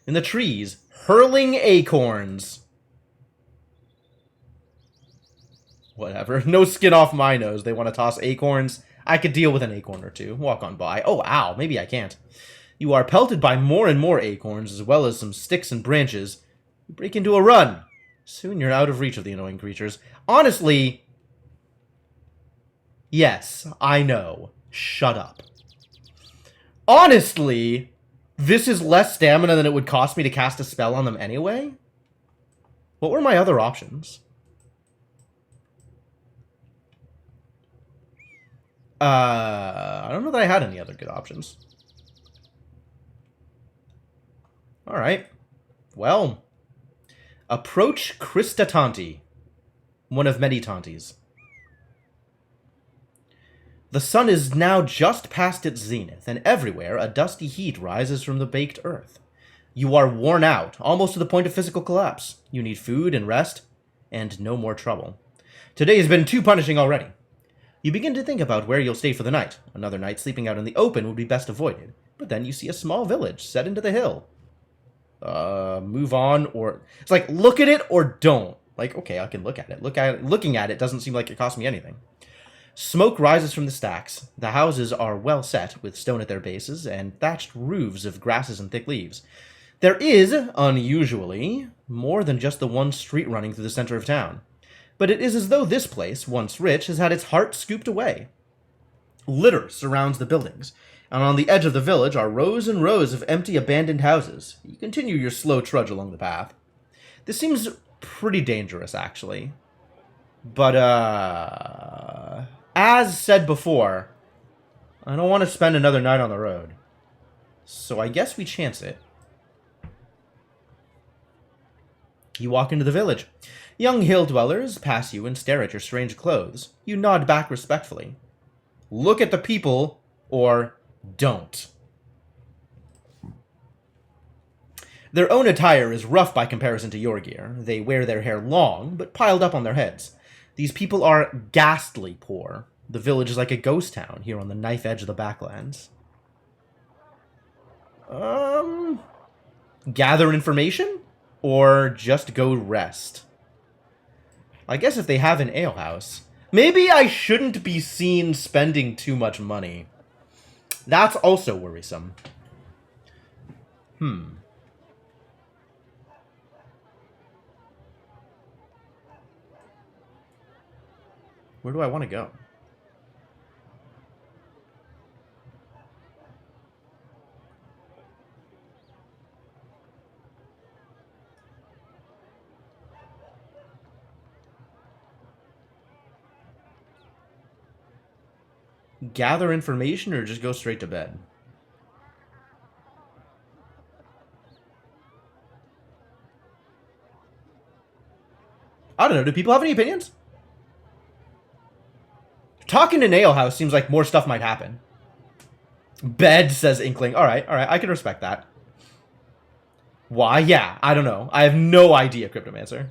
In the trees, hurling acorns. Whatever. No skin off my nose. They want to toss acorns. I could deal with an acorn or two. Walk on by. Oh, ow. Maybe I can't. You are pelted by more and more acorns, as well as some sticks and branches. You break into a run. Soon you're out of reach of the annoying creatures. Honestly... Yes, I know. Shut up. Honestly, this is less stamina than it would cost me to cast a spell on them anyway? What were my other options? I don't know that I had any other good options. Alright. Well. Approach Christa Tanti. One of many Tantis. The sun is now just past its zenith, and everywhere a dusty heat rises from the baked earth. You are worn out, almost to the point of physical collapse. You need food and rest, and no more trouble. Today has been too punishing already. You begin to think about where you'll stay for the night. Another night sleeping out in the open would be best avoided. But then you see a small village set into the hill. Move on, or... It's like, look at it or don't. Like, okay, I can look at it. Looking at it doesn't seem like it costs me anything. Smoke rises from the stacks. The houses are well set, with stone at their bases, and thatched roofs of grasses and thick leaves. There is, unusually, more than just the one street running through the center of town. But it is as though this place, once rich, has had its heart scooped away. Litter surrounds the buildings, and on the edge of the village are rows and rows of empty, abandoned houses. You continue your slow trudge along the path. This seems pretty dangerous, actually. But, as said before, I don't want to spend another night on the road. So I guess we chance it. You walk into the village. Young hill dwellers pass you and stare at your strange clothes. You nod back respectfully. Look at the people, or don't. Their own attire is rough by comparison to your gear. They wear their hair long, but piled up on their heads. These people are ghastly poor. The village is like a ghost town here on the knife edge of the backlands. Gather information? Or just go rest? I guess if they have an alehouse. Maybe I shouldn't be seen spending too much money. That's also worrisome. Where do I want to go? Gather information or just go straight to bed? I don't know. Do people have any opinions? Talking to Nail House seems like more stuff might happen. Bed, says Inkling. Alright, I can respect that. Why? Yeah, I don't know. I have no idea, Cryptomancer.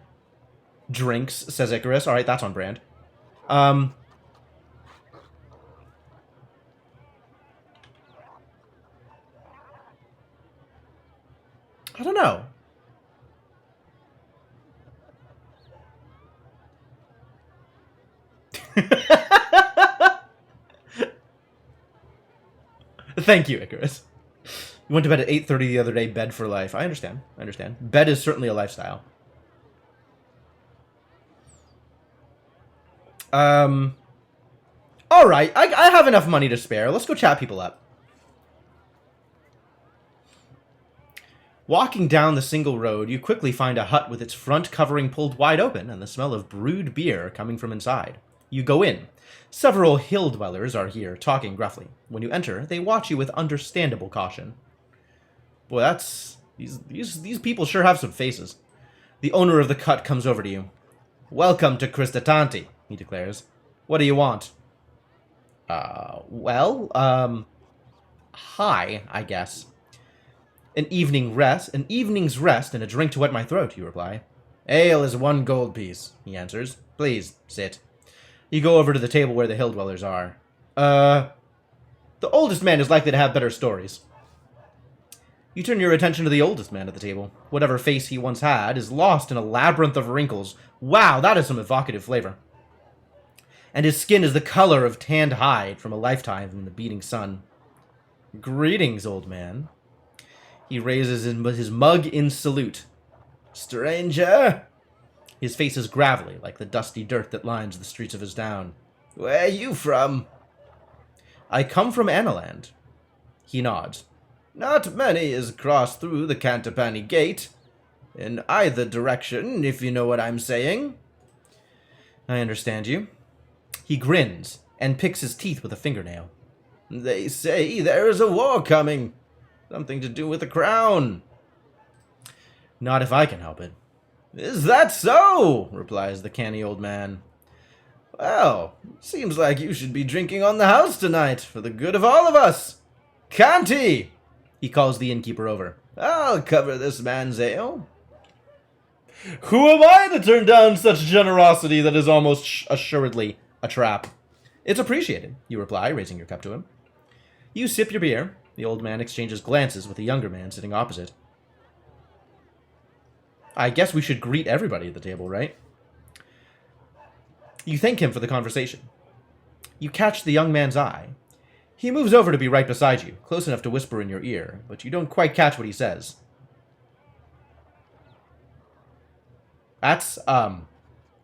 Drinks, says Icarus. Alright, that's on brand. I don't know. Thank you, Icarus. You went to bed at 8:30 the other day, bed for life. I understand. Bed is certainly a lifestyle. Alright, I have enough money to spare. Let's go chat people up. Walking down the single road, you quickly find a hut with its front covering pulled wide open and the smell of brewed beer coming from inside. You go in. Several hill dwellers are here, talking gruffly. When you enter, they watch you with understandable caution. Boy, that's... These people sure have some faces. The owner of the hut comes over to you. "Welcome to Kristatanti," he declares. "What do you want?" Hi, I guess. An evening's rest, and a drink to wet my throat," you reply. "Ale is 1 gold piece," he answers. "Please, sit." You go over to the table where the hill dwellers are. The oldest man is likely to have better stories. You turn your attention to the oldest man at the table. Whatever face he once had is lost in a labyrinth of wrinkles. Wow, that is some evocative flavor. And his skin is the color of tanned hide from a lifetime in the beating sun. "Greetings, old man." He raises his mug in salute. "Stranger?" His face is gravelly, like the dusty dirt that lines the streets of his town. "Where are you from?" "I come from Analand." He nods. "Not many is crossed through the Cantapani Gate. In either direction, if you know what I'm saying." "I understand you." He grins and picks his teeth with a fingernail. "They say there is a war coming. Something to do with the crown." "Not if I can help it." "Is that so?" replies the canny old man. "Well, seems like you should be drinking on the house tonight, for the good of all of us. Canty!" He calls the innkeeper over. "I'll cover this man's ale." Who am I to turn down such generosity that is almost assuredly a trap? "It's appreciated," you reply, raising your cup to him. You sip your beer. The old man exchanges glances with the younger man sitting opposite. I guess we should greet everybody at the table, right? You thank him for the conversation. You catch the young man's eye. He moves over to be right beside you, close enough to whisper in your ear, but you don't quite catch what he says. That's,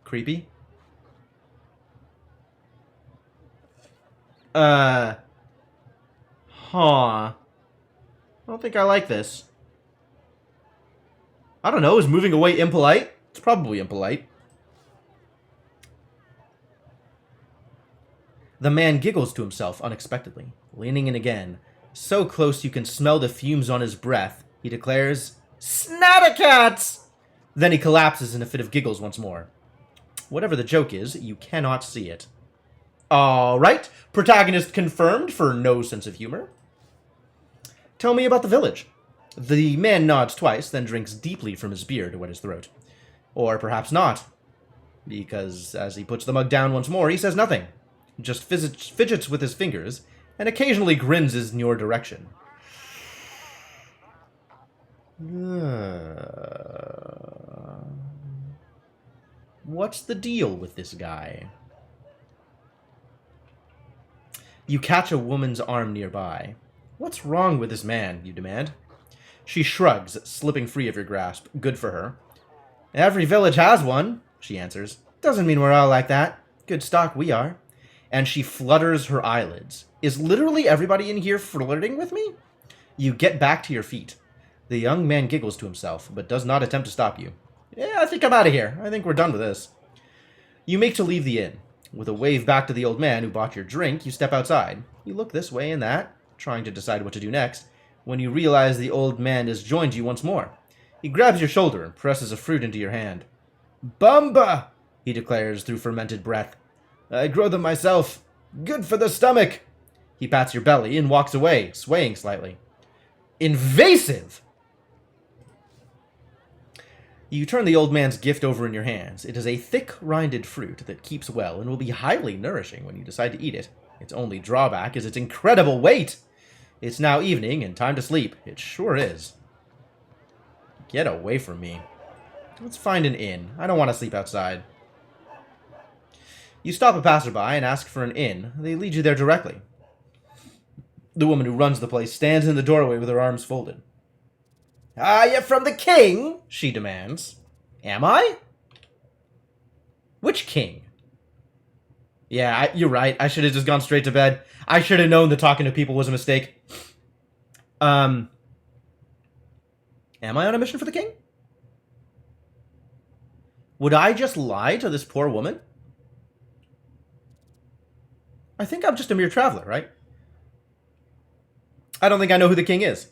creepy. Huh. I don't think I like this. I don't know, is moving away impolite? It's probably impolite. The man giggles to himself unexpectedly, leaning in again. So close you can smell the fumes on his breath, he declares, "Snattercats!" Then he collapses in a fit of giggles once more. Whatever the joke is, you cannot see it. Alright, protagonist confirmed for no sense of humor. Tell me about the village. The man nods twice, then drinks deeply from his beer to wet his throat. Or perhaps not, because as he puts the mug down once more, he says nothing. Just fidgets with his fingers, and occasionally grins in your direction. What's the deal with this guy? You catch a woman's arm nearby. What's wrong with this man, you demand. She shrugs, slipping free of your grasp. Good for her. Every village has one, she answers. Doesn't mean we're all like that. Good stock we are. And she flutters her eyelids. Is literally everybody in here flirting with me? You get back to your feet. The young man giggles to himself, but does not attempt to stop you. Yeah, I think I'm out of here. I think we're done with this. You make to leave the inn. With a wave back to the old man who bought your drink, you step outside. You look this way and that, trying to decide what to do next, when you realize the old man has joined you once more. He grabs your shoulder and presses a fruit into your hand. "Bumba!" he declares through fermented breath. "I grow them myself. Good for the stomach." He pats your belly and walks away, swaying slightly. Invasive! You turn the old man's gift over in your hands. It is a thick-rinded fruit that keeps well and will be highly nourishing when you decide to eat it. Its only drawback is its incredible weight. It's now evening and time to sleep. It sure is. Get away from me. Let's find an inn. I don't want to sleep outside. You stop a passerby and ask for an inn. They lead you there directly. The woman who runs the place stands in the doorway with her arms folded. "Are you from the king?" she demands. Am I? Which king? Yeah, you're right. I should have just gone straight to bed. I should have known that talking to people was a mistake. Am I on a mission for the king? Would I just lie to this poor woman? I think I'm just a mere traveler, right? I don't think I know who the king is.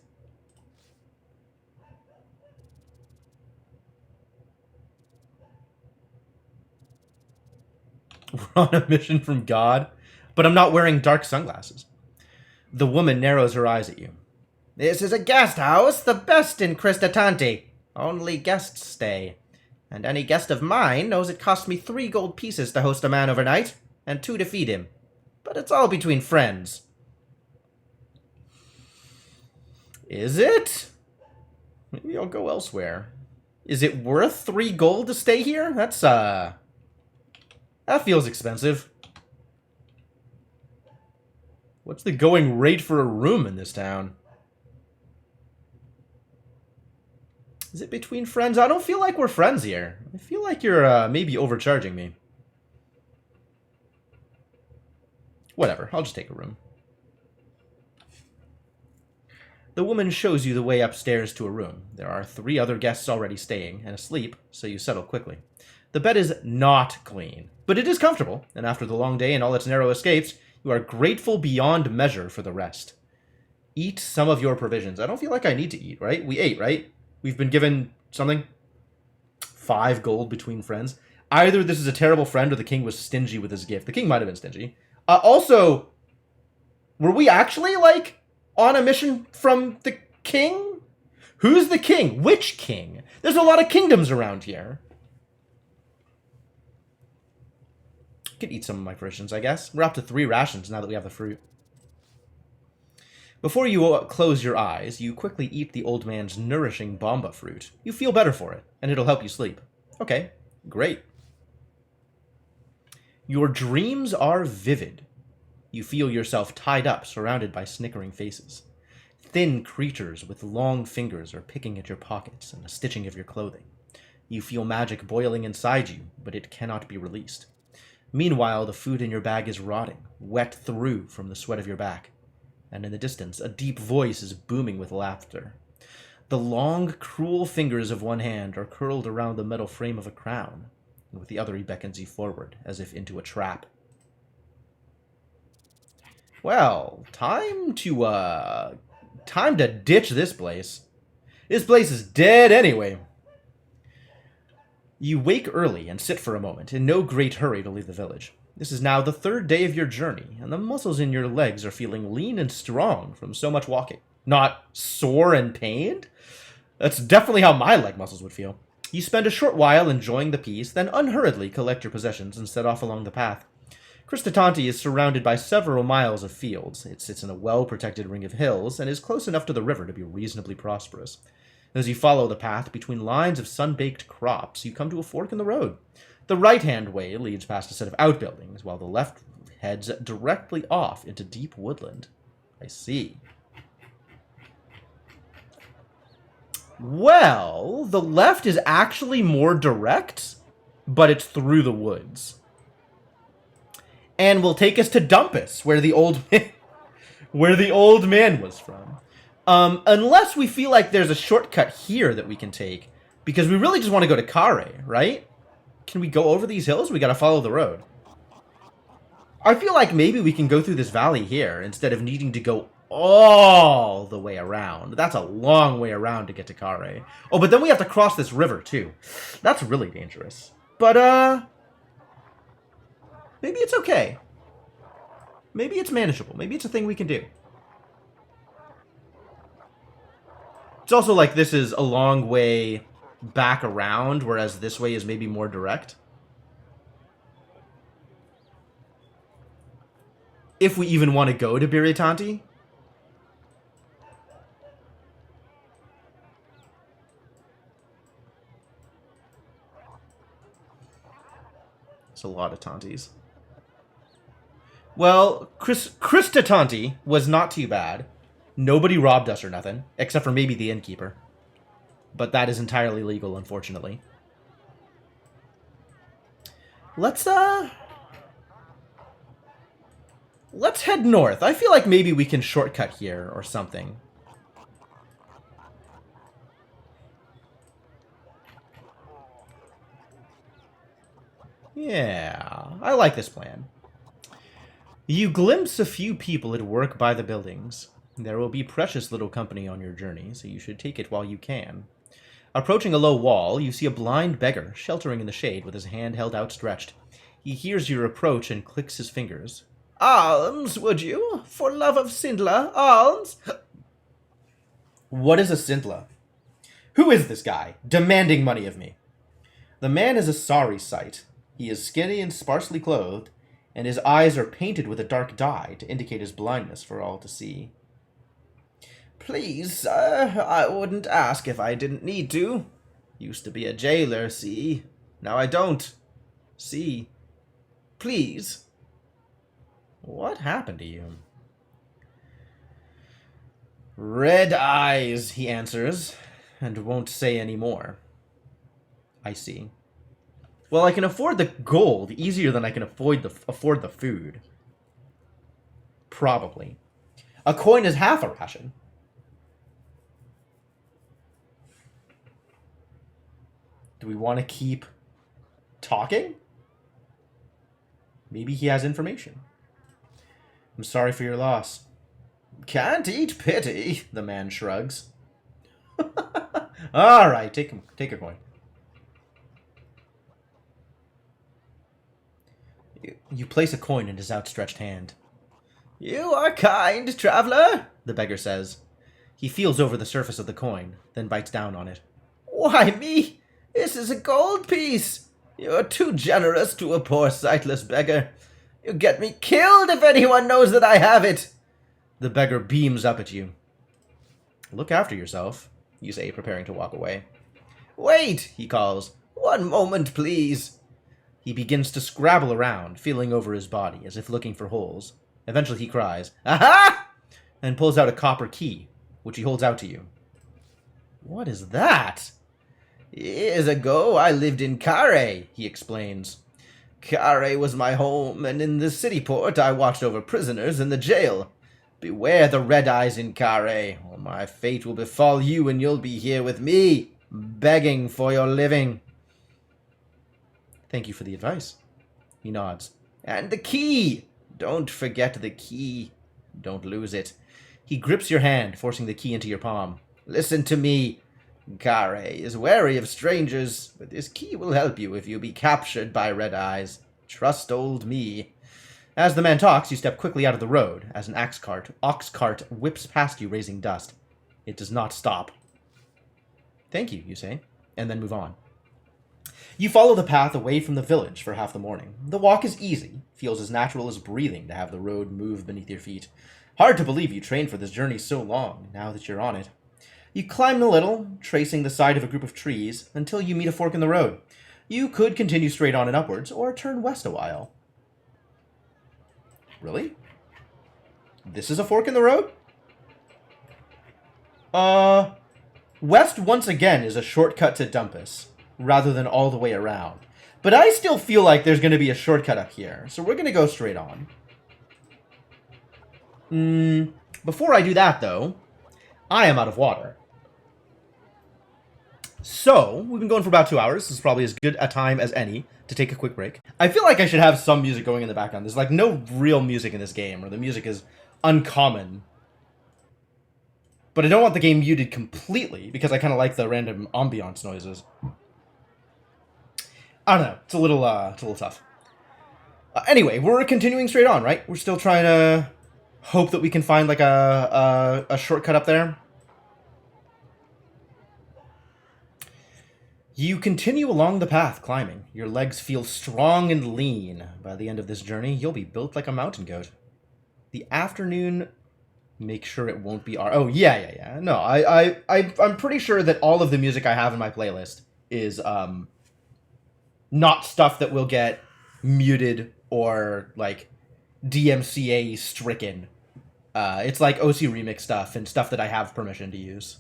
We're on a mission from God, but I'm not wearing dark sunglasses. The woman narrows her eyes at you. This is a guest house, the best in Cristatanti. Only guests stay. And any guest of mine knows it costs me 3 gold pieces to host a man overnight, and 2 to feed him. But it's all between friends. Is it? Maybe I'll go elsewhere. Is it worth 3 gold to stay here? That feels expensive. What's the going rate for a room in this town? Is it between friends? I don't feel like we're friends here. I feel like you're maybe overcharging me. Whatever, I'll just take a room. The woman shows you the way upstairs to a room. There are 3 other guests already staying and asleep, so you settle quickly. The bed is not clean, but it is comfortable, and after the long day and all its narrow escapes, you are grateful beyond measure for the rest. Eat some of your provisions. I don't feel like I need to eat, right? We ate, right? We've been given something? 5 gold between friends. Either this is a terrible friend or the king was stingy with his gift. The king might have been stingy. Also, were we actually, like, on a mission from the king? Who's the king? Which king? There's a lot of kingdoms around here. Could eat some of my provisions, I guess. We're up to 3 rations now that we have the fruit. Before you close your eyes, you quickly eat the old man's nourishing bomba fruit. You feel better for it, and it'll help you sleep. Okay, great. Your dreams are vivid. You feel yourself tied up, surrounded by snickering faces. Thin creatures with long fingers are picking at your pockets and the stitching of your clothing. You feel magic boiling inside you, but it cannot be released. Meanwhile, the food in your bag is rotting, wet through from the sweat of your back. And in the distance, a deep voice is booming with laughter. The long, cruel fingers of one hand are curled around the metal frame of a crown, and with the other he beckons you forward, as if into a trap. Well, time to ditch this place. This place is dead anyway. You wake early and sit for a moment, in no great hurry to leave the village. This is now the 3rd day of your journey, and the muscles in your legs are feeling lean and strong from so much walking. Not sore and pained? That's definitely how my leg muscles would feel. You spend a short while enjoying the peace, then unhurriedly collect your possessions and set off along the path. Cristatanti is surrounded by several miles of fields. It sits in a well-protected ring of hills and is close enough to the river to be reasonably prosperous. As you follow the path between lines of sun-baked crops, you come to a fork in the road. The right-hand way leads past a set of outbuildings, while the left heads directly off into deep woodland. I see. Well, the left is actually more direct, but it's through the woods. And will take us to Dumpus, where the old man was from. Unless we feel like there's a shortcut here that we can take, because we really just want to go to Kare, right? Can we go over these hills? We gotta follow the road. I feel like maybe we can go through this valley here instead of needing to go all the way around. That's a long way around to get to Kare. Oh, but then we have to cross this river too. That's really dangerous. But, maybe it's okay. Maybe it's manageable. Maybe it's a thing we can do. It's also like this is a long way back around, whereas this way is maybe more direct. If we even want to go to Biritanti. It's a lot of Tantis. Well, Cristatanti was not too bad. Nobody robbed us or nothing, except for maybe the innkeeper. But that is entirely legal, unfortunately. Let's head north. I feel like maybe we can shortcut here or something. Yeah, I like this plan. You glimpse a few people at work by the buildings. There will be precious little company on your journey, so you should take it while you can. Approaching a low wall, you see a blind beggar sheltering in the shade with his hand held outstretched. He hears your approach and clicks his fingers. Alms, would you? For love of Sindla, alms! What is a Sindla? Who is this guy, demanding money of me? The man is a sorry sight. He is skinny and sparsely clothed, and his eyes are painted with a dark dye to indicate his blindness for all to see. Please, sir, I wouldn't ask if I didn't need to. Used to be a jailer, see? Now I don't. See? Please. What happened to you? Red eyes, he answers, and won't say any more. I see. Well, I can afford the gold easier than I can afford the food. Probably. A coin is half a ration. Do we want to keep talking? Maybe he has information. I'm sorry for your loss. Can't eat pity, the man shrugs. All right, take a coin. You place a coin in his outstretched hand. You are kind, traveler, the beggar says. He feels over the surface of the coin, then bites down on it. Why me? This is a gold piece. You're too generous to a poor sightless beggar. You get me killed if anyone knows that I have it. The beggar beams up at you. Look after yourself, you say, preparing to walk away. Wait, he calls. One moment, please. He begins to scrabble around, feeling over his body, as if looking for holes. Eventually he cries, Aha! And pulls out a copper key, which he holds out to you. What is that? Years ago, I lived in Kare, he explains. Kare was my home, and in the city port I watched over prisoners in the jail. Beware the red eyes in Kare, or my fate will befall you and you'll be here with me, begging for your living. Thank you for the advice. He nods. And the key! Don't forget the key. Don't lose it. He grips your hand, forcing the key into your palm. Listen to me. Kare is wary of strangers, but this key will help you if you be captured by red eyes. Trust old me. As the man talks, you step quickly out of the road as an ox cart whips past you, raising dust. It does not stop. Thank you, you say, and then move on. You follow the path away from the village for half the morning. The walk is easy, feels as natural as breathing to have the road move beneath your feet. Hard to believe you trained for this journey so long, now that you're on it. You climb a little, tracing the side of a group of trees, until you meet a fork in the road. You could continue straight on and upwards, or turn west a while. Really? This is a fork in the road? West once again is a shortcut to Dumpus, rather than all the way around. But I still feel like there's going to be a shortcut up here, so we're going to go straight on. Before I do that, though, I am out of water. So, we've been going for about 2 hours. This is probably as good a time as any to take a quick break. I feel like I should have some music going in the background. There's like no real music in this game, or the music is uncommon. But I don't want the game muted completely, because I kind of like the random ambiance noises. I don't know. It's a little tough. Anyway, we're continuing straight on, right? We're still trying to hope that we can find like a shortcut up there. You continue along the path, climbing. Your legs feel strong and lean. By the end of this journey, you'll be built like a mountain goat. The afternoon, make sure it won't be Oh, yeah. No, I'm pretty sure that all of the music I have in my playlist is not stuff that will get muted or like DMCA stricken. It's like OC remix stuff and stuff that I have permission to use.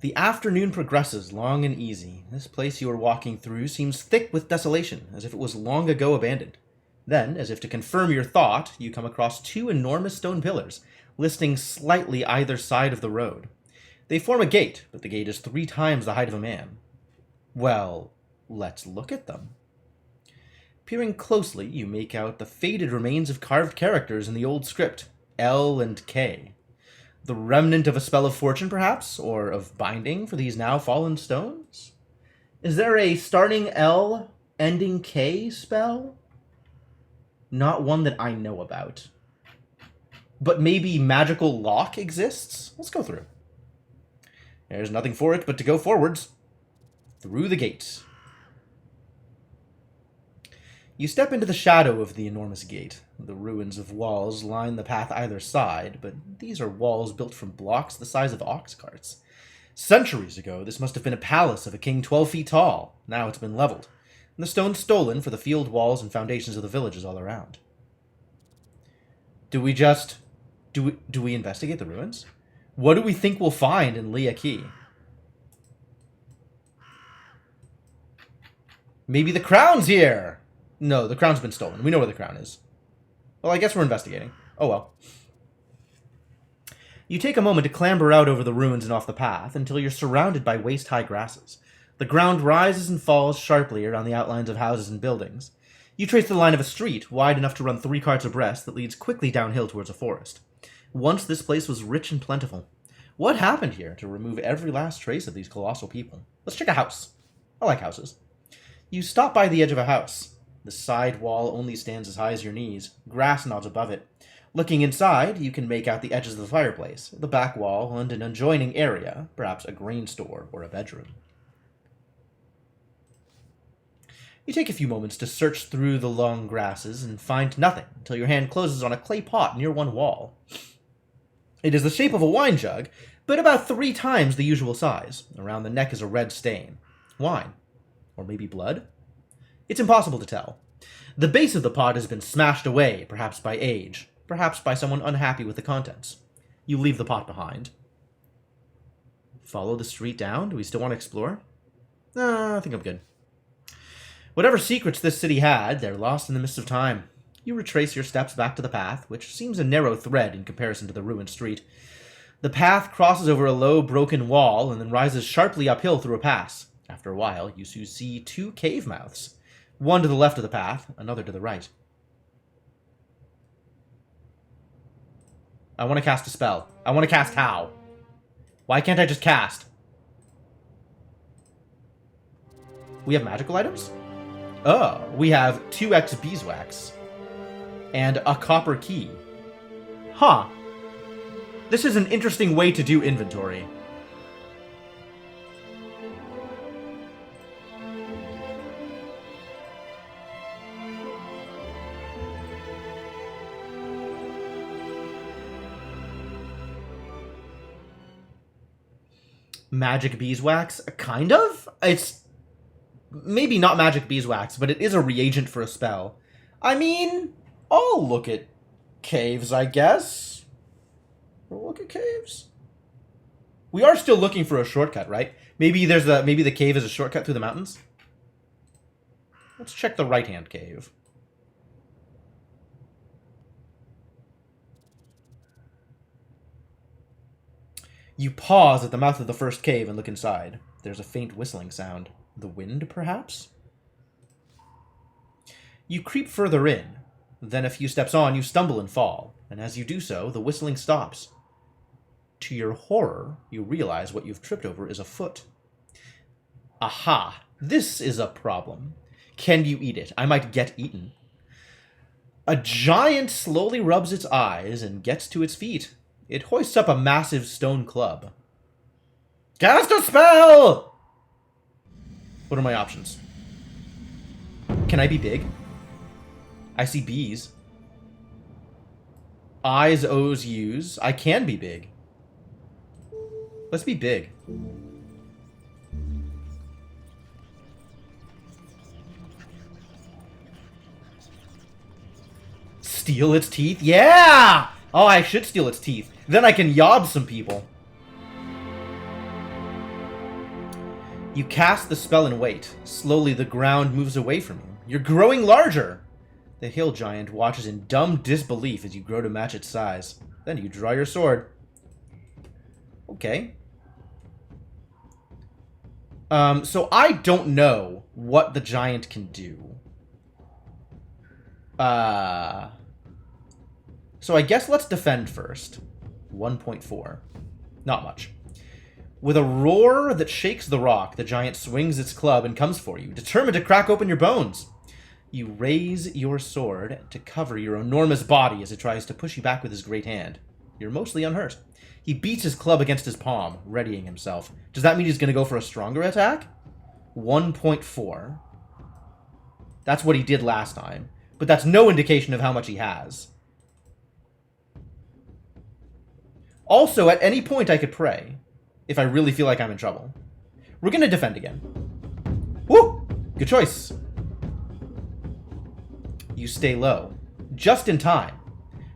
The afternoon progresses long and easy. This place you are walking through seems thick with desolation, as if it was long ago abandoned. Then, as if to confirm your thought, you come across 2 enormous stone pillars, listing slightly either side of the road. They form a gate, but the gate is 3 times the height of a man. Well, let's look at them. Peering closely, you make out the faded remains of carved characters in the old script, L and K. The remnant of a spell of fortune, perhaps, or of binding for these now fallen stones? Is there a starting L, ending K spell? Not one that I know about. But maybe magical lock exists? Let's go through. There's nothing for it but to go forwards. Through the gate. You step into the shadow of the enormous gate. The ruins of walls line the path either side, but these are walls built from blocks the size of ox carts. Centuries ago, this must have been a palace of a king 12 feet tall. Now it's been leveled, and the stone stolen for the field walls and foundations of the villages all around. Do we investigate the ruins? What do we think we'll find in Lia Key? Maybe the crown's here! No, the crown's been stolen. We know where the crown is. Well, I guess we're investigating. Oh well. You take a moment to clamber out over the ruins and off the path until you're surrounded by waist-high grasses. The ground rises and falls sharply around the outlines of houses and buildings. You trace the line of a street, wide enough to run 3 carts abreast, that leads quickly downhill towards a forest. Once this place was rich and plentiful. What happened here to remove every last trace of these colossal people? Let's check a house. I like houses. You stop by the edge of a house. The side wall only stands as high as your knees. Grass nods above it. Looking inside, you can make out the edges of the fireplace, the back wall, and an adjoining area, perhaps a grain store or a bedroom. You take a few moments to search through the long grasses and find nothing until your hand closes on a clay pot near one wall. It is the shape of a wine jug, but about 3 times the usual size. Around the neck is a red stain. Wine. Or maybe blood? It's impossible to tell. The base of the pot has been smashed away, perhaps by age, perhaps by someone unhappy with the contents. You leave the pot behind. Follow the street down? Do we still want to explore? I think I'm good. Whatever secrets this city had, they're lost in the mist of time. You retrace your steps back to the path, which seems a narrow thread in comparison to the ruined street. The path crosses over a low, broken wall and then rises sharply uphill through a pass. After a while, you see 2 cave mouths. One to the left of the path, another to the right. I want to cast a spell. I want to cast how? Why can't I just cast? We have magical items? Oh, we have 2x beeswax. And a copper key. Huh. This is an interesting way to do inventory. Magic beeswax? Kind of? It's maybe not magic beeswax, but it is a reagent for a spell. I mean, I'll look at caves, I guess. We'll look at caves. We are still looking for a shortcut, right? Maybe the cave is a shortcut through the mountains. Let's check the right-hand cave. You pause at the mouth of the first cave and look inside. There's a faint whistling sound. The wind, perhaps? You creep further in. Then a few steps on, you stumble and fall. And as you do so, the whistling stops. To your horror, you realize what you've tripped over is a foot. Aha! This is a problem. Can you eat it? I might get eaten. A giant slowly rubs its eyes and gets to its feet. It hoists up a massive stone club. Cast a spell! What are my options? Can I be big? I see bees. I's, O's, U's. I can be big. Let's be big. Steal its teeth? Yeah! Oh, I should steal its teeth. Then I can yob some people. You cast the spell and wait. Slowly the ground moves away from you. You're growing larger! The hill giant watches in dumb disbelief as you grow to match its size. Then you draw your sword. Okay. So I don't know what the giant can do. So I guess let's defend first. 1.4. Not much. With a roar that shakes the rock, the giant swings its club and comes for you, determined to crack open your bones. You raise your sword to cover your enormous body as it tries to push you back with his great hand. You're mostly unhurt. He beats his club against his palm, readying himself. Does that mean he's going to go for a stronger attack? 1.4. That's what he did last time. But that's no indication of how much he has. Also, at any point I could pray, if I really feel like I'm in trouble. We're going to defend again. Woo! Good choice. You stay low. Just in time.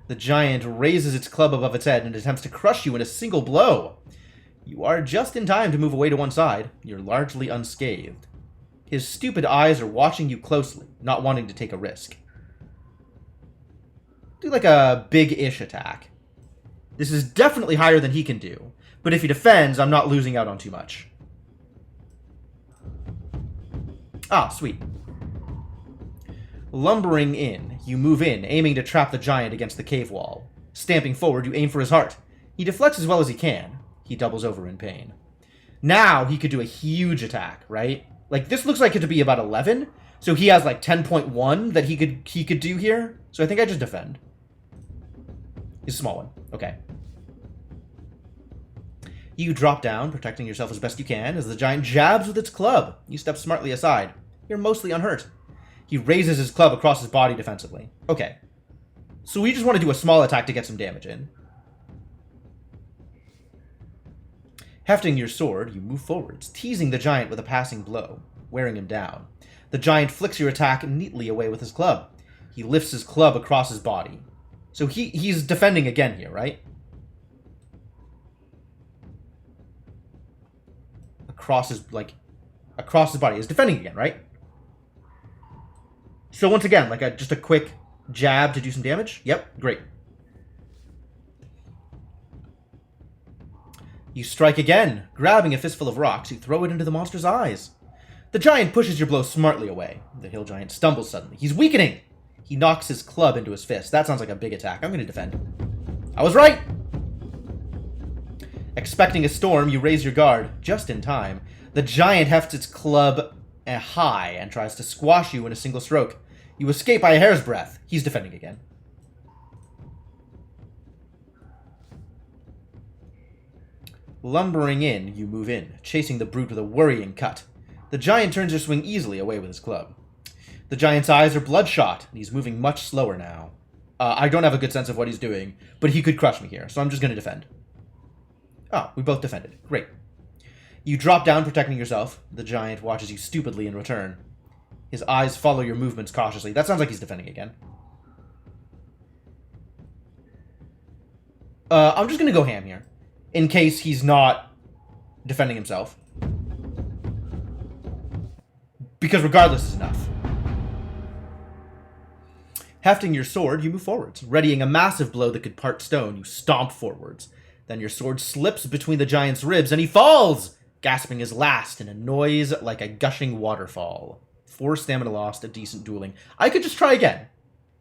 The giant raises its club above its head and attempts to crush you in a single blow. You are just in time to move away to one side. You're largely unscathed. His stupid eyes are watching you closely, not wanting to take a risk. Do like a big-ish attack. This is definitely higher than he can do, but if he defends, I'm not losing out on too much. Ah, sweet. Lumbering in, you move in, aiming to trap the giant against the cave wall. Stamping forward, you aim for his heart. He deflects as well as he can. He doubles over in pain. Now he could do a huge attack, right? Like, this looks like it to be about 11, so he has like 10.1 that he could do here. So I think I just defend. He's a small one. Okay. You drop down, protecting yourself as best you can, as the giant jabs with its club. You step smartly aside. You're mostly unhurt. He raises his club across his body defensively. Okay. So we just want to do a small attack to get some damage in. Hefting your sword, you move forwards, teasing the giant with a passing blow, wearing him down. The giant flicks your attack neatly away with his club. He lifts his club across his body. So he's defending again here, right? Across his body. He's defending again, right? So once again, like just a quick jab to do some damage. Yep, great. You strike again. Grabbing a fistful of rocks, you throw it into the monster's eyes. The giant pushes your blow smartly away. The hill giant stumbles suddenly. He's weakening. He knocks his club into his fist. That sounds like a big attack. I'm going to defend. I was right! Expecting a storm, you raise your guard, just in time. The giant hefts its club high and tries to squash you in a single stroke. You escape by a hair's breadth. He's defending again. Lumbering in, you move in, chasing the brute with a worrying cut. The giant turns your swing easily away with his club. The giant's eyes are bloodshot, and he's moving much slower now. I don't have a good sense of what he's doing, but he could crush me here, so I'm just going to defend. Oh, we both defended. Great. You drop down, protecting yourself. The giant watches you stupidly in return. His eyes follow your movements cautiously. That sounds like he's defending again. I'm just going to go ham here, in case he's not defending himself. Because regardless is enough. Hefting your sword, you move forwards. Readying a massive blow that could part stone, you stomp forwards. Then your sword slips between the giant's ribs, and he falls, gasping his last in a noise like a gushing waterfall. 4 stamina lost, a decent dueling. I could just try again.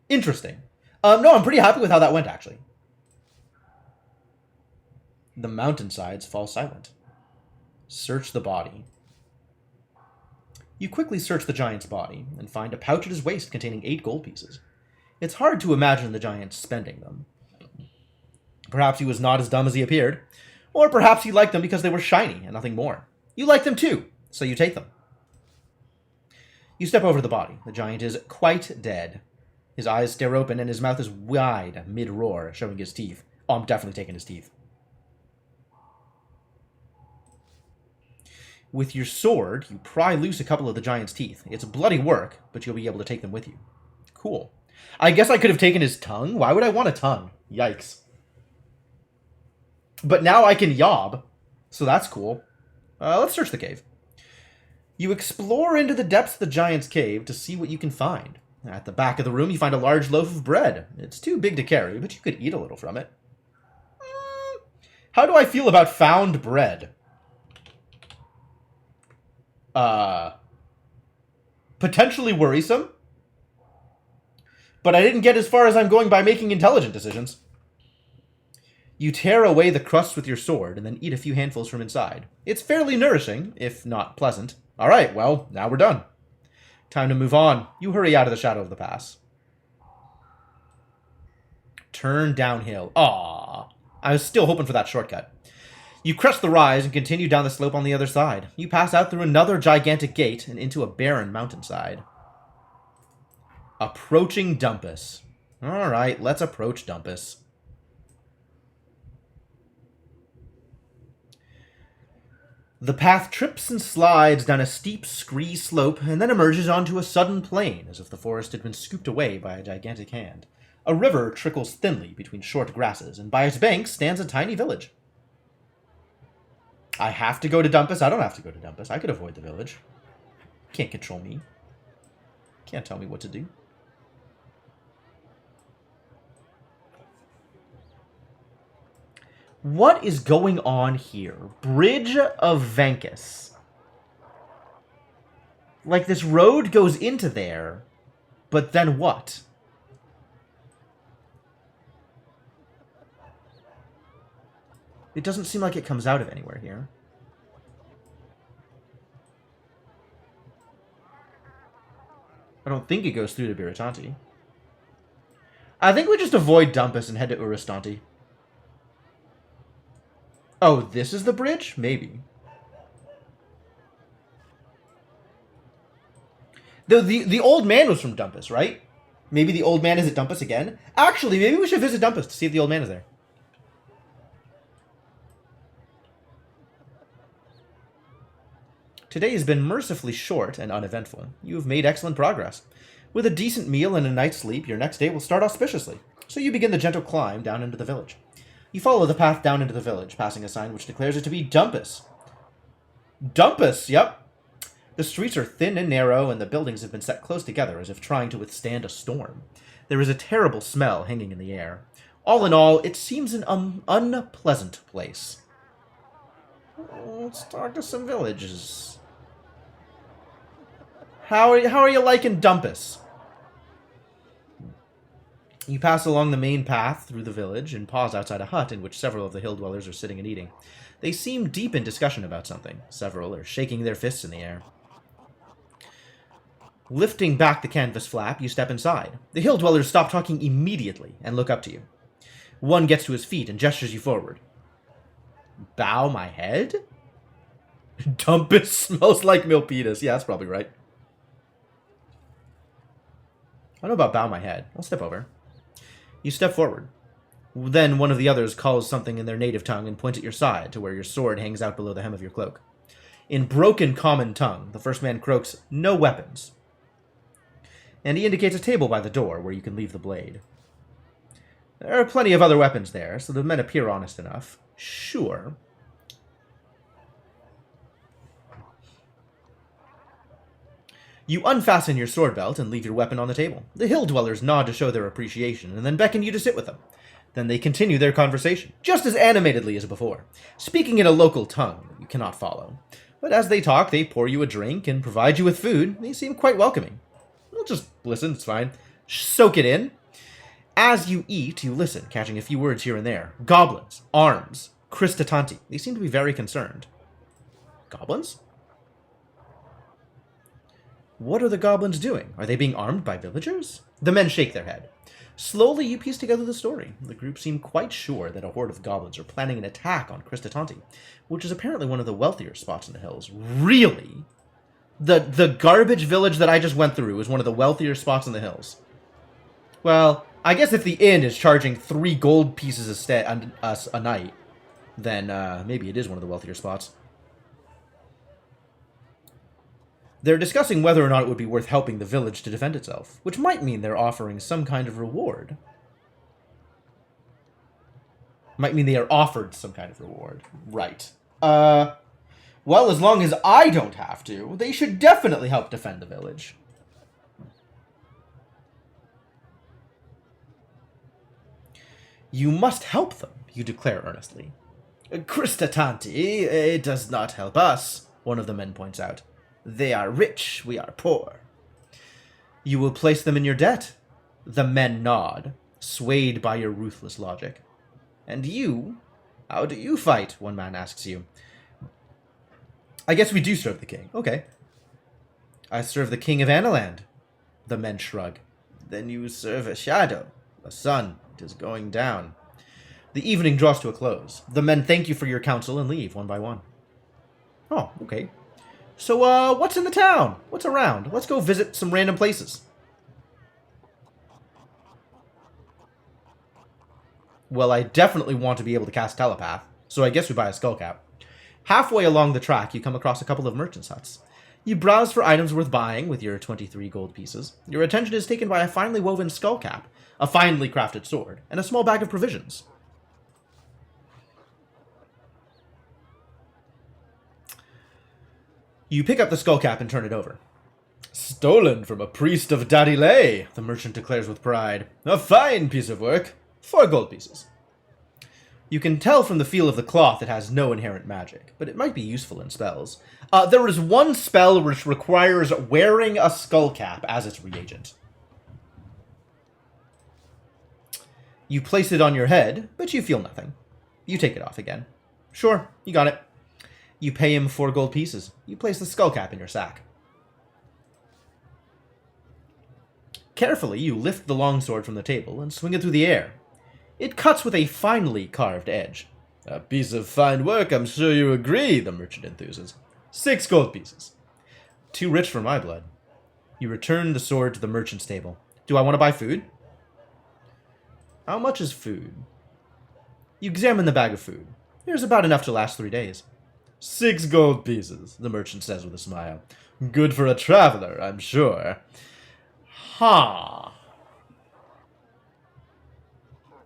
Interesting. No, I'm pretty happy with how that went, actually. The mountainsides fall silent. Search the body. You quickly search the giant's body, and find a pouch at his waist containing 8 gold pieces. It's hard to imagine the giant spending them. Perhaps he was not as dumb as he appeared, or perhaps he liked them because they were shiny and nothing more. You like them too, so you take them. You step over the body. The giant is quite dead. His eyes stare open and his mouth is wide mid-roar, showing his teeth. Oh, I'm definitely taking his teeth. With your sword, you pry loose a couple of the giant's teeth. It's bloody work, but you'll be able to take them with you. Cool. I guess I could have taken his tongue. Why would I want a tongue? Yikes. But now I can yob, so that's cool. Let's search the cave. You explore into the depths of the giant's cave to see what you can find. At the back of the room, you find a large loaf of bread. It's too big to carry, but you could eat a little from it. How do I feel about found bread? uh, potentially worrisome. But I didn't get as far as I'm going by making intelligent decisions. You tear away the crust with your sword and then eat a few handfuls from inside. It's fairly nourishing, if not pleasant. All right, well, now we're done. Time to move on. You hurry out of the shadow of the pass. Turn downhill. Aww. I was still hoping for that shortcut. You crest the rise and continue down the slope on the other side. You pass out through another gigantic gate and into a barren mountainside. Approaching Dumpus. Alright, let's approach Dumpus. The path trips and slides down a steep, scree slope and then emerges onto a sudden plain, as if the forest had been scooped away by a gigantic hand. A river trickles thinly between short grasses, and by its banks stands a tiny village. I have to go to Dumpus? I don't have to go to Dumpus. I could avoid the village. Can't control me. Can't tell me what to do. What is going on here? Bridge of Vankus. Like, this road goes into there, but then what? It doesn't seem like it comes out of anywhere here. I don't think it goes through to Biritanti. I think we just avoid Dumpus and head to Uristanti. Oh, this is the bridge? Maybe. The old man was from Dumpus, right? Maybe the old man is at Dumpus again? Actually, maybe we should visit Dumpus to see if the old man is there. Today has been mercifully short and uneventful. You have made excellent progress. With a decent meal and a night's sleep, your next day will start auspiciously. So you begin the gentle climb down into the village. You follow the path down into the village, passing a sign which declares it to be Dumpus. Dumpus, yep. The streets are thin and narrow, and the buildings have been set close together as if trying to withstand a storm. There is a terrible smell hanging in the air. All in all, it seems an unpleasant place. Let's talk to some villages. How are you liking Dumpus? You pass along the main path through the village and pause outside a hut in which several of the hill dwellers are sitting and eating. They seem deep in discussion about something. Several are shaking their fists in the air. Lifting back the canvas flap, you step inside. The hill dwellers stop talking immediately and look up to you. One gets to his feet and gestures you forward. Bow my head? Dumpus smells like Milpitas. Yeah, that's probably right. I don't know about bow my head. I'll step over. You step forward. Then one of the others calls something in their native tongue and points at your side to where your sword hangs out below the hem of your cloak. In broken common tongue, the first man croaks, "No weapons." And he indicates a table by the door where you can leave the blade. There are plenty of other weapons there, so the men appear honest enough. Sure. You unfasten your sword belt and leave your weapon on the table. The hill dwellers nod to show their appreciation and then beckon you to sit with them. Then they continue their conversation, just as animatedly as before, speaking in a local tongue that you cannot follow. But as they talk, they pour you a drink and provide you with food. They seem quite welcoming. Well, just listen, it's fine. Soak it in. As you eat, you listen, catching a few words here and there. Goblins, arms, Christatanti. They seem to be very concerned. Goblins? What are the goblins doing? Are they being armed by villagers? The men shake their head. Slowly, you piece together the story. The group seem quite sure that a horde of goblins are planning an attack on Christatanti, which is apparently one of the wealthier spots in the hills. Really? The garbage village that I just went through is one of the wealthier spots in the hills. Well, I guess if the inn is charging 3 gold pieces a night, then maybe it is one of the wealthier spots. They're discussing whether or not it would be worth helping the village to defend itself, which might mean they're offering some kind of reward. Might mean they are offered some kind of reward. Right. Well, as long as I don't have to, they should definitely help defend the village. You must help them, you declare earnestly. Christatanti, it does not help us, one of the men points out. They are rich, we are poor. You will place them in your debt. The men nod, swayed by your ruthless logic. And you? How do you fight? One man asks you. I guess we do serve the king. Okay. I serve the king of Analand. The men shrug. Then you serve a shadow. A sun. It is going down. The evening draws to a close. The men thank you for your counsel and leave one by one. Oh, okay. So, what's in the town? What's around? Let's go visit some random places. Well, I definitely want to be able to cast Telepath, so I guess we buy a skullcap. Halfway along the track, you come across a couple of merchants' huts. You browse for items worth buying with your 23 gold pieces. Your attention is taken by a finely woven skullcap, a finely crafted sword, and a small bag of provisions. You pick up the skullcap and turn it over. Stolen from a priest of Daddy Lay, the merchant declares with pride. A fine piece of work. 4 gold pieces. You can tell from the feel of the cloth it has no inherent magic, but it might be useful in spells. There is one spell which requires wearing a skullcap as its reagent. You place it on your head, but you feel nothing. You take it off again. Sure, you got it. You pay him 4 gold pieces. You place the skullcap in your sack. Carefully, you lift the longsword from the table and swing it through the air. It cuts with a finely carved edge. A piece of fine work, I'm sure you agree, the merchant enthuses. 6 gold pieces. Too rich for my blood. You return the sword to the merchant's table. Do I want to buy food? How much is food? You examine the bag of food. There's about enough to last 3 days. 6 gold pieces, the merchant says with a smile. Good for a traveler, I'm sure. Ha.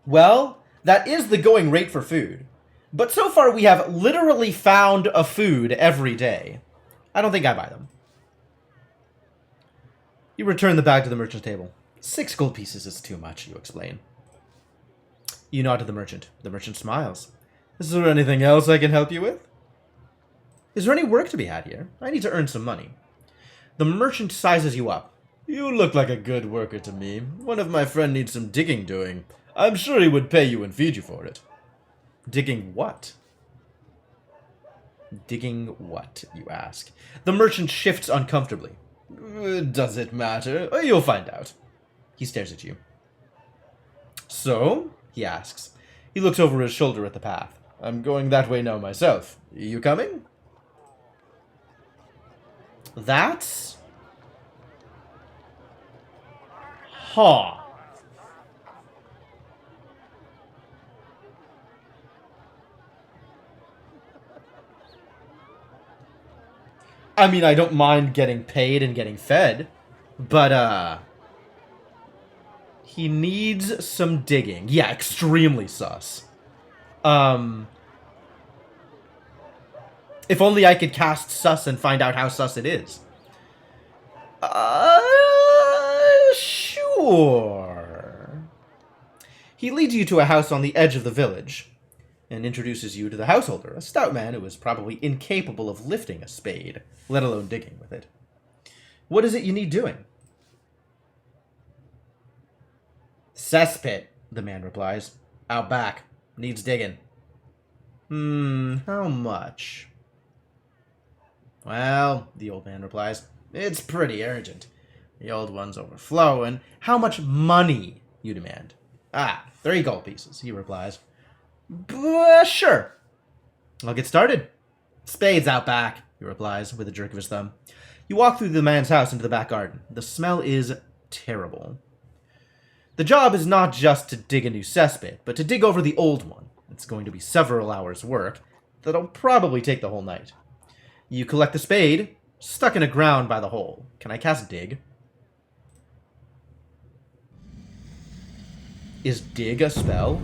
Well, that is the going rate for food. But so far we have literally found a food every day. I don't think I buy them. You return the bag to the merchant's table. 6 gold pieces is too much, you explain. You nod to the merchant. The merchant smiles. Is there anything else I can help you with? Is there any work to be had here? I need to earn some money. The merchant sizes you up. You look like a good worker to me. One of my friends needs some digging doing. I'm sure he would pay you and feed you for it. Digging what? Digging what, you ask. The merchant shifts uncomfortably. Does it matter? You'll find out. He stares at you. So? He asks. He looks over his shoulder at the path. I'm going that way now myself. You coming? That's... Ha. I mean, I don't mind getting paid and getting fed, but, he needs some digging. Yeah, extremely sus. If only I could cast sus and find out how sus it is. Sure. He leads you to a house on the edge of the village and introduces you to the householder, a stout man who is probably incapable of lifting a spade, let alone digging with it. What is it you need doing? Cesspit, the man replies. Out back. Needs digging. How much? Well, the old man replies, it's pretty urgent. The old one's overflowing. How much money, you demand? 3 gold pieces, he replies. Sure. I'll get started. Spades out back, he replies with a jerk of his thumb. You walk through the man's house into the back garden. The smell is terrible. The job is not just to dig a new cesspit, but to dig over the old one. It's going to be several hours' work that'll probably take the whole night. You collect the spade, stuck in the ground by the hole. Can I cast dig? Is dig a spell?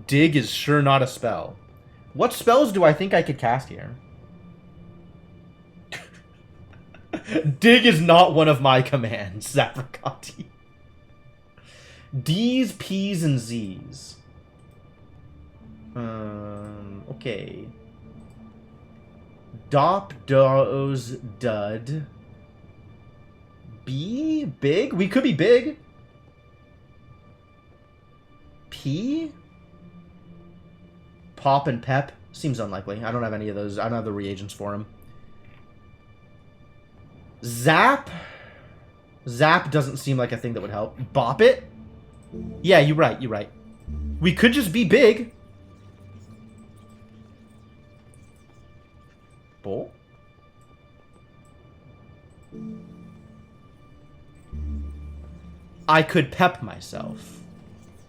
Dig is sure not a spell. What spells do I think I could cast here? Dig is not one of my commands, Zapricati. D's, P's, and Z's. Okay. Dop, doze, dud. B? Big? We could be big. P? Pop and pep? Seems unlikely. I don't have any of those. I don't have the reagents for him. Zap? Zap doesn't seem like a thing that would help. Bop it? Yeah, you're right, you're right. We could just be big. Bowl? I could pep myself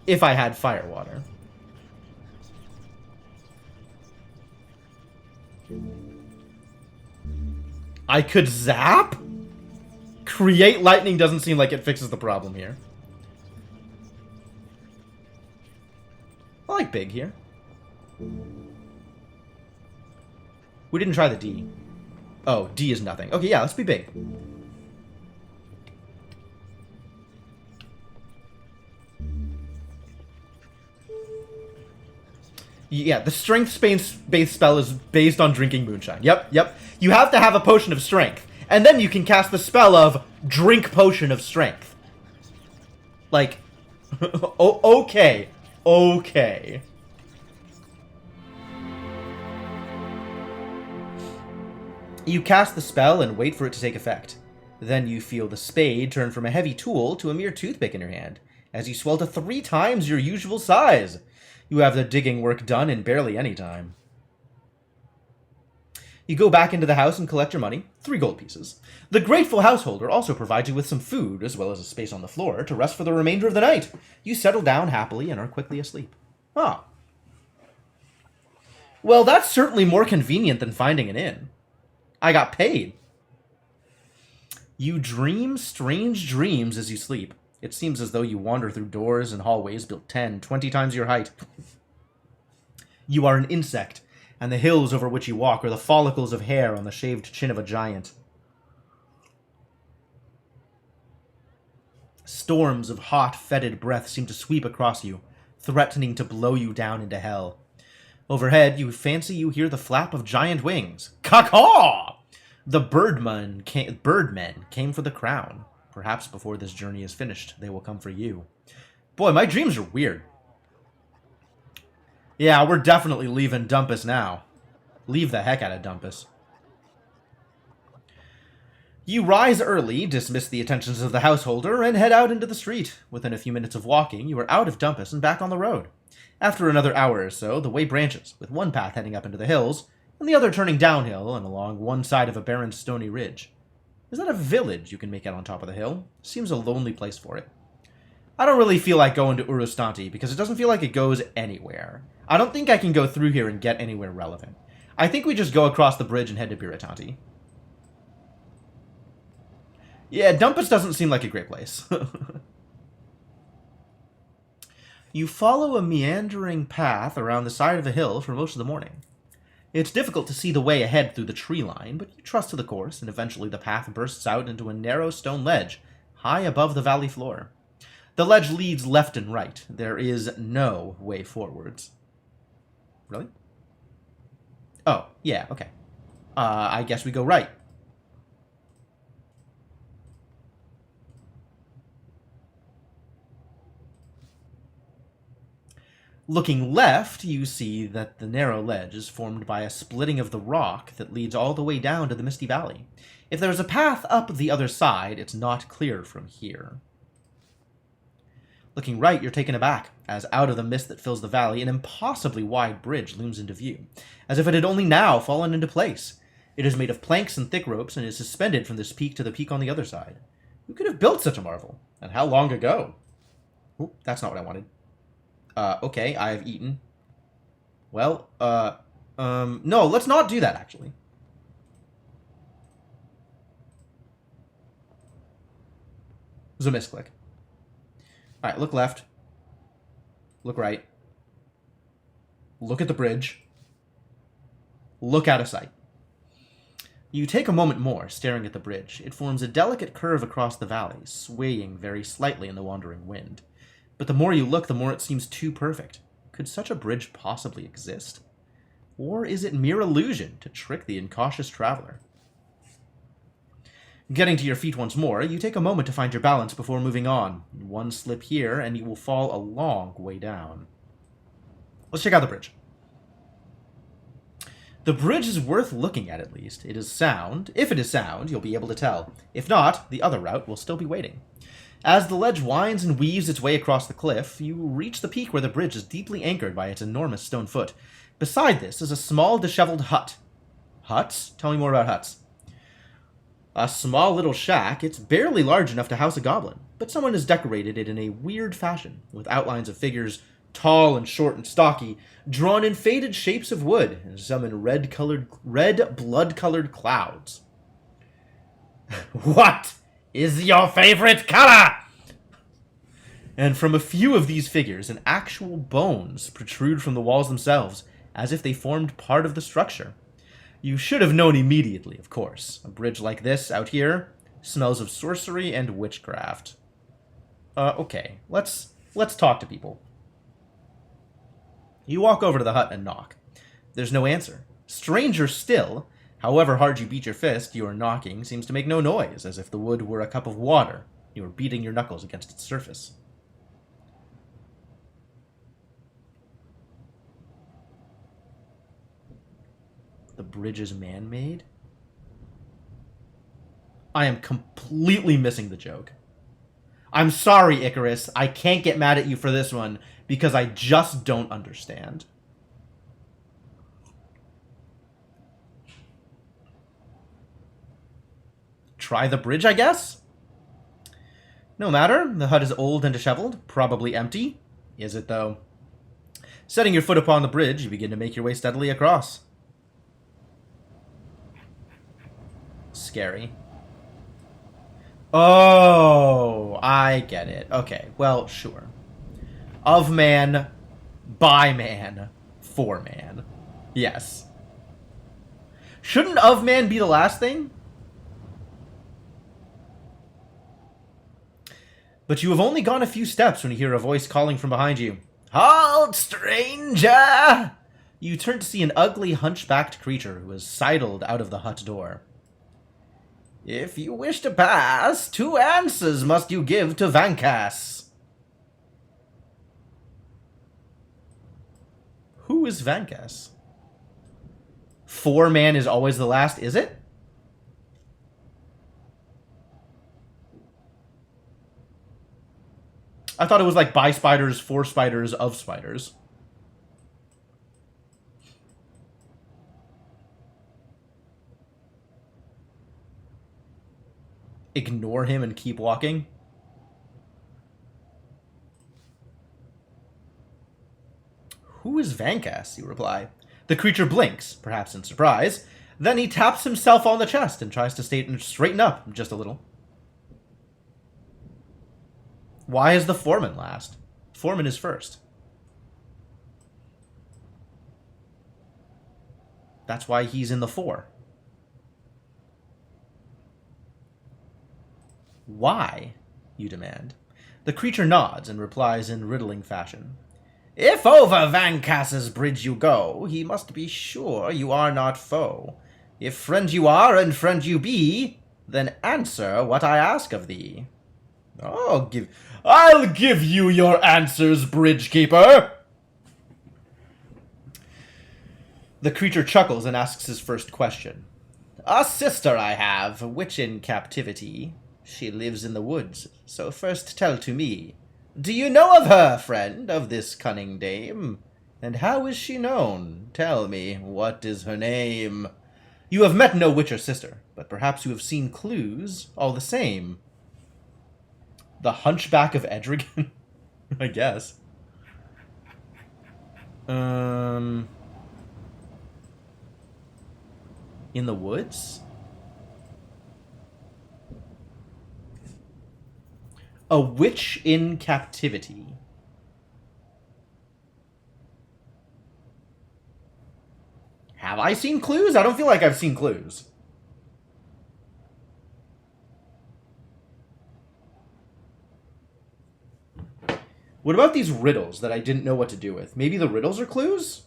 if I had fire water. I could zap? Create lightning doesn't seem like it fixes the problem here. I like big here. We didn't try the D. Oh, D is nothing. Okay, yeah, let's be big. Yeah, the strength-based spell is based on drinking moonshine. Yep, yep. You have to have a potion of strength. And then you can cast the spell of drink potion of strength. Like, okay. Okay. You cast the spell and wait for it to take effect. Then you feel the spade turn from a heavy tool to a mere toothpick in your hand, as you swell to 3 times your usual size. You have the digging work done in barely any time. You go back into the house and collect your money, 3 gold pieces. The grateful householder also provides you with some food, as well as a space on the floor, to rest for the remainder of the night. You settle down happily and are quickly asleep. Ah. Well, that's certainly more convenient than finding an inn. I got paid. You dream strange dreams as you sleep. It seems as though you wander through doors and hallways built 10, 20 times your height. You are an insect, and the hills over which you walk are the follicles of hair on the shaved chin of a giant. Storms of hot, fetid breath seem to sweep across you, threatening to blow you down into hell. Overhead, you fancy you hear the flap of giant wings. Caw-caw! The birdmen came for the crown. Perhaps before this journey is finished, they will come for you. Boy, my dreams are weird. Yeah, we're definitely leaving Dumpus now. Leave the heck out of Dumpus. You rise early, dismiss the attentions of the householder, and head out into the street. Within a few minutes of walking, you are out of Dumpus and back on the road. After another hour or so, the way branches, with one path heading up into the hills, and the other turning downhill and along one side of a barren stony ridge. Is that a village you can make out on top of the hill? Seems a lonely place for it. I don't really feel like going to Urustanti, because it doesn't feel like it goes anywhere. I don't think I can go through here and get anywhere relevant. I think we just go across the bridge and head to Biritanti. Yeah, Dumpus doesn't seem like a great place. You follow a meandering path around the side of a hill for most of the morning. It's difficult to see the way ahead through the tree line, but you trust to the course, and eventually the path bursts out into a narrow stone ledge, high above the valley floor. The ledge leads left and right. There is no way forwards. Really? Oh, yeah, okay. I guess we go right. Looking left, you see that the narrow ledge is formed by a splitting of the rock that leads all the way down to the Misty Valley. If there is a path up the other side, it's not clear from here. Looking right, you're taken aback, as out of the mist that fills the valley, an impossibly wide bridge looms into view, as if it had only now fallen into place. It is made of planks and thick ropes, and is suspended from this peak to the peak on the other side. Who could have built such a marvel? And how long ago? Ooh, that's not what I wanted. Okay, I have eaten. Well, no, let's not do that, actually. It was a misclick. Alright, look left. Look right. Look at the bridge. Look out of sight. You take a moment more, staring at the bridge. It forms a delicate curve across the valley, swaying very slightly in the wandering wind. But the more you look, the more it seems too perfect. Could such a bridge possibly exist? Or is it mere illusion to trick the incautious traveler? Getting to your feet once more, you take a moment to find your balance before moving on. One slip here, and you will fall a long way down. Let's check out the bridge. The bridge is worth looking at least. It is sound. If it is sound, you'll be able to tell. If not, the other route will still be waiting. As the ledge winds and weaves its way across the cliff, you reach the peak where the bridge is deeply anchored by its enormous stone foot. Beside this is a small, disheveled hut. Huts? Tell me more about huts. A small little shack. It's barely large enough to house a goblin, but someone has decorated it in a weird fashion, with outlines of figures tall and short and stocky, drawn in faded shapes of wood, and some in red blood-colored clouds. What is your favorite color? And from a few of these figures, an actual bones protrude from the walls themselves, as if they formed part of the structure. You should have known immediately, of course. A bridge like this, out here, smells of sorcery and witchcraft. Okay, let's talk to people. You walk over to the hut and knock. There's no answer. Stranger still, however hard you beat your fist, your knocking seems to make no noise, as if the wood were a cup of water. You are beating your knuckles against its surface. The bridge is man-made? I am completely missing the joke. I'm sorry, Icarus. I can't get mad at you for this one, because I just don't understand. Try the bridge, I guess? No matter. The hut is old and disheveled, probably empty. Is it, though? Setting your foot upon the bridge, you begin to make your way steadily across. Scary. Oh, I get it. Okay, well, sure. Of man, by man, for man. Yes. Shouldn't of man be the last thing? But you have only gone a few steps when you hear a voice calling from behind you. Halt, stranger! You turn to see an ugly, hunchbacked creature who has sidled out of the hut door. If you wish to pass, 2 answers must you give to Vankas. Who is Vankas? 4 man is always the last, is it? I thought it was like by spiders, for spiders, of spiders. Ignore him and keep walking? Who is Vankas? You reply. The creature blinks, perhaps in surprise. Then he taps himself on the chest and tries to straighten up just a little. Why is the foreman last? Foreman is first. That's why he's in the 4. Why? You demand. The creature nods and replies in riddling fashion. If over Vankas's bridge you go, he must be sure you are not foe. If friend you are and friend you be, then answer what I ask of thee. I'll give you your answers, bridgekeeper. The creature chuckles and asks his first question. A sister I have, which in captivity. She lives in the woods, so first tell to me, do you know of her, friend, of this cunning dame? And how is she known? Tell me, what is her name? You have met no witch or sister, but perhaps you have seen clues, all the same. The Hunchback of Edrigan? I guess. In the woods? A witch in captivity. Have I seen clues? I don't feel like I've seen clues. What about these riddles that I didn't know what to do with? Maybe the riddles are clues?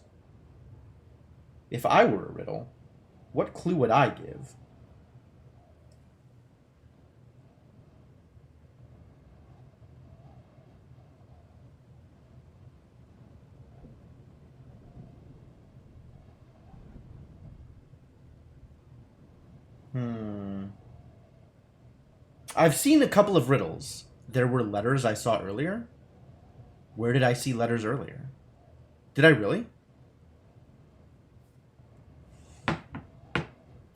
If I were a riddle, what clue would I give? I've seen a couple of riddles. There were letters I saw earlier. Where did I see letters earlier? Did I really?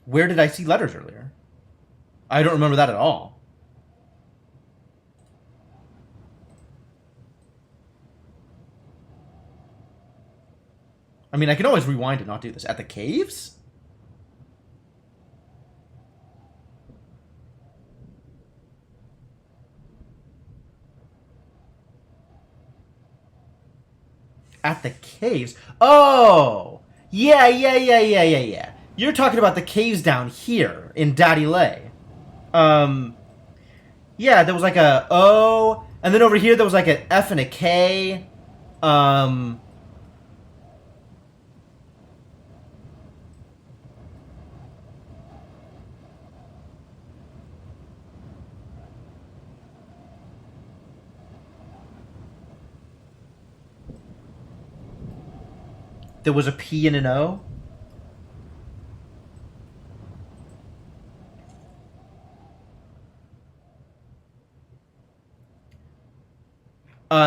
Where did I see letters earlier? I don't remember that at all. I mean, I can always rewind and not do this. At the caves? At the caves? Oh! Yeah. You're talking about the caves down here in Daddy Lay. Yeah, there was like a O, and then over here there was like an F and a K. Um, there was a P and an O.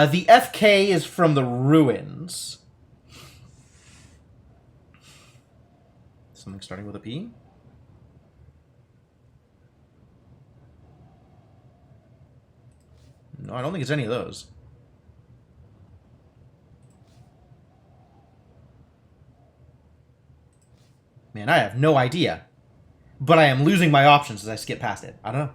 The FK is from the ruins. Something starting with a P? No, I don't think it's any of those. Man, I have no idea. But I am losing my options as I skip past it. I don't know.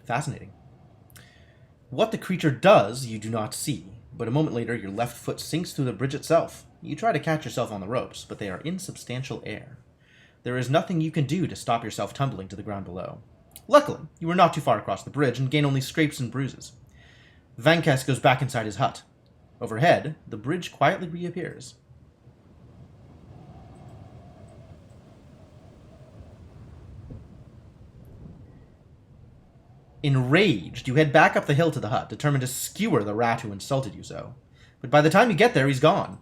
Fascinating. What the creature does, you do not see, but a moment later your left foot sinks through the bridge itself. You try to catch yourself on the ropes, but they are insubstantial air. There is nothing you can do to stop yourself tumbling to the ground below. Luckily, you are not too far across the bridge and gain only scrapes and bruises. Vankas goes back inside his hut. Overhead, the bridge quietly reappears. Enraged, you head back up the hill to the hut, determined to skewer the rat who insulted you so. But by the time you get there, he's gone.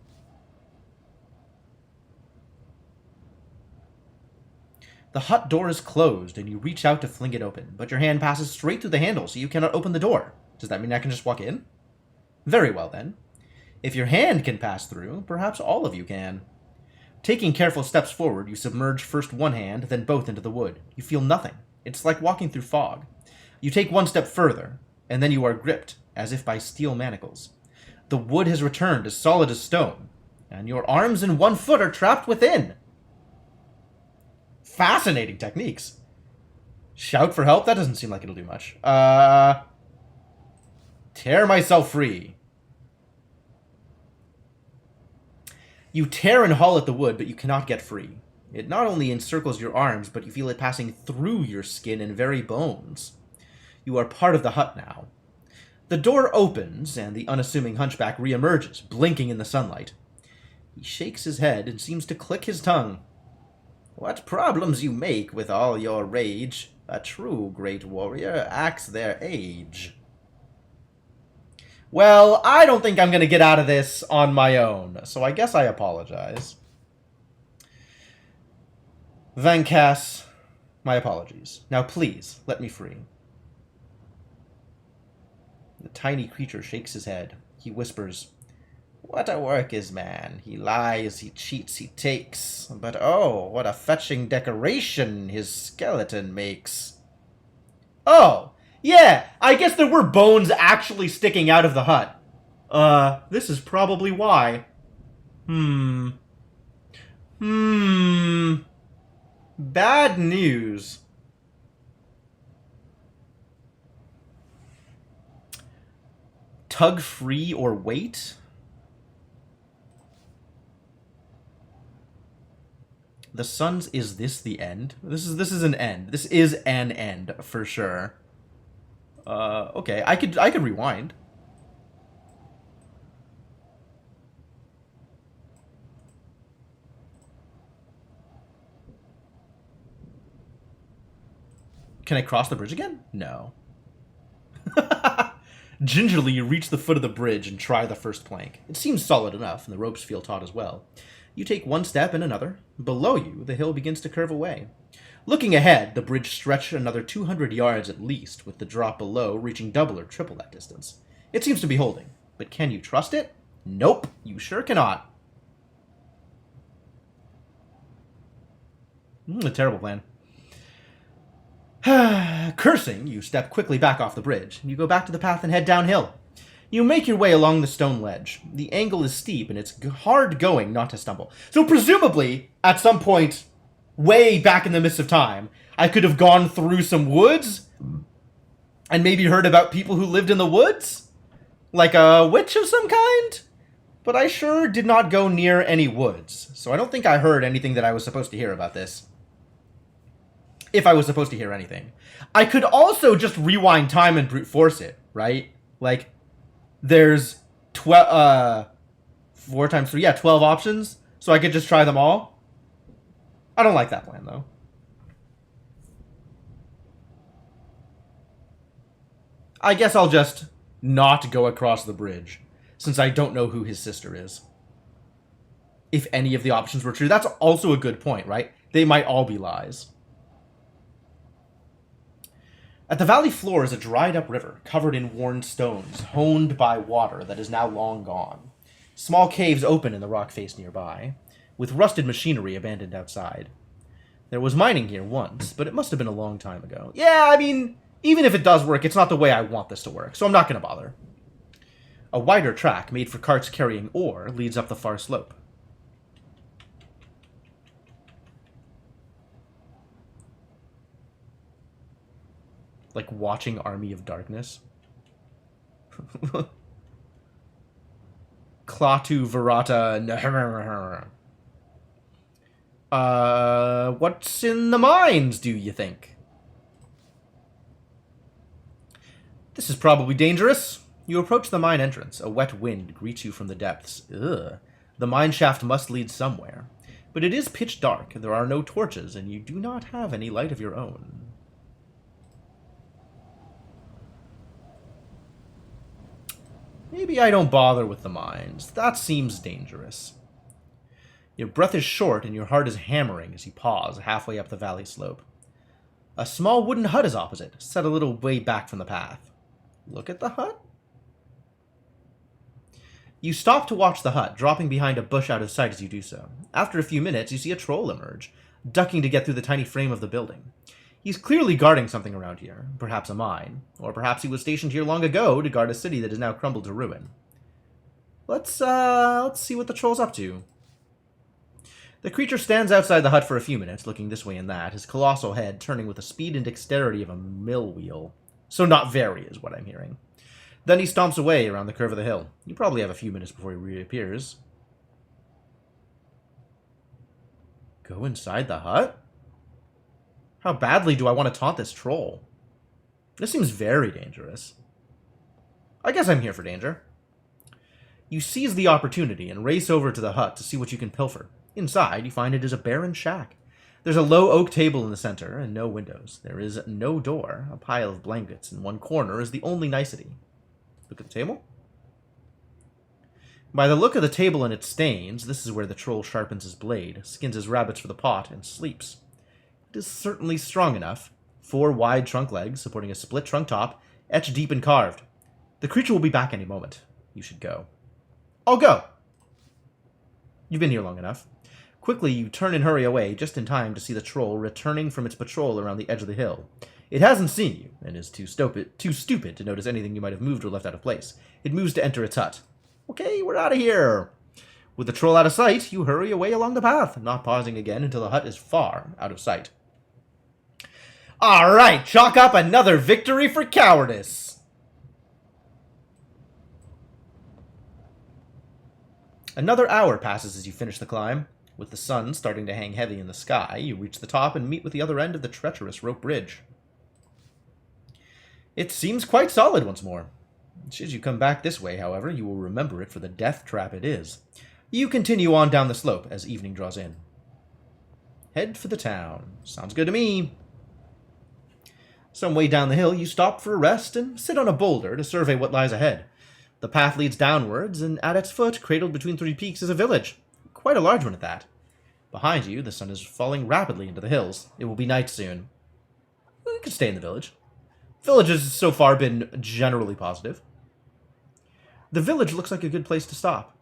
The hut door is closed, and you reach out to fling it open, but your hand passes straight through the handle, so you cannot open the door. Does that mean I can just walk in? Very well, then. If your hand can pass through, perhaps all of you can. Taking careful steps forward, you submerge first one hand, then both into the wood. You feel nothing. It's like walking through fog. You take one step further, and then you are gripped, as if by steel manacles. The wood has returned as solid as stone, and your arms and one foot are trapped within. Fascinating techniques. Shout for help? That doesn't seem like it'll do much. Tear myself free. You tear and haul at the wood, but you cannot get free. It not only encircles your arms, but you feel it passing through your skin and very bones. You are part of the hut now. The door opens, and the unassuming hunchback reemerges, blinking in the sunlight. He shakes his head and seems to click his tongue. What problems you make with all your rage. A true great warrior acts their age. Well, I don't think I'm going to get out of this on my own, so I guess I apologize. Vankas, my apologies. Now please, let me free. The tiny creature shakes his head. He whispers, What a work is man. He lies, he cheats, he takes. But oh, what a fetching decoration his skeleton makes. Oh, yeah, I guess there were bones actually sticking out of the hut. This is probably why. Bad news. Tug free or wait? The sun's, is this the end? This is an end. This is an end for sure. Okay, I could rewind. Can I cross the bridge again? No. Gingerly, you reach the foot of the bridge and try the first plank. It seems solid enough, and the ropes feel taut as well. You take one step and another. Below you, the hill begins to curve away. Looking ahead, the bridge stretched another 200 yards at least, with the drop below reaching double or triple that distance. It seems to be holding, but can you trust it? Nope, you sure cannot. A terrible plan. Cursing, you step quickly back off the bridge. You go back to the path and head downhill. You make your way along the stone ledge. The angle is steep, and it's hard going not to stumble. So presumably, at some point, way back in the midst of time, I could have gone through some woods and maybe heard about people who lived in the woods? Like a witch of some kind? But I sure did not go near any woods, so I don't think I heard anything that I was supposed to hear about this. If I was supposed to hear anything. I could also just rewind time and brute force it, right? Like, there's 4 times 3, 12 options, so I could just try them all. I don't like that plan, though. I guess I'll just not go across the bridge, since I don't know who his sister is. If any of the options were true, that's also a good point, right? They might all be lies. At the valley floor is a dried-up river, covered in worn stones, honed by water that is now long gone. Small caves open in the rock face nearby, with rusted machinery abandoned outside. There was mining here once, but it must have been a long time ago. Yeah, I mean, even if it does work, it's not the way I want this to work, so I'm not going to bother. A wider track, made for carts carrying ore, leads up the far slope. Like watching Army of Darkness. Klaatu Verata. What's in the mines, do you think? This is probably dangerous. You approach the mine entrance. A wet wind greets you from the depths. Ugh. The mine shaft must lead somewhere. But it is pitch dark, there are no torches, and you do not have any light of your own. Maybe I don't bother with the mines. That seems dangerous. Your breath is short and your heart is hammering as you pause halfway up the valley slope. A small wooden hut is opposite, set a little way back from the path. Look at the hut. You stop to watch the hut, dropping behind a bush out of sight as you do so. After a few minutes, you see a troll emerge, ducking to get through the tiny frame of the building. He's clearly guarding something around here, perhaps a mine, or perhaps he was stationed here long ago to guard a city that is now crumbled to ruin. Let's see what the troll's up to. The creature stands outside the hut for a few minutes, looking this way and that, his colossal head turning with the speed and dexterity of a mill wheel. So not very, is what I'm hearing. Then he stomps away around the curve of the hill. You probably have a few minutes before he reappears. Go inside the hut? How badly do I want to taunt this troll? This seems very dangerous. I guess I'm here for danger. You seize the opportunity and race over to the hut to see what you can pilfer. Inside, you find it is a barren shack. There's a low oak table in the center and no windows. There is no door. A pile of blankets in one corner is the only nicety. Look at the table. By the look of the table and its stains, this is where the troll sharpens his blade, skins his rabbits for the pot, and sleeps. It is certainly strong enough. 4 wide trunk legs, supporting a split trunk top, etched deep and carved. The creature will be back any moment. You should go. I'll go. You've been here long enough. Quickly, you turn and hurry away, just in time to see the troll returning from its patrol around the edge of the hill. It hasn't seen you, and is too stupid to notice anything you might have moved or left out of place. It moves to enter its hut. Okay, we're out of here. With the troll out of sight, you hurry away along the path, not pausing again until the hut is far out of sight. Alright, chalk up another victory for cowardice. Another hour passes as you finish the climb. With the sun starting to hang heavy in the sky, you reach the top and meet with the other end of the treacherous rope bridge. It seems quite solid once more. Should you come back this way, however, you will remember it for the death trap it is. You continue on down the slope as evening draws in. Head for the town. Sounds good to me. Some way down the hill, you stop for a rest and sit on a boulder to survey what lies ahead. The path leads downwards, and at its foot, cradled between three peaks, is a village. Quite a large one at that. Behind you, the sun is falling rapidly into the hills. It will be night soon. You could stay in the village. Village has so far been generally positive. The village looks like a good place to stop.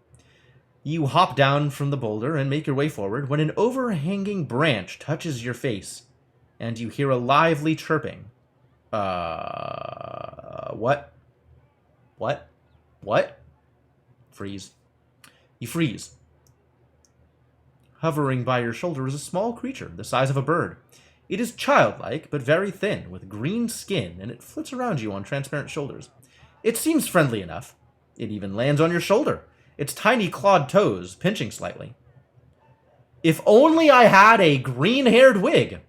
You hop down from the boulder and make your way forward when an overhanging branch touches your face, and you hear a lively chirping. What? What? What? Freeze. You freeze. Hovering by your shoulder is a small creature, the size of a bird. It is childlike, but very thin, with green skin, and it flits around you on transparent shoulders. It seems friendly enough. It even lands on your shoulder, its tiny clawed toes pinching slightly. If only I had a green-haired wig.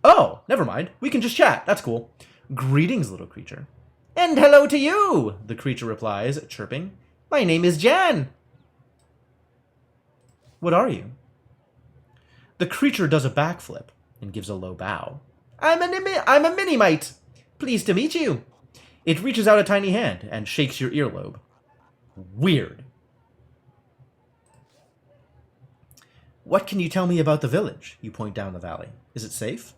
Oh, never mind. We can just chat. That's cool. Greetings, little creature. And hello to you, the creature replies, chirping. My name is Jan. What are you? The creature does a backflip and gives a low bow. I'm a mini-mite. Pleased to meet you. It reaches out a tiny hand and shakes your earlobe. Weird. What can you tell me about the village? You point down the valley. Is it safe?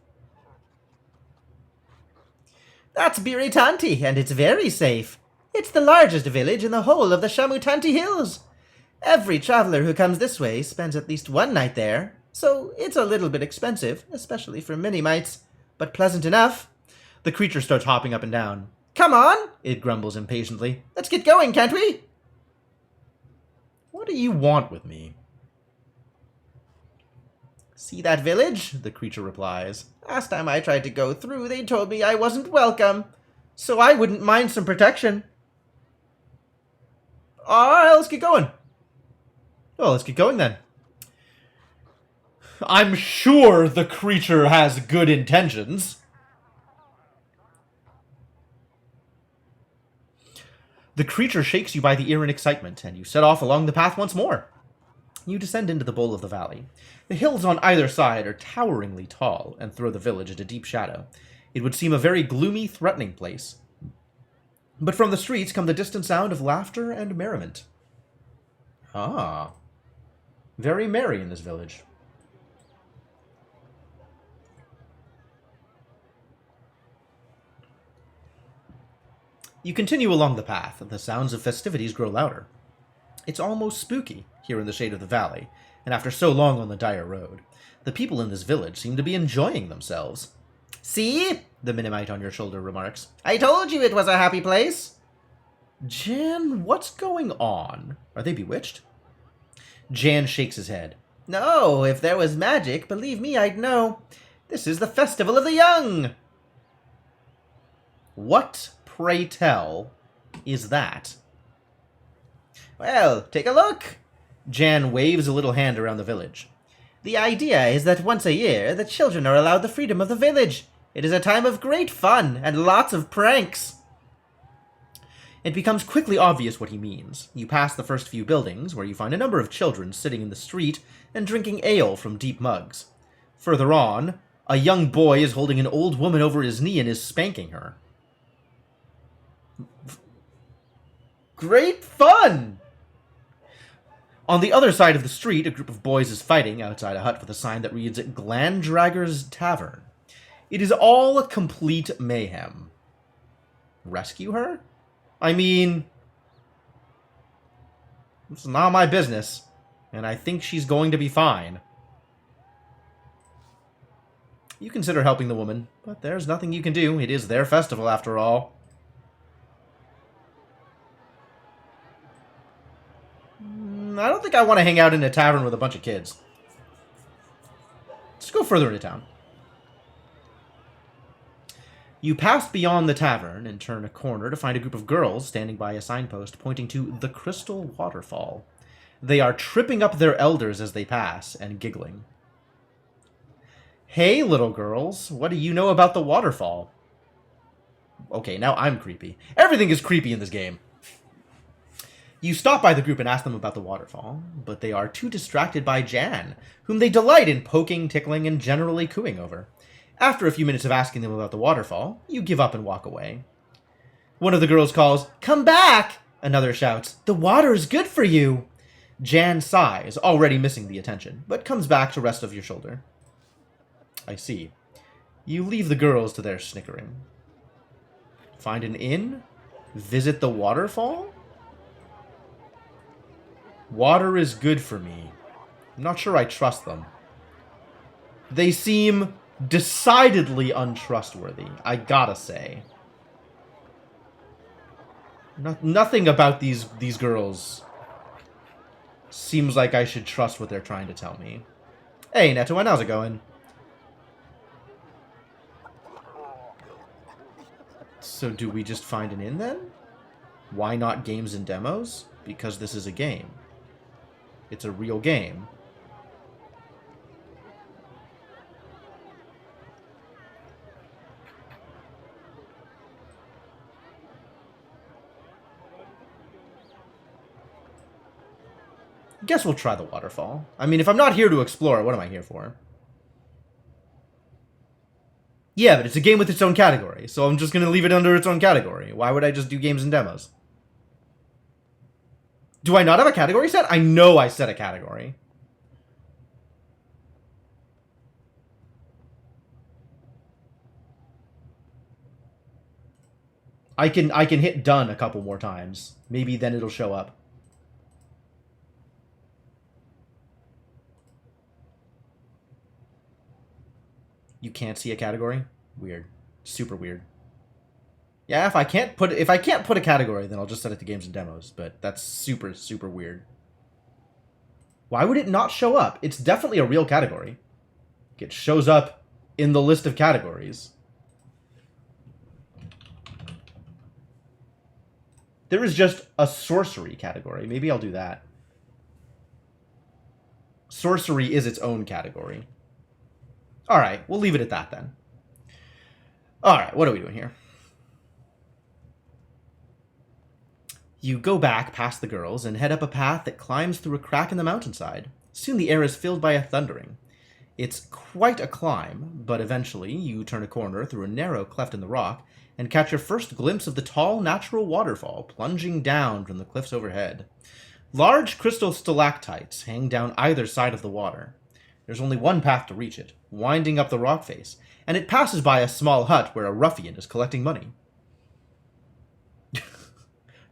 That's Biritanti, and it's very safe. It's the largest village in the whole of the Shamutanti Hills. Every traveler who comes this way spends at least one night there, so it's a little bit expensive, especially for mini-mites, but pleasant enough. The creature starts hopping up and down. Come on, it grumbles impatiently. Let's get going, can't we? What do you want with me? See that village? The creature replies. Last time I tried to go through, they told me I wasn't welcome, so I wouldn't mind some protection. Alright, let's get going. Well, let's get going then. I'm sure the creature has good intentions. The creature shakes you by the ear in excitement, and you set off along the path once more. You descend into the bowl of the valley. The hills on either side are toweringly tall and throw the village into deep shadow. It would seem a very gloomy, threatening place. But from the streets come the distant sound of laughter and merriment. Ah. Very merry in this village. You continue along the path, and the sounds of festivities grow louder. It's almost spooky here in the shade of the valley, and after so long on the dire road. The people in this village seem to be enjoying themselves. See? The Minimite on your shoulder remarks. I told you it was a happy place. Jan, what's going on? Are they bewitched? Jan shakes his head. No, if there was magic, believe me, I'd know. This is the Festival of the Young. What, pray tell, is that? Well, take a look. Jan waves a little hand around the village. The idea is that once a year, the children are allowed the freedom of the village. It is a time of great fun and lots of pranks. It becomes quickly obvious what he means. You pass the first few buildings, where you find a number of children sitting in the street and drinking ale from deep mugs. Further on, a young boy is holding an old woman over his knee and is spanking her. Great fun! On the other side of the street, a group of boys is fighting outside a hut with a sign that reads Glandragger's Tavern. It is all a complete mayhem. Rescue her? I mean, it's not my business, and I think she's going to be fine. You consider helping the woman, but there's nothing you can do. It is their festival, after all. I don't think I want to hang out in a tavern with a bunch of kids. Let's go further into town. You pass beyond the tavern and turn a corner to find a group of girls standing by a signpost pointing to the Crystal Waterfall. They are tripping up their elders as they pass and giggling. Hey, little girls, what do you know about the waterfall? Okay, now I'm creepy. Everything is creepy in this game. You stop by the group and ask them about the waterfall, but they are too distracted by Jan, whom they delight in poking, tickling, and generally cooing over. After a few minutes of asking them about the waterfall, you give up and walk away. One of the girls calls, "Come back!" Another shouts, "The water is good for you!" Jan sighs, already missing the attention, but comes back to rest of your shoulder. I see. You leave the girls to their snickering. Find an inn? Visit the waterfall? Water is good for me. I'm not sure I trust them. They seem decidedly untrustworthy, I gotta say. Nothing about these girls seems like I should trust what they're trying to tell me. Hey, Neto, how's it going? So do we just find an inn then? Why not games and demos? Because this is a game. It's a real game. Guess we'll try the waterfall. I mean, if I'm not here to explore, what am I here for? Yeah, but it's a game with its own category, so I'm just going to leave it under its own category. Why would I just do games and demos? Do I not have a category set? I know I set a category. I can hit done a couple more times. Maybe then it'll show up. You can't see a category? Weird. Super weird. Yeah, if I can't put a category, then I'll just set it to games and demos, but that's super, super weird. Why would it not show up? It's definitely a real category. It shows up in the list of categories. There is just a sorcery category. Maybe I'll do that. Sorcery is its own category. Alright, we'll leave it at that then. Alright, what are we doing here? You go back past the girls and head up a path that climbs through a crack in the mountainside. Soon the air is filled by a thundering. It's quite a climb, but eventually you turn a corner through a narrow cleft in the rock and catch your first glimpse of the tall natural waterfall plunging down from the cliffs overhead. Large crystal stalactites hang down either side of the water. There's only one path to reach it, winding up the rock face, and it passes by a small hut where a ruffian is collecting money.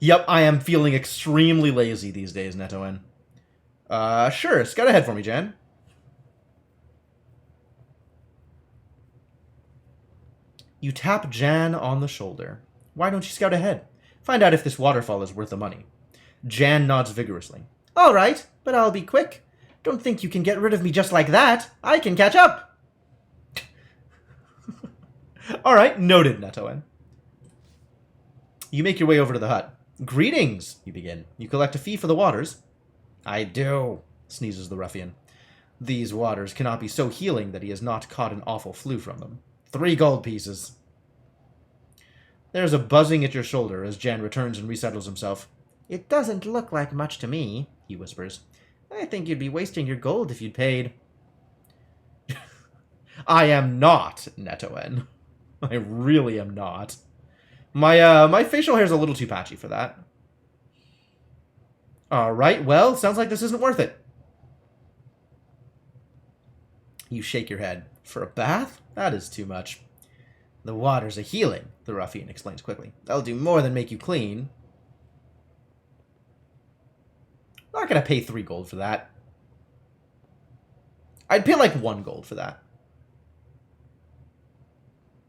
Yep, I am feeling extremely lazy these days, Netoen. Sure, scout ahead for me, Jan. You tap Jan on the shoulder. Why don't you scout ahead? Find out if this waterfall is worth the money. Jan nods vigorously. All right, but I'll be quick. Don't think you can get rid of me just like that. I can catch up. All right, noted, Netoen. You make your way over to the hut. Greetings, you begin. You collect a fee for the waters. I do, sneezes the ruffian. These waters cannot be so healing that he has not caught an awful flu from them. 3 gold pieces. There's a buzzing at your shoulder as Jan returns and resettles himself. It doesn't look like much to me, he whispers. I think you'd be wasting your gold if you'd paid. I am not, Netoen. I really am not. My facial hair is a little too patchy for that. Alright, well, sounds like this isn't worth it. You shake your head. For a bath? That is too much. The waters are healing, the ruffian explains quickly. They'll do more than make you clean. I'm not gonna pay 3 gold for that. I'd pay like 1 gold for that.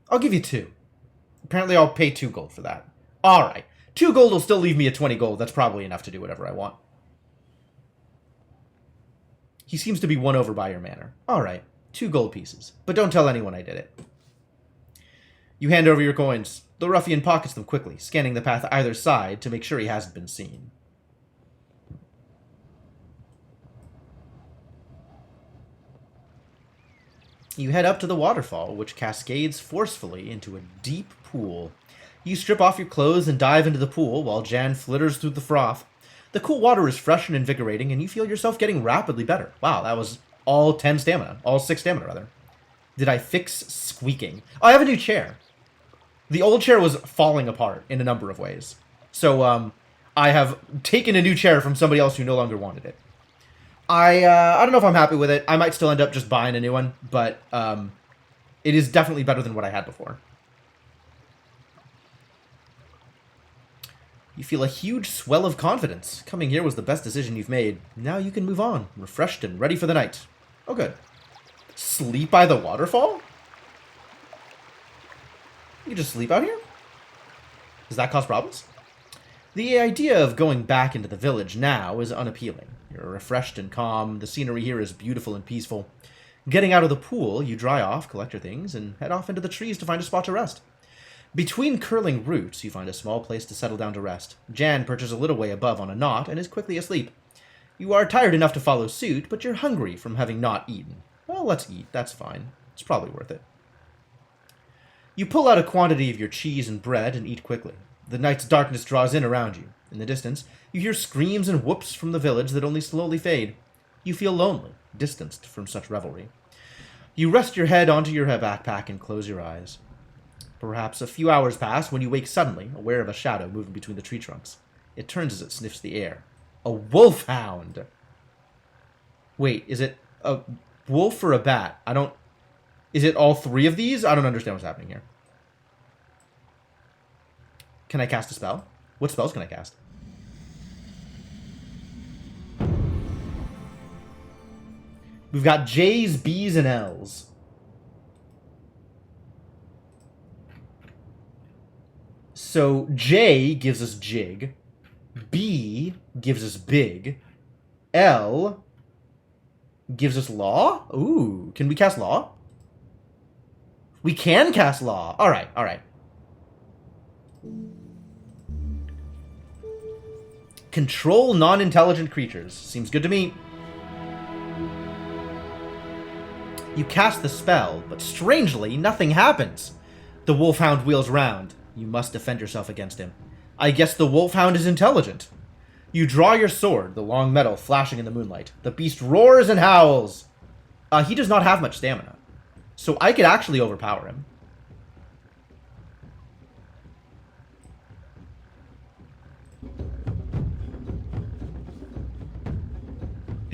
I'll give you 2. Apparently I'll pay 2 gold for that. Alright. 2 gold will still leave me at 20 gold. That's probably enough to do whatever I want. He seems to be won over by your manner. Alright. 2 gold pieces. But don't tell anyone I did it. You hand over your coins. The ruffian pockets them quickly, scanning the path either side to make sure he hasn't been seen. You head up to the waterfall, which cascades forcefully into a deep pool. You strip off your clothes and dive into the pool while Jan flitters through the froth. The cool water is fresh and invigorating, and you feel yourself getting rapidly better. Wow, that was all 10 stamina. All 6 stamina, rather. Did I fix squeaking? Oh, I have a new chair. The old chair was falling apart in a number of ways. So, I have taken a new chair from somebody else who no longer wanted it. I don't know if I'm happy with it. I might still end up just buying a new one, but it is definitely better than what I had before. You feel a huge swell of confidence. Coming here was the best decision you've made. Now you can move on, refreshed and ready for the night. Oh, good. Sleep by the waterfall? You just sleep out here? Does that cause problems? The idea of going back into the village now is unappealing. You're refreshed and calm. The scenery here is beautiful and peaceful. Getting out of the pool, you dry off, collect your things, and head off into the trees to find a spot to rest. Between curling roots, you find a small place to settle down to rest. Jan perches a little way above on a knot and is quickly asleep. You are tired enough to follow suit, but you're hungry from having not eaten. Well, let's eat. That's fine. It's probably worth it. You pull out a quantity of your cheese and bread and eat quickly. The night's darkness draws in around you. In the distance, you hear screams and whoops from the village that only slowly fade. You feel lonely, distanced from such revelry. You rest your head onto your backpack and close your eyes. Perhaps a few hours pass when you wake suddenly, aware of a shadow moving between the tree trunks. It turns as it sniffs the air. A wolfhound! Wait, is it a wolf or a bat? Is it all three of these? I don't understand what's happening here. Can I cast a spell? What spells can I cast? We've got J's, B's, and L's. So J gives us jig, B gives us big, L gives us law? Ooh, can we cast law? We can cast law. All right, all right. Control non-intelligent creatures. Seems good to me. You cast the spell, but strangely, nothing happens. The wolfhound wheels round. You must defend yourself against him. I guess the wolfhound is intelligent. You draw your sword, the long metal flashing in the moonlight. The beast roars and howls. He does not have much stamina, so I could actually overpower him.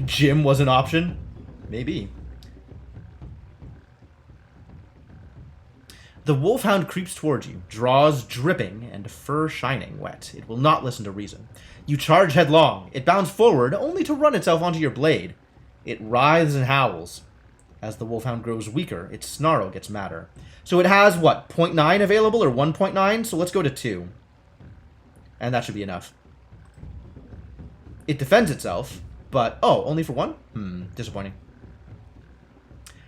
Jim was an option? Maybe. The wolfhound creeps towards you, draws dripping and fur shining wet. It will not listen to reason. You charge headlong. It bounds forward, only to run itself onto your blade. It writhes and howls. As the wolfhound grows weaker, its snarl gets madder. So it has, what, 0.9 available, or 1.9? So let's go to 2. And that should be enough. It defends itself, but... oh, only for 1? Disappointing.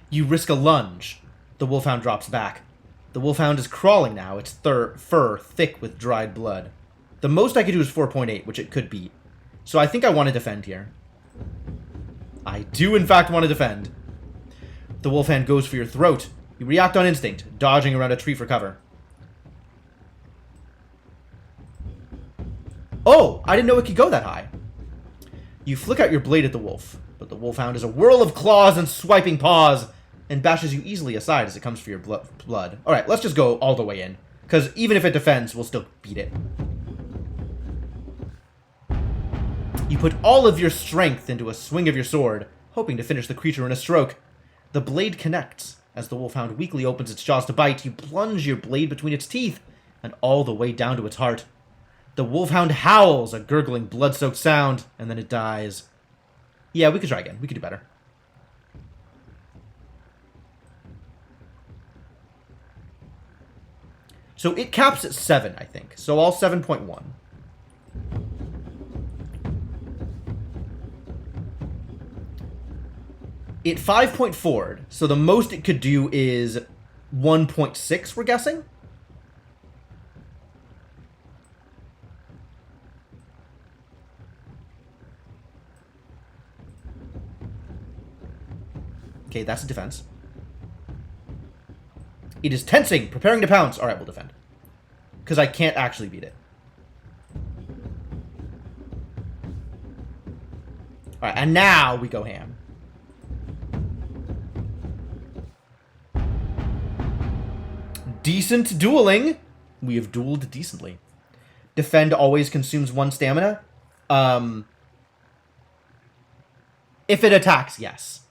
You risk a lunge. The wolfhound drops back. The wolfhound is crawling now, its fur thick with dried blood. The most I could do is 4.8, which it could beat. So I think I want to defend here. I do, in fact, want to defend. The wolfhound goes for your throat. You react on instinct, dodging around a tree for cover. Oh, I didn't know it could go that high. You flick out your blade at the wolf, but the wolfhound is a whirl of claws and swiping paws, and bashes you easily aside as it comes for your blood. Alright, let's just go all the way in, because even if it defends, we'll still beat it. You put all of your strength into a swing of your sword, hoping to finish the creature in a stroke. The blade connects. As the wolfhound weakly opens its jaws to bite, you plunge your blade between its teeth, and all the way down to its heart. The wolfhound howls, a gurgling, blood-soaked sound, and then it dies. Yeah, we could try again. We could do better. So it caps at 7, I think. So all 7.1. It 5.4'd, so the most it could do is 1.6, we're guessing? Okay, that's a defense. It is tensing, preparing to pounce. Alright, we'll defend. because I can't actually beat it. Alright, and now we go ham. Decent dueling. We have dueled decently. Defend always consumes 1 stamina. If it attacks, yes.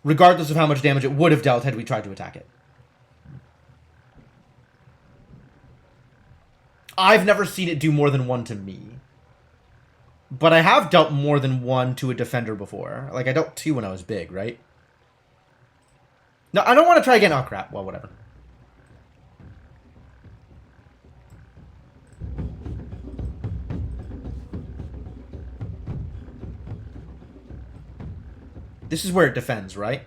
Regardless of how much damage it would have dealt had we tried to attack it. I've never seen it do more than 1 to me. But I have dealt more than 1 to a defender before. Like, I dealt 2 when I was big, right? No, I don't want to try again. Oh, crap. Well, whatever. This is where it defends, right?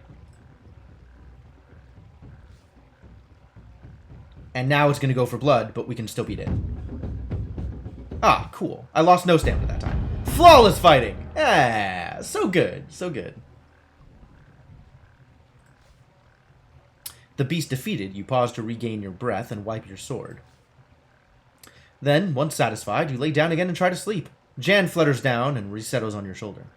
And now it's going to go for blood, but we can still beat it. Ah, cool. I lost no stamina that time. Flawless fighting! Ah, so good, so good. The beast defeated, you pause to regain your breath and wipe your sword. Then, once satisfied, you lay down again and try to sleep. Jan flutters down and resettles on your shoulder.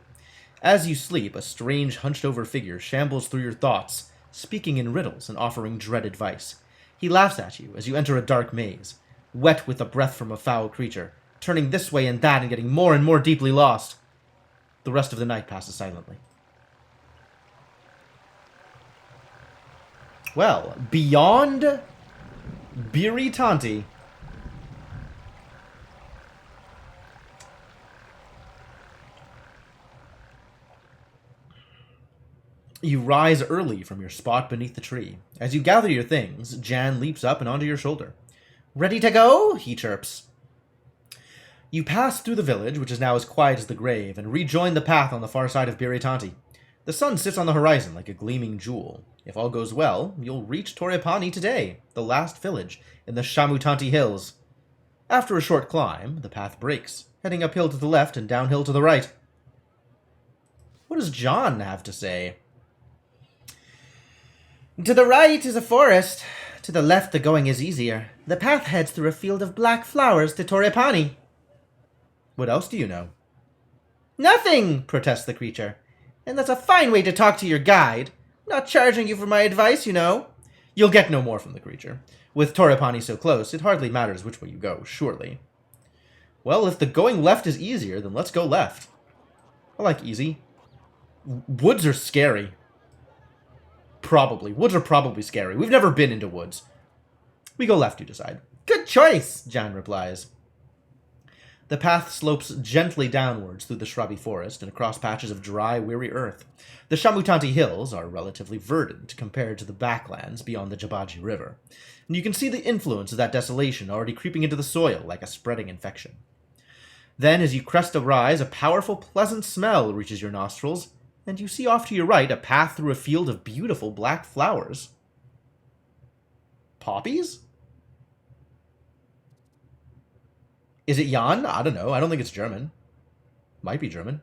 As you sleep, a strange, hunched-over figure shambles through your thoughts, speaking in riddles and offering dread advice. He laughs at you as you enter a dark maze, wet with the breath from a foul creature, turning this way and that and getting more and more deeply lost. The rest of the night passes silently. Well, beyond Biritanti, you rise early from your spot beneath the tree. As you gather your things, Jan leaps up and onto your shoulder. "Ready to go?" he chirps. You pass through the village, which is now as quiet as the grave, and rejoin the path on the far side of Biritanti. The sun sits on the horizon like a gleaming jewel. If all goes well, you'll reach Torrepani today, the last village in the Shamutanti Hills. After a short climb, the path breaks, heading uphill to the left and downhill to the right. What does John have to say? To the right is a forest. To the left the going is easier. The path heads through a field of black flowers to Torrepani. What else do you know? Nothing, protests the creature. And that's a fine way to talk to your guide. Not charging you for my advice, you know. You'll get no more from the creature. With Torrepani so close, it hardly matters which way you go, surely. Well, if the going left is easier, then let's go left. I like easy. Woods are scary. Probably. Woods are probably scary. We've never been into woods. We go left, you decide. Good choice, Jan replies. The path slopes gently downwards through the shrubby forest and across patches of dry, weary earth. The Shamutanti Hills are relatively verdant compared to the backlands beyond the Jabaji River, and you can see the influence of that desolation already creeping into the soil like a spreading infection. Then, as you crest a rise, a powerful, pleasant smell reaches your nostrils, and you see off to your right a path through a field of beautiful black flowers. Poppies? Is it Jan? I don't know. I don't think it's German. Might be German.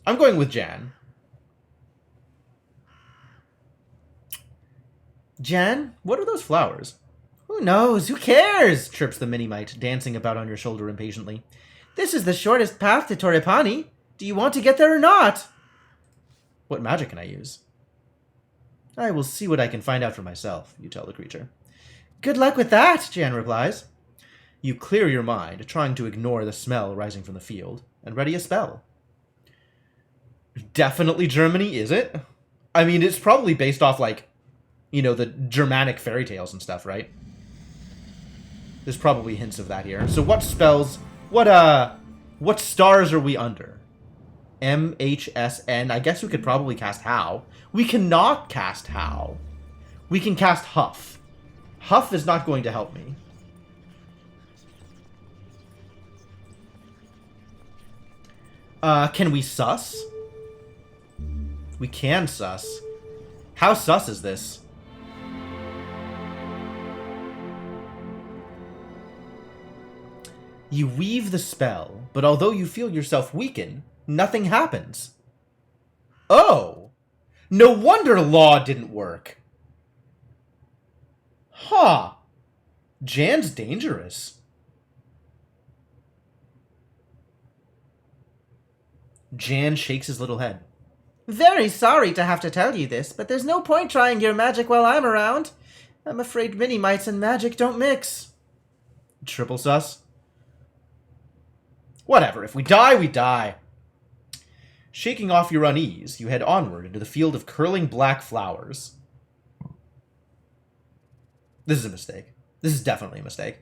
I'm going with Jan. Jan, what are those flowers? Who knows? Who cares? Chirps the Minimite, dancing about on your shoulder impatiently. This is the shortest path to Torrepani. Do you want to get there or not? What magic can I use? I will see what I can find out for myself, you tell the creature. Good luck with that, Jan replies. You clear your mind, trying to ignore the smell rising from the field, and ready a spell. Definitely Germany, is it? I mean, it's probably based off, like, you know, the Germanic fairy tales and stuff, right? There's probably hints of that here. So what spells... What stars are we under? M, H, S, N. I guess we could probably cast How. We cannot cast How. We can cast Huff. Huff is not going to help me. Can we sus? We can sus. How sus is this? You weave the spell, but although you feel yourself weaken, nothing happens. Oh! No wonder Law didn't work. Huh. Jan's dangerous. Jan shakes his little head. Very sorry to have to tell you this, but there's no point trying your magic while I'm around. I'm afraid mini-mites and magic don't mix. Triple sus. Whatever, if we die, we die. Shaking off your unease, you head onward into the field of curling black flowers. This is a mistake. This is definitely a mistake.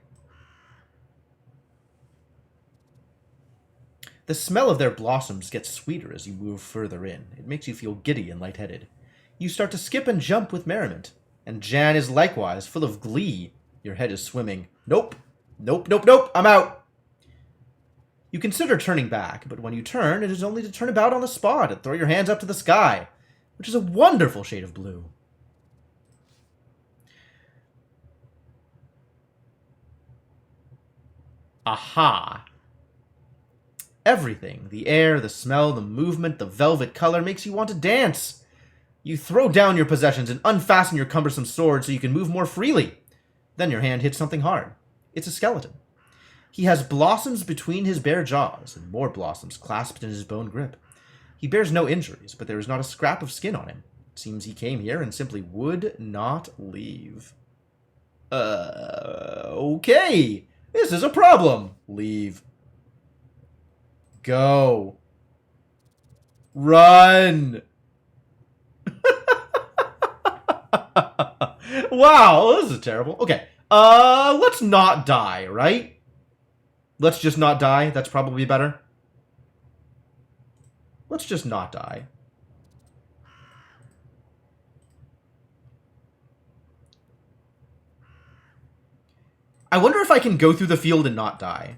The smell of their blossoms gets sweeter as you move further in. It makes you feel giddy and lightheaded. You start to skip and jump with merriment, and Jan is likewise full of glee. Your head is swimming. Nope. Nope, nope, nope, I'm out. You consider turning back, but when you turn, it is only to turn about on the spot and throw your hands up to the sky, which is a wonderful shade of blue. Aha. Everything, the air, the smell, the movement, the velvet color, makes you want to dance. You throw down your possessions and unfasten your cumbersome sword so you can move more freely. Then your hand hits something hard. It's a skeleton. He has blossoms between his bare jaws, and more blossoms clasped in his bone grip. He bears no injuries, but there is not a scrap of skin on him. It seems he came here and simply would not leave. Okay. This is a problem. Leave. Go. Run. Wow, this is terrible. Okay. Let's not die, right? Let's just not die. That's probably better. Let's just not die. I wonder if I can go through the field and not die.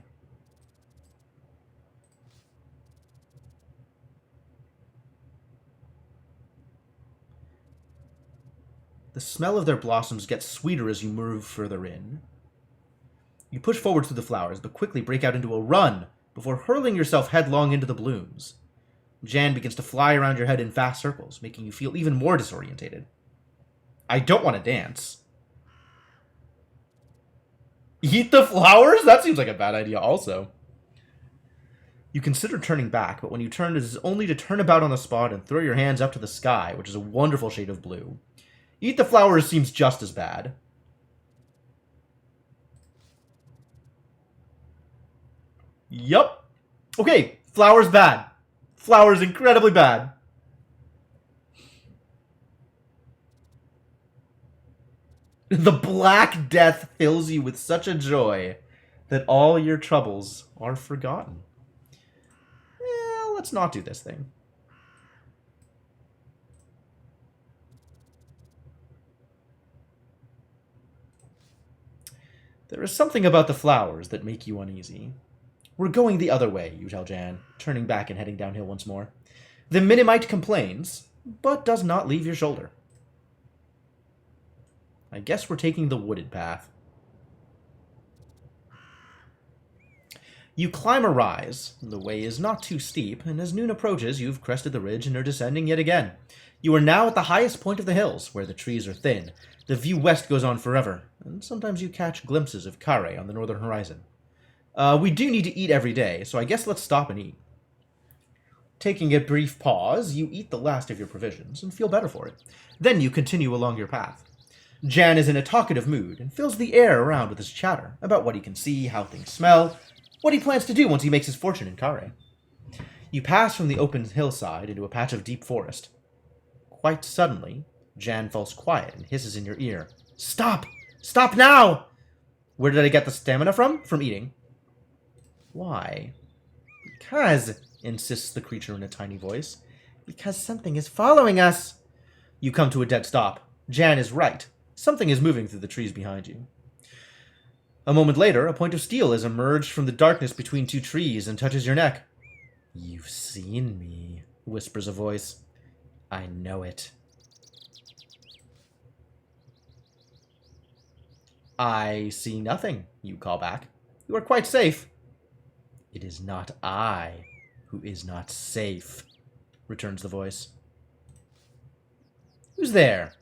The smell of their blossoms gets sweeter as you move further in. You push forward through the flowers, but quickly break out into a run before hurling yourself headlong into the blooms. Jan begins to fly around your head in fast circles, making you feel even more disorientated. I don't want to dance. Eat the flowers? That seems like a bad idea also. You consider turning back, but when you turn, it is only to turn about on the spot and throw your hands up to the sky, which is a wonderful shade of blue. Eat the flowers seems just as bad. Yup. Okay, flowers bad. Flowers incredibly bad. The Black Death fills you with such a joy that all your troubles are forgotten. Let's not do this thing. There is something about the flowers that make you uneasy. We're going the other way, you tell Jan, turning back and heading downhill once more. The Minimite complains, but does not leave your shoulder. I guess we're taking the wooded path. You climb a rise. The way is not too steep, and as noon approaches, you've crested the ridge and are descending yet again. You are now at the highest point of the hills, where the trees are thin. The view west goes on forever, and sometimes you catch glimpses of Kare on the northern horizon. We do need to eat every day, so I guess let's stop and eat. Taking a brief pause, you eat the last of your provisions and feel better for it. Then you continue along your path. Jan is in a talkative mood and fills the air around with his chatter about what he can see, how things smell, what he plans to do once he makes his fortune in Kare. You pass from the open hillside into a patch of deep forest. Quite suddenly, Jan falls quiet and hisses in your ear. Stop! Stop now! Where did I get the stamina from? From eating. Why? Because, insists the creature in a tiny voice. Because something is following us. You come to a dead stop. Jan is right. Something is moving through the trees behind you. A moment later, a point of steel has emerged from the darkness between two trees and touches your neck. You've seen me, whispers a voice. I know it. I see nothing, you call back. You are quite safe. It is not I who is not safe, returns the voice. Who's there?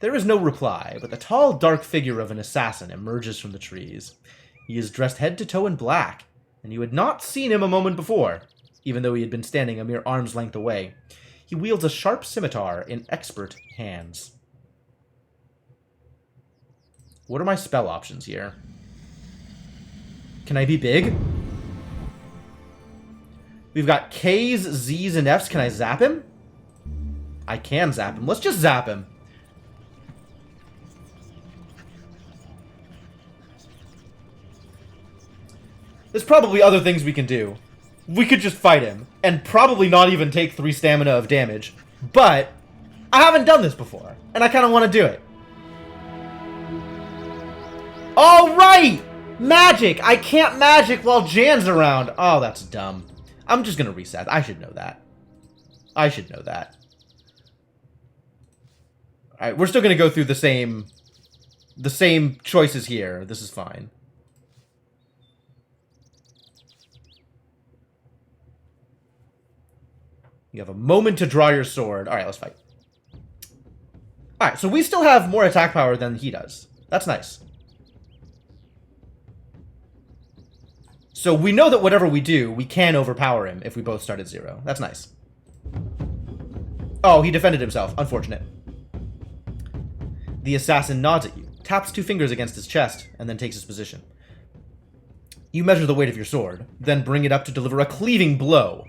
There is no reply, but the tall, dark figure of an assassin emerges from the trees. He is dressed head to toe in black, and you had not seen him a moment before, even though he had been standing a mere arm's length away. He wields a sharp scimitar in expert hands. What are my spell options here? Can I be big? We've got K's, Z's, and F's. Can I zap him? I can zap him. Let's just zap him. There's probably other things we can do. We could just fight him, and probably not even take 3 stamina of damage. But I haven't done this before, and I kind of want to do it. All right! Magic! I can't magic while Jan's around. Oh, that's dumb. I'm just going to reset. I should know that. I should know that. Alright, we're still going to go through the same choices here. This is fine. You have a moment to draw your sword. Alright, let's fight. Alright, so we still have more attack power than he does. That's nice. So we know that whatever we do, we can overpower him if we both start at 0. That's nice. Oh, he defended himself. Unfortunate. The assassin nods at you, taps 2 fingers against his chest, and then takes his position. You measure the weight of your sword, then bring it up to deliver a cleaving blow.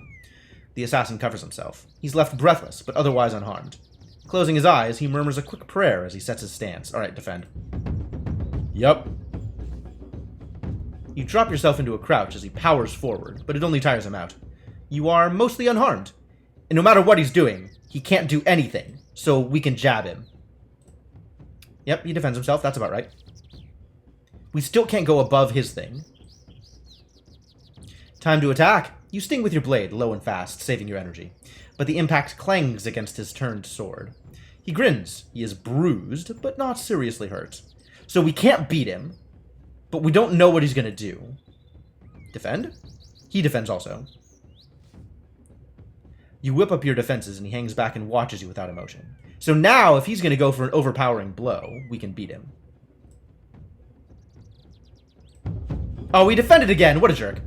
The assassin covers himself. He's left breathless, but otherwise unharmed. Closing his eyes, he murmurs a quick prayer as he sets his stance. Alright, defend. Yup. You drop yourself into a crouch as he powers forward, but it only tires him out. You are mostly unharmed. And no matter what he's doing, he can't do anything, so we can jab him. Yep, he defends himself. That's about right. We still can't go above his thing. Time to attack. You sting with your blade, low and fast, saving your energy. But the impact clangs against his turned sword. He grins. He is bruised, but not seriously hurt. So we can't beat him, but we don't know what he's going to do. Defend? He defends also. You whip up your defenses, and he hangs back and watches you without emotion. So now, if he's going to go for an overpowering blow, we can beat him. Oh, he defended again! What a jerk.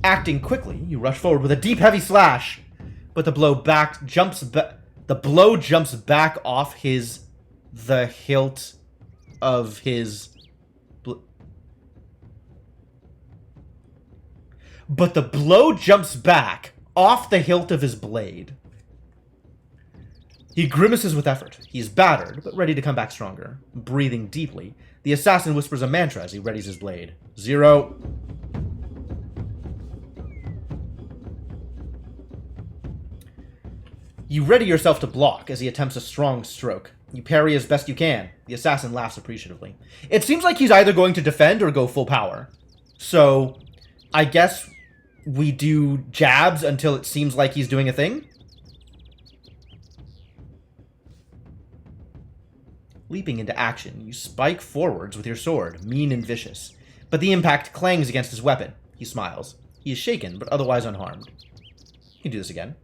Acting quickly, you rush forward with a deep, heavy slash, but the blow jumps back off the hilt of his. But the blow jumps back off the hilt of his blade. He grimaces with effort. He is battered, but ready to come back stronger. Breathing deeply, the assassin whispers a mantra as he readies his blade. 0. You ready yourself to block as he attempts a strong stroke. You parry as best you can. The assassin laughs appreciatively. It seems like he's either going to defend or go full power. So, I guess we do jabs until it seems like he's doing a thing? Leaping into action, you spike forwards with your sword, mean and vicious. But the impact clangs against his weapon. He smiles. He is shaken, but otherwise unharmed. You can do this again.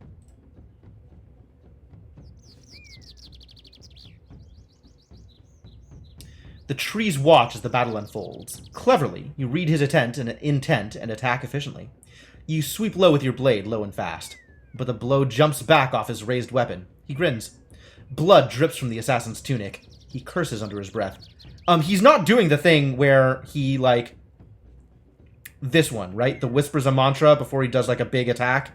The trees watch as the battle unfolds. Cleverly, you read his intent and attack efficiently. You sweep low with your blade, low and fast. But the blow jumps back off his raised weapon. He grins. Blood drips from the assassin's tunic. He curses under his breath. He's not doing the thing where he, like... This one, right? The whispers a mantra before he does, like, a big attack.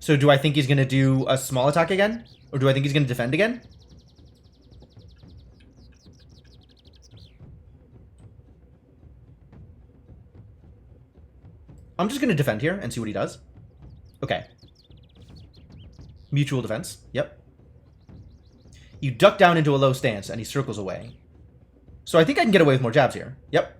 So do I think he's going to do a small attack again? Or do I think he's going to defend again? I'm just going to defend here and see what he does. Okay. Mutual defense. Yep. You duck down into a low stance and he circles away. So I think I can get away with more jabs here. Yep.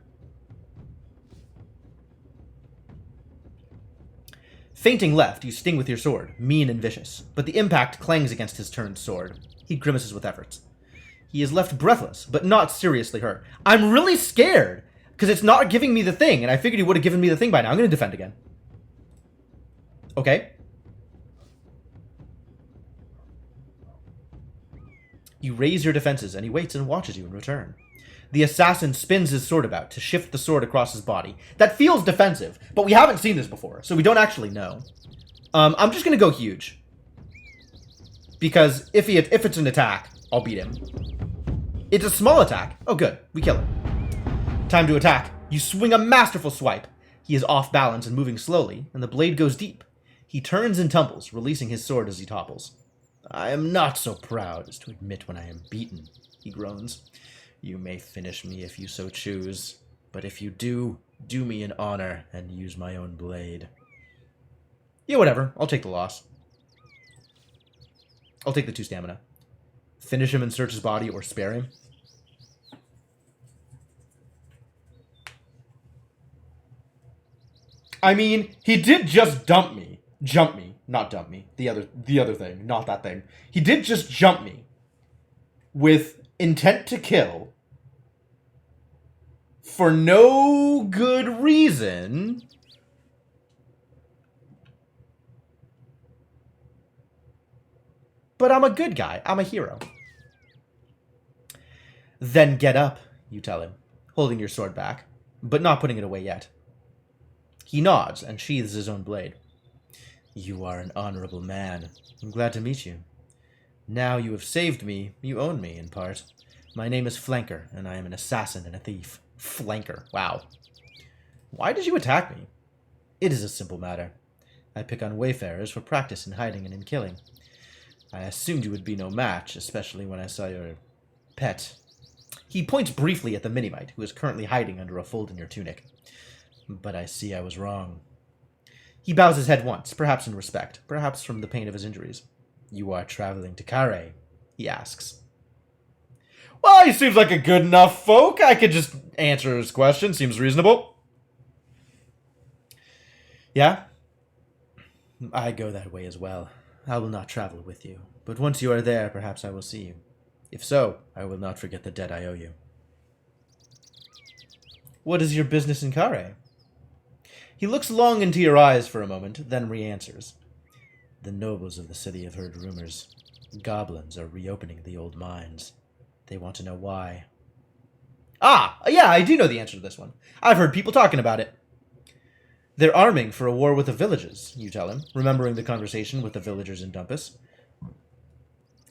Feinting left, you sting with your sword, mean and vicious, but the impact clangs against his turned sword. He grimaces with efforts. He is left breathless, but not seriously hurt. I'm really scared, because it's not giving me the thing, and I figured he would have given me the thing by now. I'm going to defend again. Okay. You raise your defenses, and he waits and watches you in return. The assassin spins his sword about to shift the sword across his body. That feels defensive, but we haven't seen this before, so we don't actually know. I'm just going to go huge. Because if it's an attack, I'll beat him. It's a small attack. Oh, good. We kill him. Time to attack. You swing a masterful swipe. He is off balance and moving slowly, and the blade goes deep. He turns and tumbles, releasing his sword as he topples. I am not so proud as to admit when I am beaten, he groans. You may finish me if you so choose, but if you do, do me an honor and use my own blade. Yeah, whatever. I'll take the loss. I'll take the 2 stamina. Finish him and search his body or spare him. I mean, he did just dump me. Jump me. Not dump me. The other thing. Not that thing. He did just jump me. With intent to kill. For no good reason. But I'm a good guy. I'm a hero. Then get up, you tell him, holding your sword back, but not putting it away yet. He nods and sheathes his own blade. You are an honorable man. I'm glad to meet you. Now you have saved me, you own me, in part. My name is Flanker, and I am an assassin and a thief. Flanker, wow. Why did you attack me? It is a simple matter. I pick on wayfarers for practice in hiding and in killing. I assumed you would be no match, especially when I saw your pet. He points briefly at the Minimite, who is currently hiding under a fold in your tunic. But I see I was wrong. He bows his head once, perhaps in respect, perhaps from the pain of his injuries. You are traveling to Carre, he asks. Well, he seems like a good enough folk. I could just answer his question. Seems reasonable. Yeah? I go that way as well. I will not travel with you, but once you are there, perhaps I will see you. If so, I will not forget the debt I owe you. What is your business in Carre? He looks long into your eyes for a moment, then re-answers. The nobles of the city have heard rumors. Goblins are reopening the old mines. They want to know why. Ah, yeah, I do know the answer to this one. I've heard people talking about it. They're arming for a war with the villages, you tell him, remembering the conversation with the villagers in Dumpus.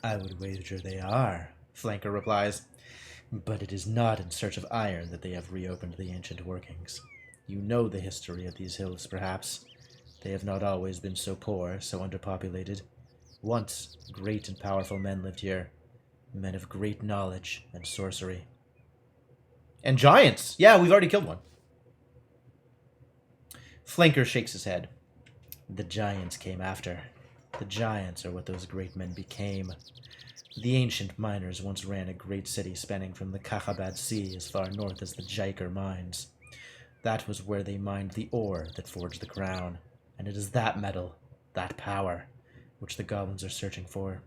I would wager they are, Flanker replies. But it is not in search of iron that they have reopened the ancient workings. You know the history of these hills, perhaps. They have not always been so poor, so underpopulated. Once, great and powerful men lived here. Men of great knowledge and sorcery. And giants! Yeah, we've already killed one. Flanker shakes his head. The giants came after. The giants are what those great men became. The ancient miners once ran a great city spanning from the Kakhabad Sea as far north as the Jaikar mines. That was where they mined the ore that forged the crown, and it is that metal, that power, which the goblins are searching for.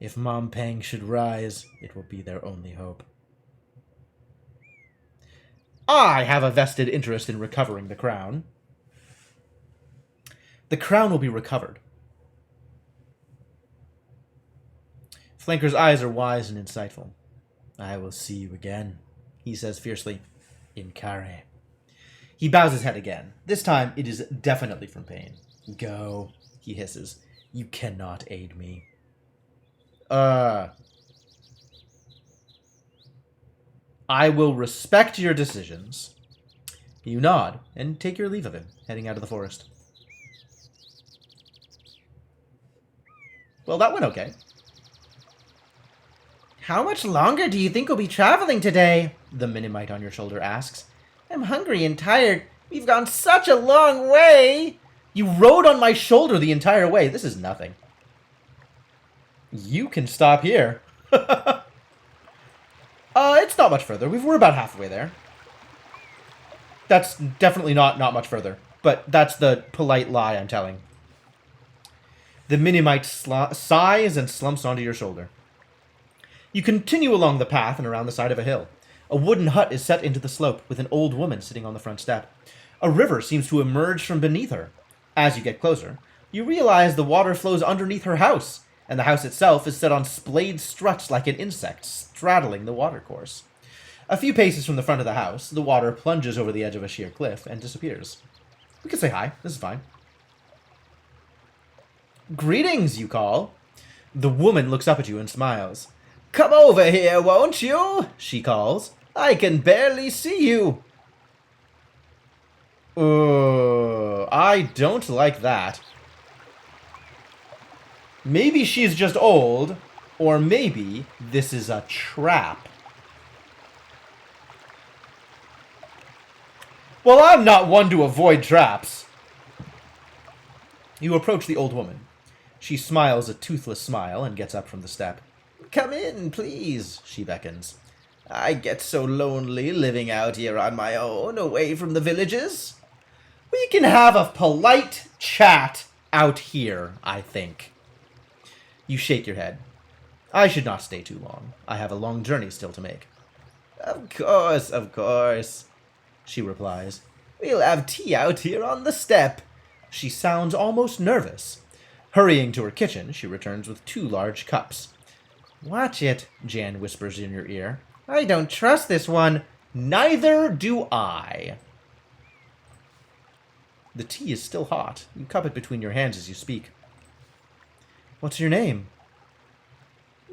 If Mom Pang should rise, it will be their only hope. I have a vested interest in recovering the crown. The crown will be recovered. Flanker's eyes are wise and insightful. I will see you again, he says fiercely, in Carre. He bows his head again. This time, it is definitely from pain. Go, he hisses. You cannot aid me. I will respect your decisions. You nod and take your leave of him, heading out of the forest. Well, that went okay. How much longer do you think we'll be traveling today? The Minimite on your shoulder asks. I'm hungry and tired. We've gone such a long way. You rode on my shoulder the entire way. This is nothing. You can stop here. It's not much further. We're about halfway there. That's definitely not much further. But that's the polite lie I'm telling. The Minimite sighs and slumps onto your shoulder. You continue along the path and around the side of a hill. A wooden hut is set into the slope, with an old woman sitting on the front step. A river seems to emerge from beneath her. As you get closer, you realize the water flows underneath her house, and the house itself is set on splayed struts like an insect, straddling the watercourse. A few paces from the front of the house, the water plunges over the edge of a sheer cliff and disappears. We can say hi. This is fine. Greetings, you call. The woman looks up at you and smiles. Come over here, won't you? She calls. I can barely see you. I don't like that. Maybe she's just old, or maybe this is a trap. Well, I'm not one to avoid traps. You approach the old woman. She smiles a toothless smile and gets up from the step. Come in, please, she beckons. I get so lonely living out here on my own, away from the villages. We can have a polite chat out here, I think. You shake your head. I should not stay too long. I have a long journey still to make. Of course, she replies. We'll have tea out here on the step. She sounds almost nervous. Hurrying to her kitchen, she returns with 2 large cups. Watch it, Jan whispers in your ear. I don't trust this one. Neither do I. The tea is still hot. You cup it between your hands as you speak. What's your name?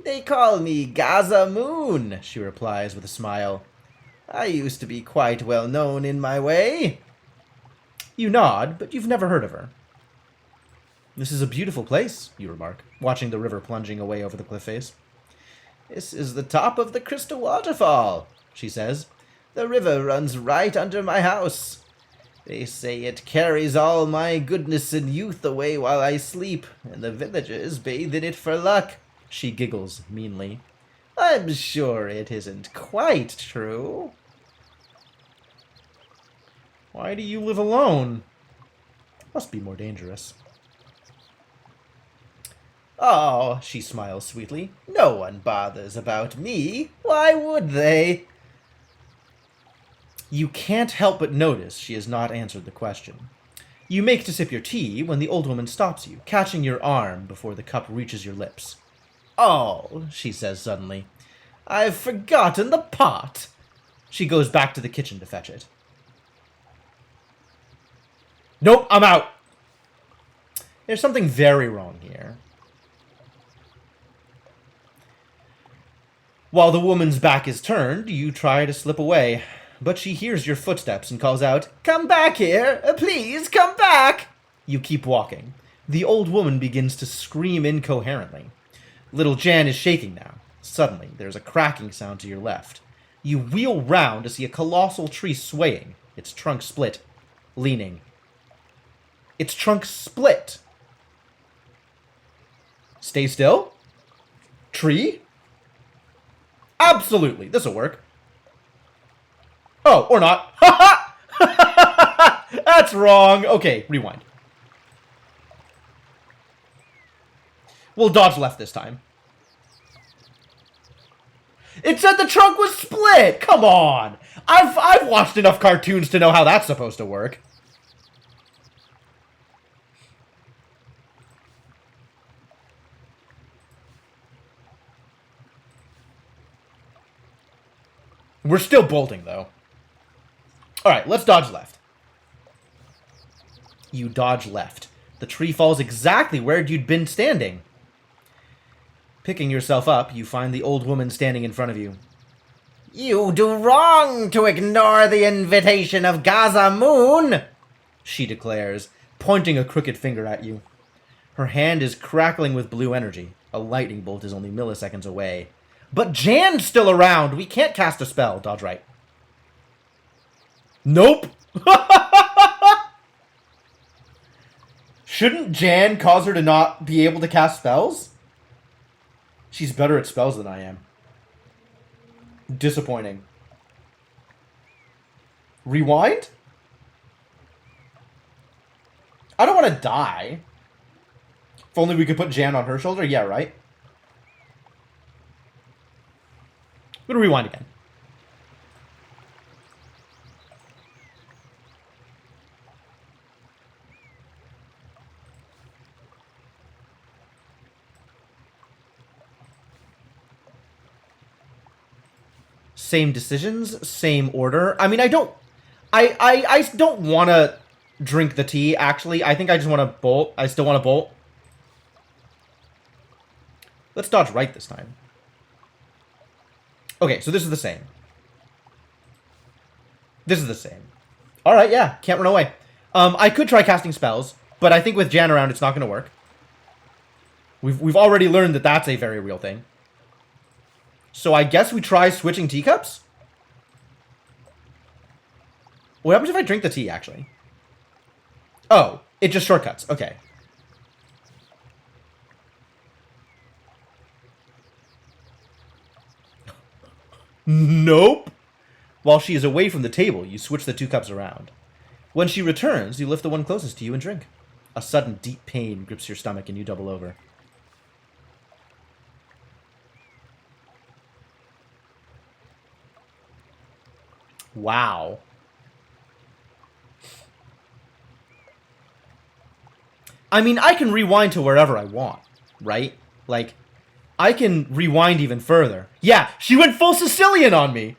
They call me Gaza Moon, she replies with a smile. I used to be quite well known in my way. You nod, but you've never heard of her. This is a beautiful place, you remark, watching the river plunging away over the cliff face. This is the top of the crystal waterfall, she says. The river runs right under my house. They say it carries all my goodness and youth away while I sleep, and the villagers bathe in it for luck. She giggles meanly. I'm sure it isn't quite true. Why do you live alone? Must be more dangerous. Oh, she smiles sweetly. No one bothers about me. Why would they? You can't help but notice she has not answered the question. You make to sip your tea when the old woman stops you, catching your arm before the cup reaches your lips. Oh, she says suddenly. I've forgotten the pot. She goes back to the kitchen to fetch it. Nope, I'm out. There's something very wrong here. While the woman's back is turned, you try to slip away, but she hears your footsteps and calls out, Come back here! Please, come back! You keep walking. The old woman begins to scream incoherently. Little Jan is shaking now. Suddenly, there's a cracking sound to your left. You wheel round to see a colossal tree swaying, its trunk split, leaning. Its trunk split! Stay still? Tree? Absolutely, this'll work. Oh, or not. That's wrong. Okay, rewind. We'll dodge left this time. It said the trunk was split! Come on! I've watched enough cartoons to know how that's supposed to work. We're still bolting, though. Alright, let's dodge left. You dodge left. The tree falls exactly where you'd been standing. Picking yourself up, you find the old woman standing in front of you. You do wrong to ignore the invitation of Gaza Moon, she declares, pointing a crooked finger at you. Her hand is crackling with blue energy. A lightning bolt is only milliseconds away. But Jan's still around. We can't cast a spell. Dodge right. Nope. Shouldn't Jan cause her to not be able to cast spells? She's better at spells than I am. Disappointing. Rewind? I don't want to die. If only we could put Jan on her shoulder. Yeah, right? I'm gonna rewind again. Same decisions, same order. I mean, I don't want to drink the tea, actually. I think I just want to bolt. I still want to bolt. Let's dodge right this time. Okay, so this is the same. This is the same. Alright, yeah. Can't run away. I could try casting spells, but I think with Jan around, it's not going to work. We've already learned that that's a very real thing. So I guess we try switching teacups? What happens if I drink the tea, actually? Oh, it just shortcuts. Okay. Nope. While she is away from the table, you switch the 2 cups around. When she returns, you lift the one closest to you and drink. A sudden deep pain grips your stomach and you double over. Wow. I mean, I can rewind to wherever I want, right? Like, I can rewind even further. Yeah, she went full Sicilian on me!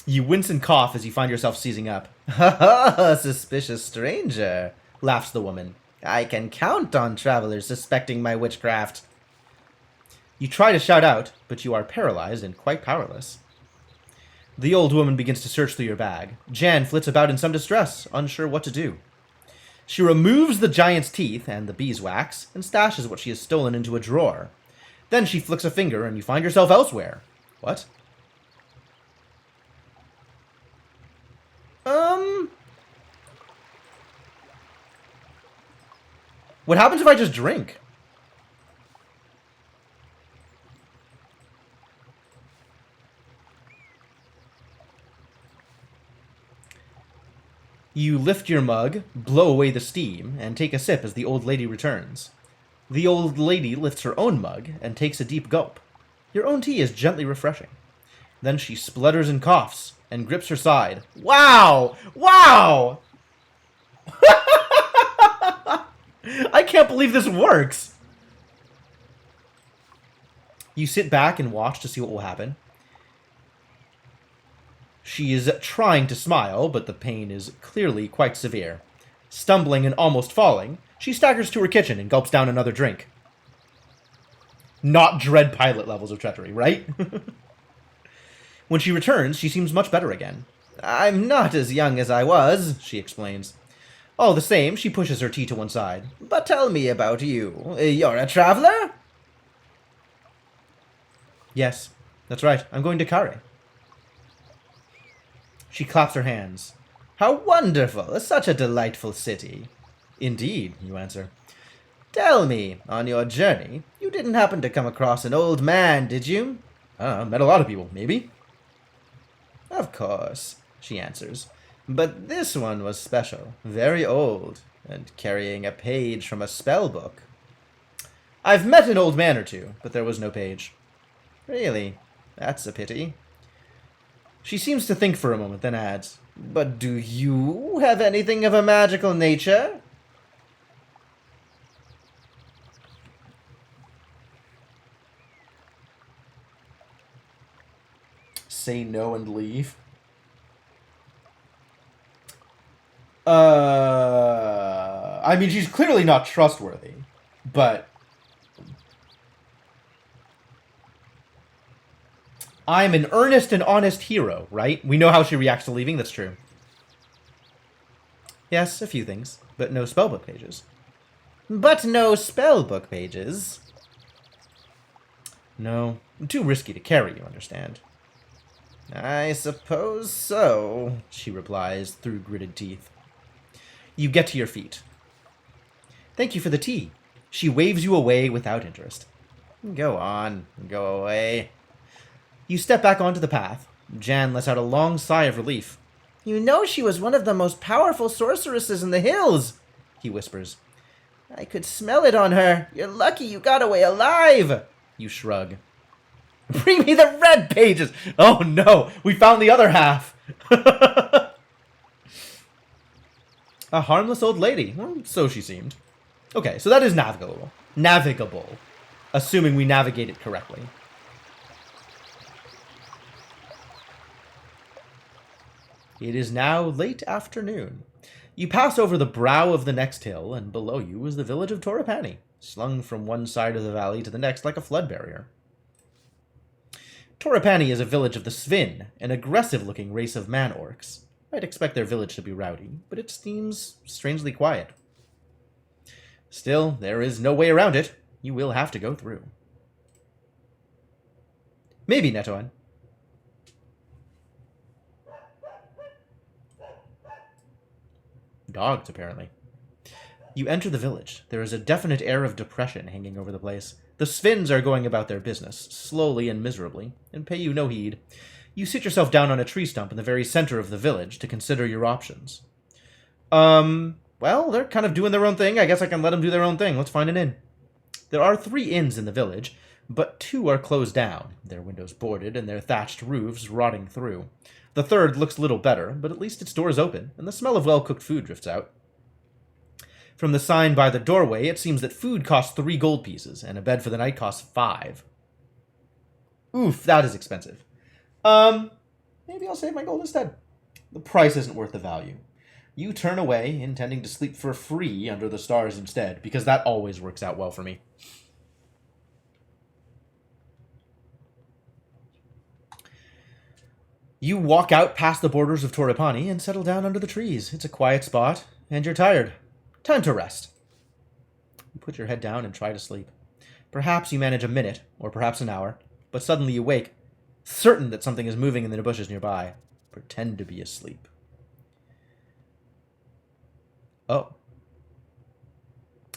You wince and cough as you find yourself seizing up. Ha ha, suspicious stranger, laughs the woman. I can count on travelers suspecting my witchcraft. You try to shout out, but you are paralyzed and quite powerless. The old woman begins to search through your bag. Jan flits about in some distress, unsure what to do. She removes the giant's teeth and the beeswax and stashes what she has stolen into a drawer. Then she flicks a finger and you find yourself elsewhere. What? What happens if I just drink? You lift your mug, blow away the steam, and take a sip as the old lady returns. The old lady lifts her own mug and takes a deep gulp. Your own tea is gently refreshing. Then she splutters and coughs and grips her side. Wow! Wow! I can't believe this works! You sit back and watch to see what will happen. She is trying to smile, but the pain is clearly quite severe. Stumbling and almost falling, she staggers to her kitchen and gulps down another drink. Not Dread Pilot levels of treachery, right? When she returns, she seems much better again. I'm not as young as I was, she explains. All the same, she pushes her tea to one side. But tell me about you. You're a traveler? Yes, that's right. I'm going to Kare. She claps her hands. How wonderful! Such a delightful city. Indeed, you answer. Tell me, on your journey, you didn't happen to come across an old man, did you? Met a lot of people, maybe. Of course, she answers. But this one was special, very old, and carrying a page from a spell book. I've met an old man or two, but there was no page. Really? That's a pity. She seems to think for a moment, then adds, But do you have anything of a magical nature? Say no and leave. I mean, she's clearly not trustworthy, but I'm an earnest and honest hero, right? We know how she reacts to leaving, that's true. Yes, a few things, but no spellbook pages. But no spellbook pages? No, too risky to carry, you understand. I suppose so, she replies through gritted teeth. You get to your feet. Thank you for the tea. She waves you away without interest. Go on, go away. You step back onto the path. Jan lets out a long sigh of relief. You know she was one of the most powerful sorceresses in the hills, he whispers. I could smell it on her. You're lucky you got away alive. You shrug. Bring me the red pages! Oh no, we found the other half! A harmless old lady. Well, so she seemed. Okay, so that is navigable. Navigable. Assuming we navigate it correctly. It is now late afternoon. You pass over the brow of the next hill, and below you is the village of Torrepani, slung from one side of the valley to the next like a flood barrier. Torrepani is a village of the Svin, an aggressive-looking race of man-orcs. I'd expect their village to be rowdy, but it seems strangely quiet. Still, there is no way around it. You will have to go through. Maybe, Netoan. Dogs, apparently. You enter the village. There is a definite air of depression hanging over the place. The Svins are going about their business, slowly and miserably, and pay you no heed. You sit yourself down on a tree stump in the very center of the village to consider your options. Well, they're kind of doing their own thing. I guess I can let them do their own thing. Let's find an inn. There are 3 inns in the village, but 2 are closed down, their windows boarded and their thatched roofs rotting through. The third looks little better, but at least its door is open, and the smell of well-cooked food drifts out. From the sign by the doorway, it seems that food costs 3 gold pieces, and a bed for the night costs 5. Oof, that is expensive. Maybe I'll save my gold instead. The price isn't worth the value. You turn away, intending to sleep for free under the stars instead, because that always works out well for me. You walk out past the borders of Torrepani and settle down under the trees. It's a quiet spot, and you're tired. Time to rest. You put your head down and try to sleep. Perhaps you manage a minute, or perhaps an hour, but suddenly you wake, certain that something is moving in the bushes nearby. Pretend to be asleep. Oh.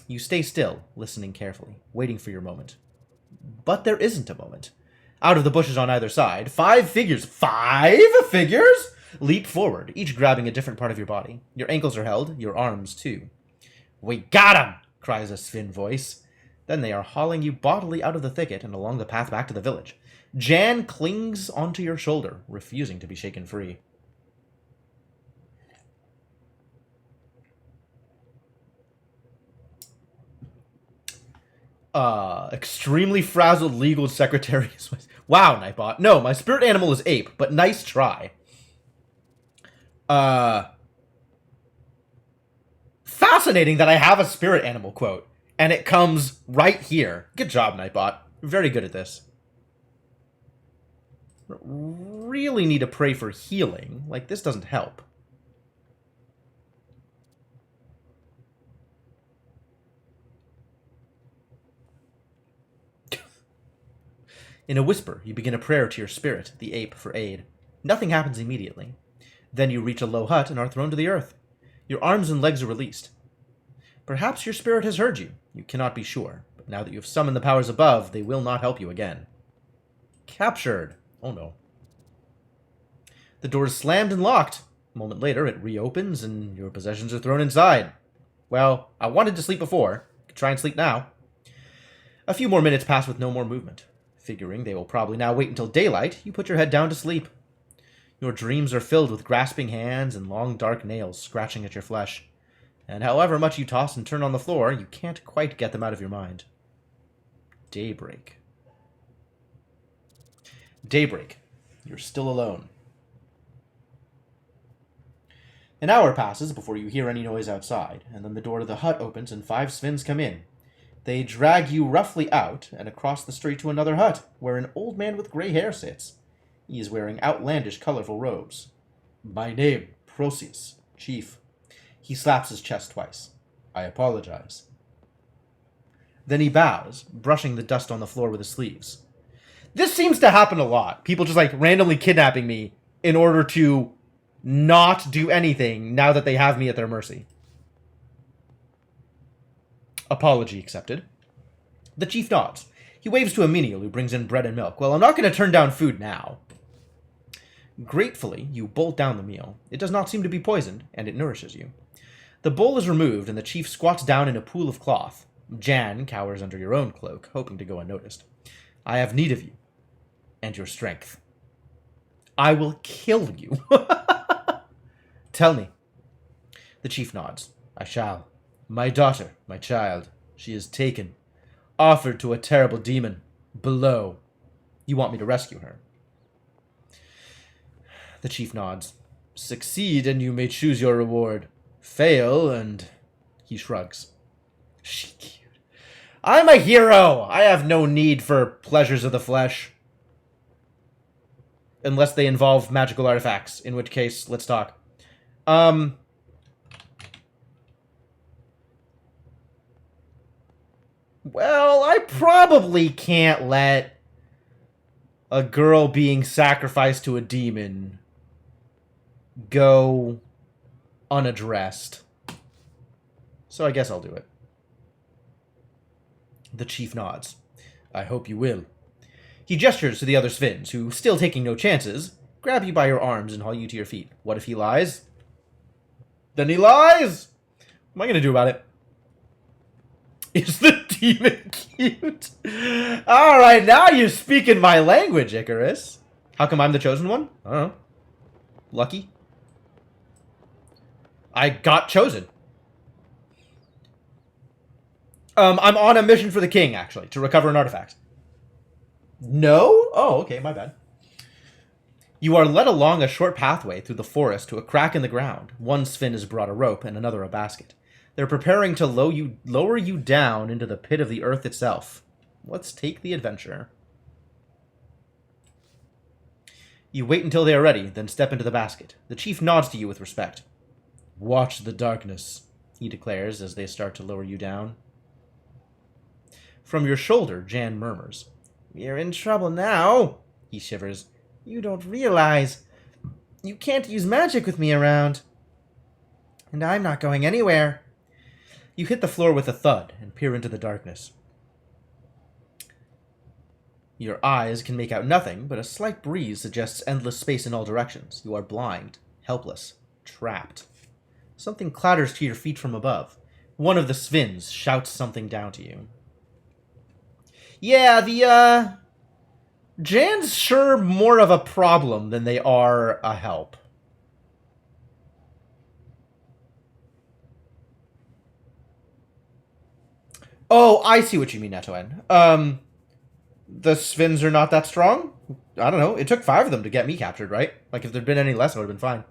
You stay still, listening carefully, waiting for your moment. But there isn't a moment. Out of the bushes on either side, 5 figures, 5 figures, leap forward, each grabbing a different part of your body. Your ankles are held, your arms too. We got him, cries a Sven voice. Then they are hauling you bodily out of the thicket and along the path back to the village. Jan clings onto your shoulder, refusing to be shaken free. Extremely frazzled legal secretary. Wow, Nightbot. No, my spirit animal is ape, but nice try. Fascinating that I have a spirit animal quote, and it comes right here. Good job, Nightbot. Very good at this. Really need to pray for healing. Like, this doesn't help. In a whisper, you begin a prayer to your spirit, the ape, for aid. Nothing happens immediately. Then you reach a low hut and are thrown to the earth. Your arms and legs are released. Perhaps your spirit has heard you. You cannot be sure. But now that you have summoned the powers above, they will not help you again. Captured. Oh no. The door is slammed and locked. A moment later, it reopens and your possessions are thrown inside. Well, I wanted to sleep before. Could try and sleep now. A few more minutes pass with no more movement. Figuring they will probably now wait until daylight, you put your head down to sleep. Your dreams are filled with grasping hands and long dark nails scratching at your flesh. And however much you toss and turn on the floor, you can't quite get them out of your mind. Daybreak. Daybreak. You're still alone. An hour passes before you hear any noise outside, and then the door to the hut opens and 5 Svins come in. They drag you roughly out and across the street to another hut, where an old man with gray hair sits. He is wearing outlandish, colorful robes. My name, Prosius, Chief. He slaps his chest twice. I apologize. Then he bows, brushing the dust on the floor with his sleeves. This seems to happen a lot. People just like randomly kidnapping me in order to not do anything now that they have me at their mercy. Apology accepted. The chief nods. He waves to a menial who brings in bread and milk. Well, I'm not going to turn down food now. Gratefully, you bolt down the meal. It does not seem to be poisoned, and it nourishes you. The bowl is removed, and the chief squats down in a pool of cloth. Jan cowers under your own cloak, hoping to go unnoticed. I have need of you and your strength. I will kill you. Tell me. The chief nods. I shall. My daughter, my child, she is taken, offered to a terrible demon, below. You want me to rescue her? The chief nods. Succeed and you may choose your reward. Fail and... He shrugs. She cute. I'm a hero! I have no need for pleasures of the flesh. Unless they involve magical artifacts, in which case, let's talk. Well, I probably can't let a girl being sacrificed to a demon go unaddressed. So I guess I'll do it. The chief nods. I hope you will. He gestures to the other Svins, who, still taking no chances, grab you by your arms and haul you to your feet. What if he lies? Then he lies! What am I going to do about it? Is the demon cute? Alright, now you're speaking my language, Icarus. How come I'm the chosen one? I don't know. Lucky? I got chosen. I'm on a mission for the king, actually, to recover an artifact. No? Oh, okay, my bad. You are led along a short pathway through the forest to a crack in the ground. One Sven has brought a rope and another a basket. They're preparing to lower you down into the pit of the earth itself. Let's take the adventure. You wait until they are ready, then step into the basket. The chief nods to you with respect. Watch the darkness, he declares as they start to lower you down. From your shoulder, Jan murmurs. We're in trouble now, he shivers. You don't realize. You can't use magic with me around. And I'm not going anywhere. You hit the floor with a thud and peer into the darkness. Your eyes can make out nothing, but a slight breeze suggests endless space in all directions. You are blind, helpless, trapped. Something clatters to your feet from above. One of the Svins shouts something down to you. Yeah, Jan's sure more of a problem than they are a help. Oh, I see what you mean, Netoen. The Svins are not that strong? I don't know. It took 5 of them to get me captured, right? Like, if there'd been any less, I would have been fine.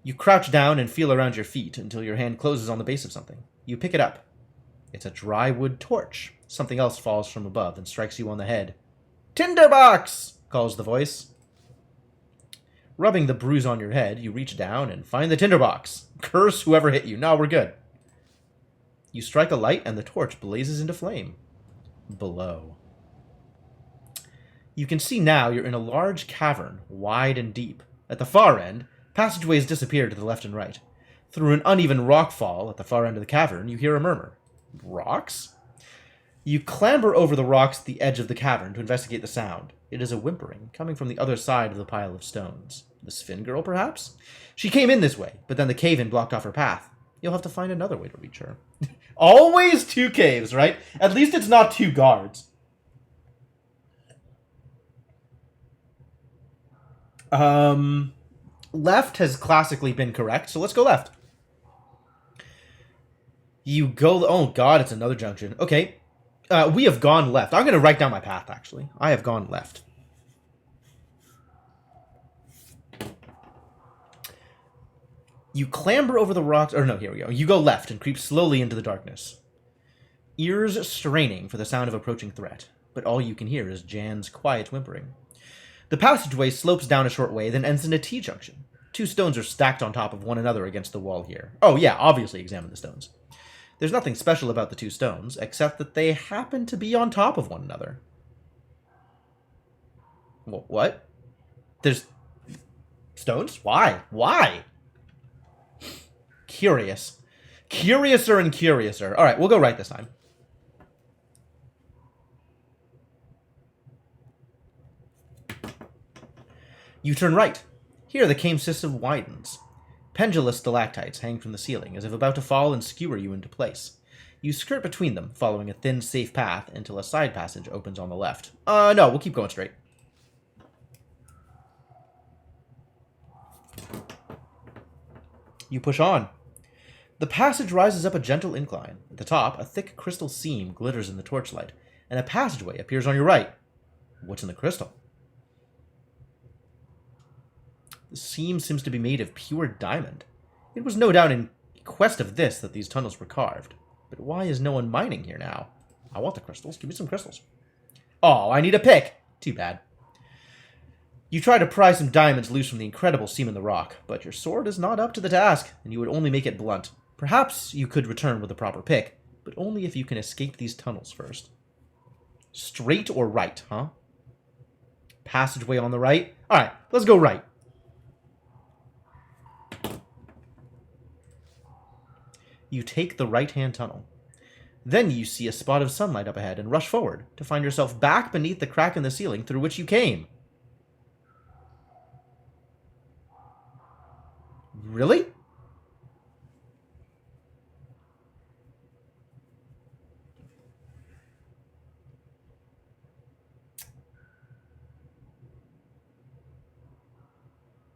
You crouch down and feel around your feet until your hand closes on the base of something. You pick it up. It's a dry wood torch. Something else falls from above and strikes you on the head. Tinderbox! Calls the voice. Rubbing the bruise on your head, you reach down and find the tinderbox. Curse whoever hit you. No, we're good. You strike a light and the torch blazes into flame. Below. You can see now you're in a large cavern, wide and deep. At the far end, passageways disappear to the left and right. Through an uneven rock fall at the far end of the cavern, you hear a murmur. Rocks? You clamber over the rocks at the edge of the cavern to investigate the sound. It is a whimpering, coming from the other side of the pile of stones. The Sven girl, perhaps? She came in this way, but then the cave-in blocked off her path. You'll have to find another way to reach her. Always 2 caves, right? At least it's not 2 guards. Left has classically been correct, so let's go left. You go... Oh, God, it's another junction. Okay. We have gone left. I'm going to write down my path, actually. I have gone left. You clamber over the rocks... Or no, here we go. You go left and creep slowly into the darkness. Ears straining for the sound of approaching threat. But all you can hear is Jan's quiet whimpering. The passageway slopes down a short way, then ends in a T-junction. 2 stones are stacked on top of one another against the wall here. Oh, yeah, obviously examine the stones. There's nothing special about the 2 stones, except that they happen to be on top of one another. What? There's... stones? Why? Why? Curious. Curiouser and curiouser. Alright, we'll go right this time. You turn right. Here the cave system widens. Pendulous stalactites hang from the ceiling, as if about to fall and skewer you into place. You skirt between them, following a thin, safe path until a side passage opens on the left. No, we'll keep going straight. You push on. The passage rises up a gentle incline. At the top, a thick crystal seam glitters in the torchlight, and a passageway appears on your right. What's in the crystal? The seam seems to be made of pure diamond. It was no doubt in quest of this that these tunnels were carved. But why is no one mining here now? I want the crystals. Give me some crystals. Oh, I need a pick. Too bad. You try to pry some diamonds loose from the incredible seam in the rock, but your sword is not up to the task, and you would only make it blunt. Perhaps you could return with a proper pick, but only if you can escape these tunnels first. Straight or right, huh? Passageway on the right? Alright, let's go right. You take the right-hand tunnel. Then you see a spot of sunlight up ahead and rush forward to find yourself back beneath the crack in the ceiling through which you came. Really?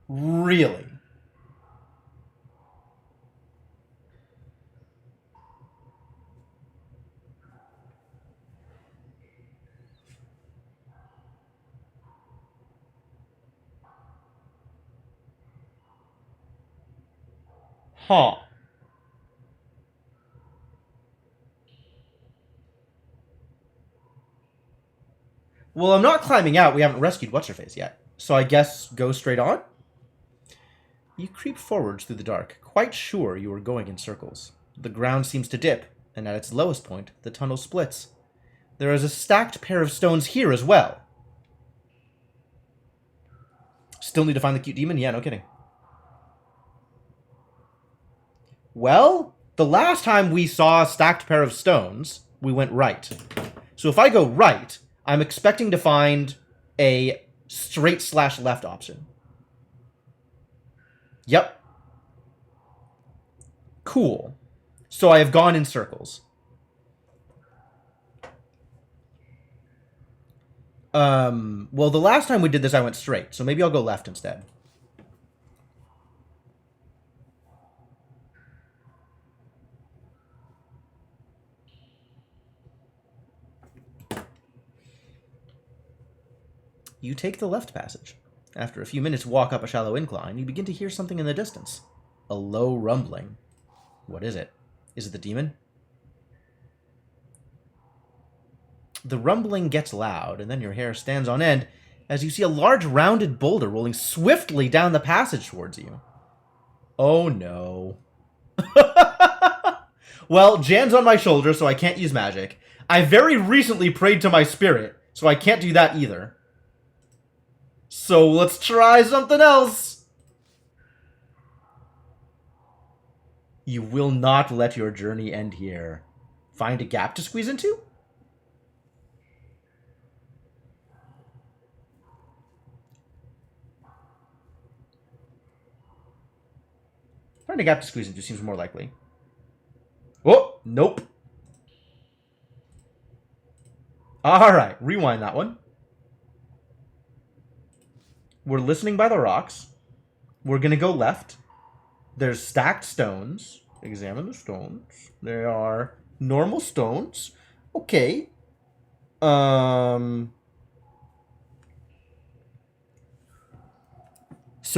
Really? Huh. Well, I'm not climbing out. We haven't rescued What's-Her-Face yet. So I guess go straight on? You creep forwards through the dark, quite sure you are going in circles. The ground seems to dip, and at its lowest point, the tunnel splits. There is a stacked pair of stones here as well. Still need to find the cute demon? Yeah, no kidding. Well, the last time we saw a stacked pair of stones, we went right. So if I go right, I'm expecting to find a straight/left option. Yep. Cool. So I have gone in circles. Well, the last time we did this, I went straight, so maybe I'll go left instead. You take the left passage. After a few minutes walk up a shallow incline, you begin to hear something in the distance. A low rumbling. What is it? Is it the demon? The rumbling gets loud, and then your hair stands on end as you see a large rounded boulder rolling swiftly down the passage towards you. Oh no. Well, Jan's on my shoulder, so I can't use magic. I very recently prayed to my spirit, so I can't do that either. So let's try something else. You will not let your journey end here. Find a gap to squeeze into? Find a gap to squeeze into seems more likely. Oh, nope. Alright, rewind that one. We're listening by the rocks. We're going to go left. There's stacked stones. Examine the stones. There are normal stones. Okay. So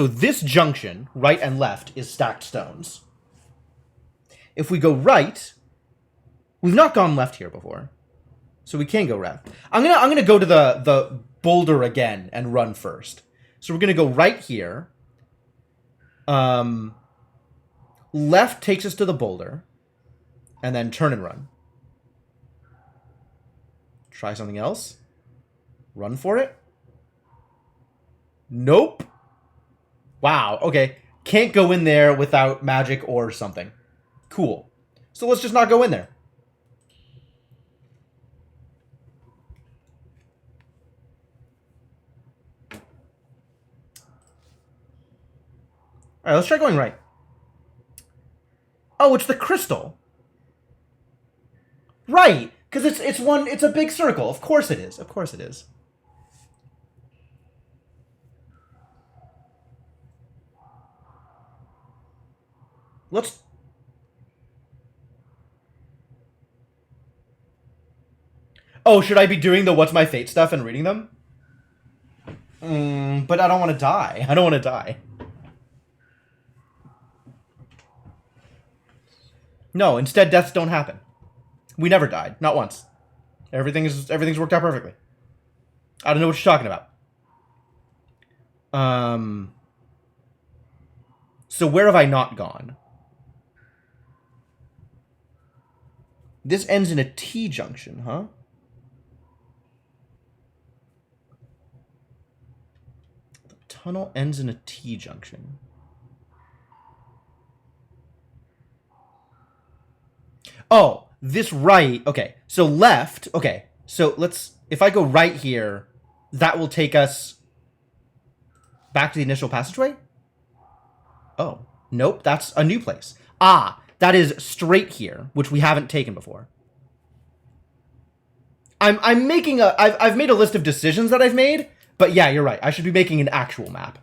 this junction, right and left, is stacked stones. If we go right, we've not gone left here before. So we can go left. I'm gonna go to the boulder again and run first. So we're gonna go right here. Left takes us to the boulder, and then turn and run. Try something else. Run for it. Nope. Wow, okay. Can't go in there without magic or something. Cool. So let's just not go in there. Alright, let's try going right. Oh, it's the crystal. Right, because it's a big circle. Of course it is. Of course it is. Let's... Oh, should I be doing the What's My Fate stuff and reading them? But I don't want to die. I don't want to die. No, instead deaths don't happen. We never died. Not once. Everything's worked out perfectly. I don't know what you're talking about. So where have I not gone? This ends in a T junction, huh? The tunnel ends in a T junction. Oh, this right. Okay, so left. Okay, so let's... If I go right here, that will take us back to the initial passageway? Oh, nope, that's a new place. Ah, that is straight here, which we haven't taken before. I'm making a... I've made a list of decisions that I've made, but yeah, you're right. I should be making an actual map.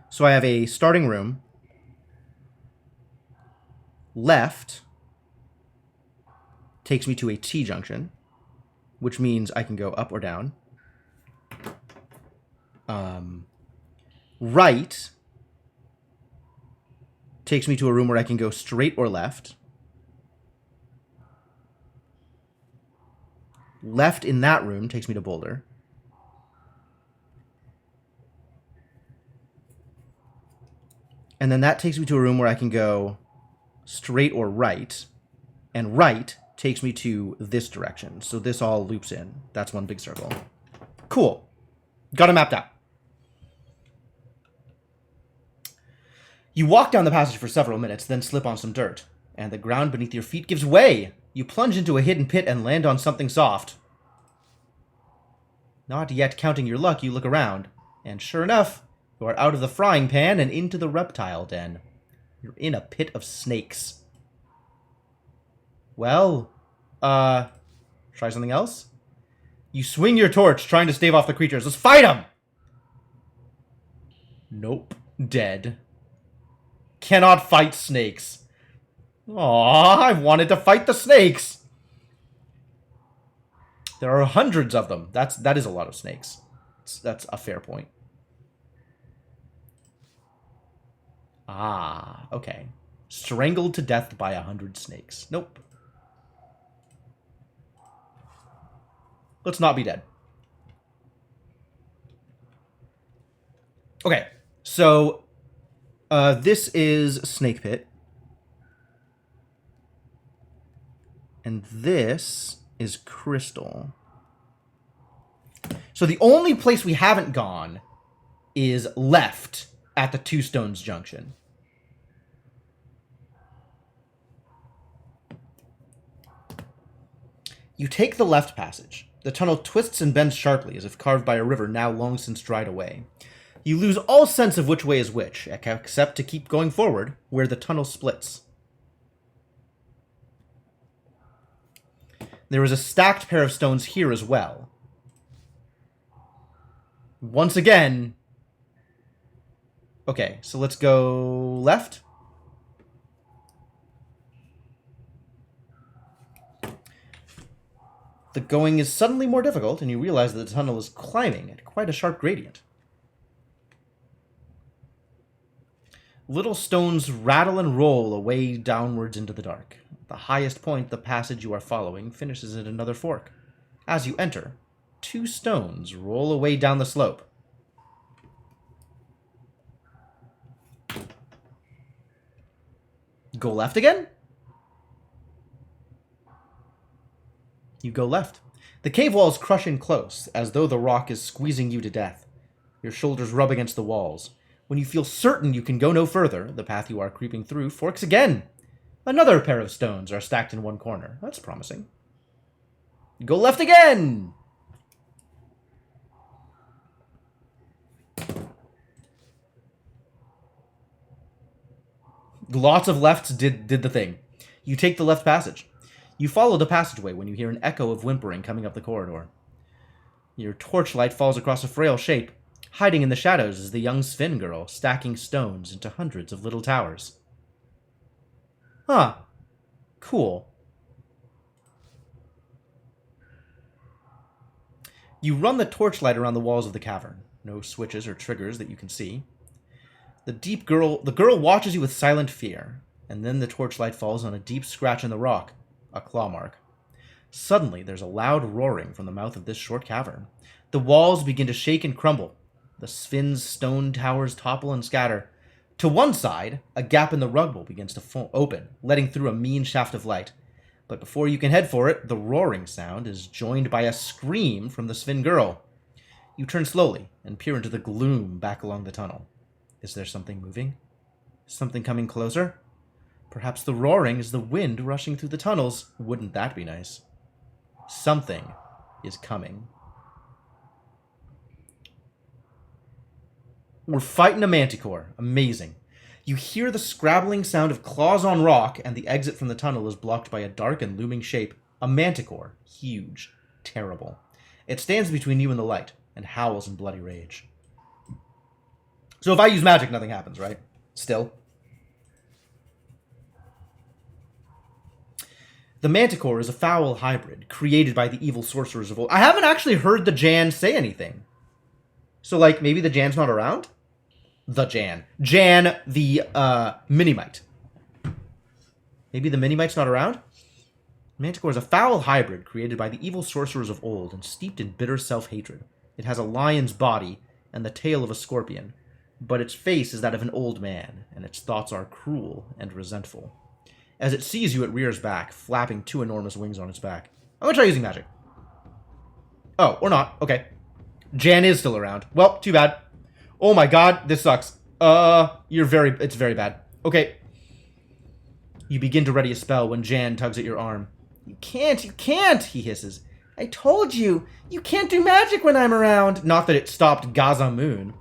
So I have a starting room. Left takes me to a T junction, which means I can go up or down. Right takes me to a room where I can go straight or left. Left in that room takes me to Boulder. And then that takes me to a room where I can go straight or right. And right takes me to this direction. So this all loops in. That's one big circle. Cool. Got it mapped out. You walk down the passage for several minutes, then slip on some dirt, and the ground beneath your feet gives way. You plunge into a hidden pit and land on something soft. Not yet counting your luck, you look around, and sure enough, you are out of the frying pan and into the reptile den. You're in a pit of snakes. Well, try something else? You swing your torch, trying to stave off the creatures. Let's fight them! Nope. Dead. Cannot fight snakes. Aww, I wanted to fight the snakes. There are hundreds of them. That is a lot of snakes. That's a fair point. Ah, okay. Strangled to death by 100 snakes. Nope. Let's not be dead. Okay, so this is Snake Pit. And this is Crystal. So the only place we haven't gone is left at the Two Stones Junction. You take the left passage. The tunnel twists and bends sharply, as if carved by a river now long since dried away. You lose all sense of which way is which, except to keep going forward, where the tunnel splits. There is a stacked pair of stones here as well. Once again... Okay, so let's go left. The going is suddenly more difficult, and you realize that the tunnel is climbing at quite a sharp gradient. Little stones rattle and roll away downwards into the dark. The highest point the passage you are following finishes at another fork. As you enter, 2 stones roll away down the slope. Go left again? You go left. The cave walls crush in close, as though the rock is squeezing you to death. Your shoulders rub against the walls. When you feel certain you can go no further, the path you are creeping through forks again. Another pair of stones are stacked in one corner. That's promising. Go left again! Lots of lefts did the thing. You take the left passage. You follow the passageway when you hear an echo of whimpering coming up the corridor. Your torchlight falls across a frail shape. Hiding in the shadows is the young Sven girl, stacking stones into hundreds of little towers. Huh. Cool. You run the torchlight around the walls of the cavern. No switches or triggers that you can see. The girl watches you with silent fear, and then the torchlight falls on a deep scratch in the rock, a claw mark. Suddenly, there's a loud roaring from the mouth of this short cavern. The walls begin to shake and crumble. The Sven's stone towers topple and scatter. To one side, a gap in the rubble begins to open, letting through a mean shaft of light. But before you can head for it, the roaring sound is joined by a scream from the Sven girl. You turn slowly and peer into the gloom back along the tunnel. Is there something moving? Something coming closer? Perhaps the roaring is the wind rushing through the tunnels. Wouldn't that be nice? Something is coming. We're fighting a manticore. Amazing. You hear the scrabbling sound of claws on rock, and the exit from the tunnel is blocked by a dark and looming shape. A manticore. Huge. Terrible. It stands between you and the light, and howls in bloody rage. So if I use magic, nothing happens, right? Still. The manticore is a foul hybrid, created by the evil sorcerers of old. I haven't actually heard the Jan say anything. So, like, maybe the Jan's not around? The Jan. Jan, the, Minimite. Maybe the Minimite's not around? Manticore is a foul hybrid created by the evil sorcerers of old and steeped in bitter self-hatred. It has a lion's body and the tail of a scorpion, but its face is that of an old man, and its thoughts are cruel and resentful. As it sees you, it rears back, flapping two enormous wings on its back. I'm gonna try using magic. Oh, or not. Okay. Jan is still around. Well, too bad. Oh my god, this sucks. It's very bad. Okay. You begin to ready a spell when Jan tugs at your arm. You can't, he hisses. I told you, you can't do magic when I'm around. Not that it stopped Gaza Moon.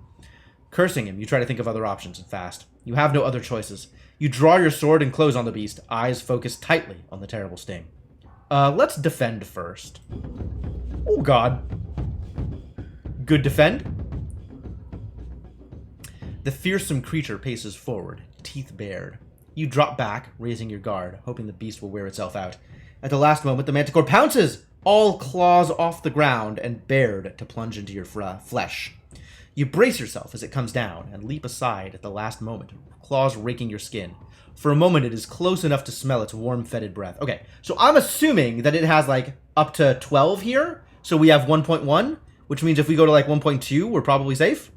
Cursing him, you try to think of other options and fast. You have no other choices. You draw your sword and close on the beast, eyes focused tightly on the terrible sting. Let's defend first. Oh god. Good defend. The fearsome creature paces forward, teeth bared. You drop back, raising your guard, hoping the beast will wear itself out. At the last moment, the manticore pounces, all claws off the ground and bared to plunge into your flesh. You brace yourself as it comes down and leap aside at the last moment, claws raking your skin. For a moment, it is close enough to smell its warm, fetid breath. Okay, so I'm assuming that it has, like, up to 12 here. So we have 1.1, which means if we go to, like, 1.2, we're probably safe.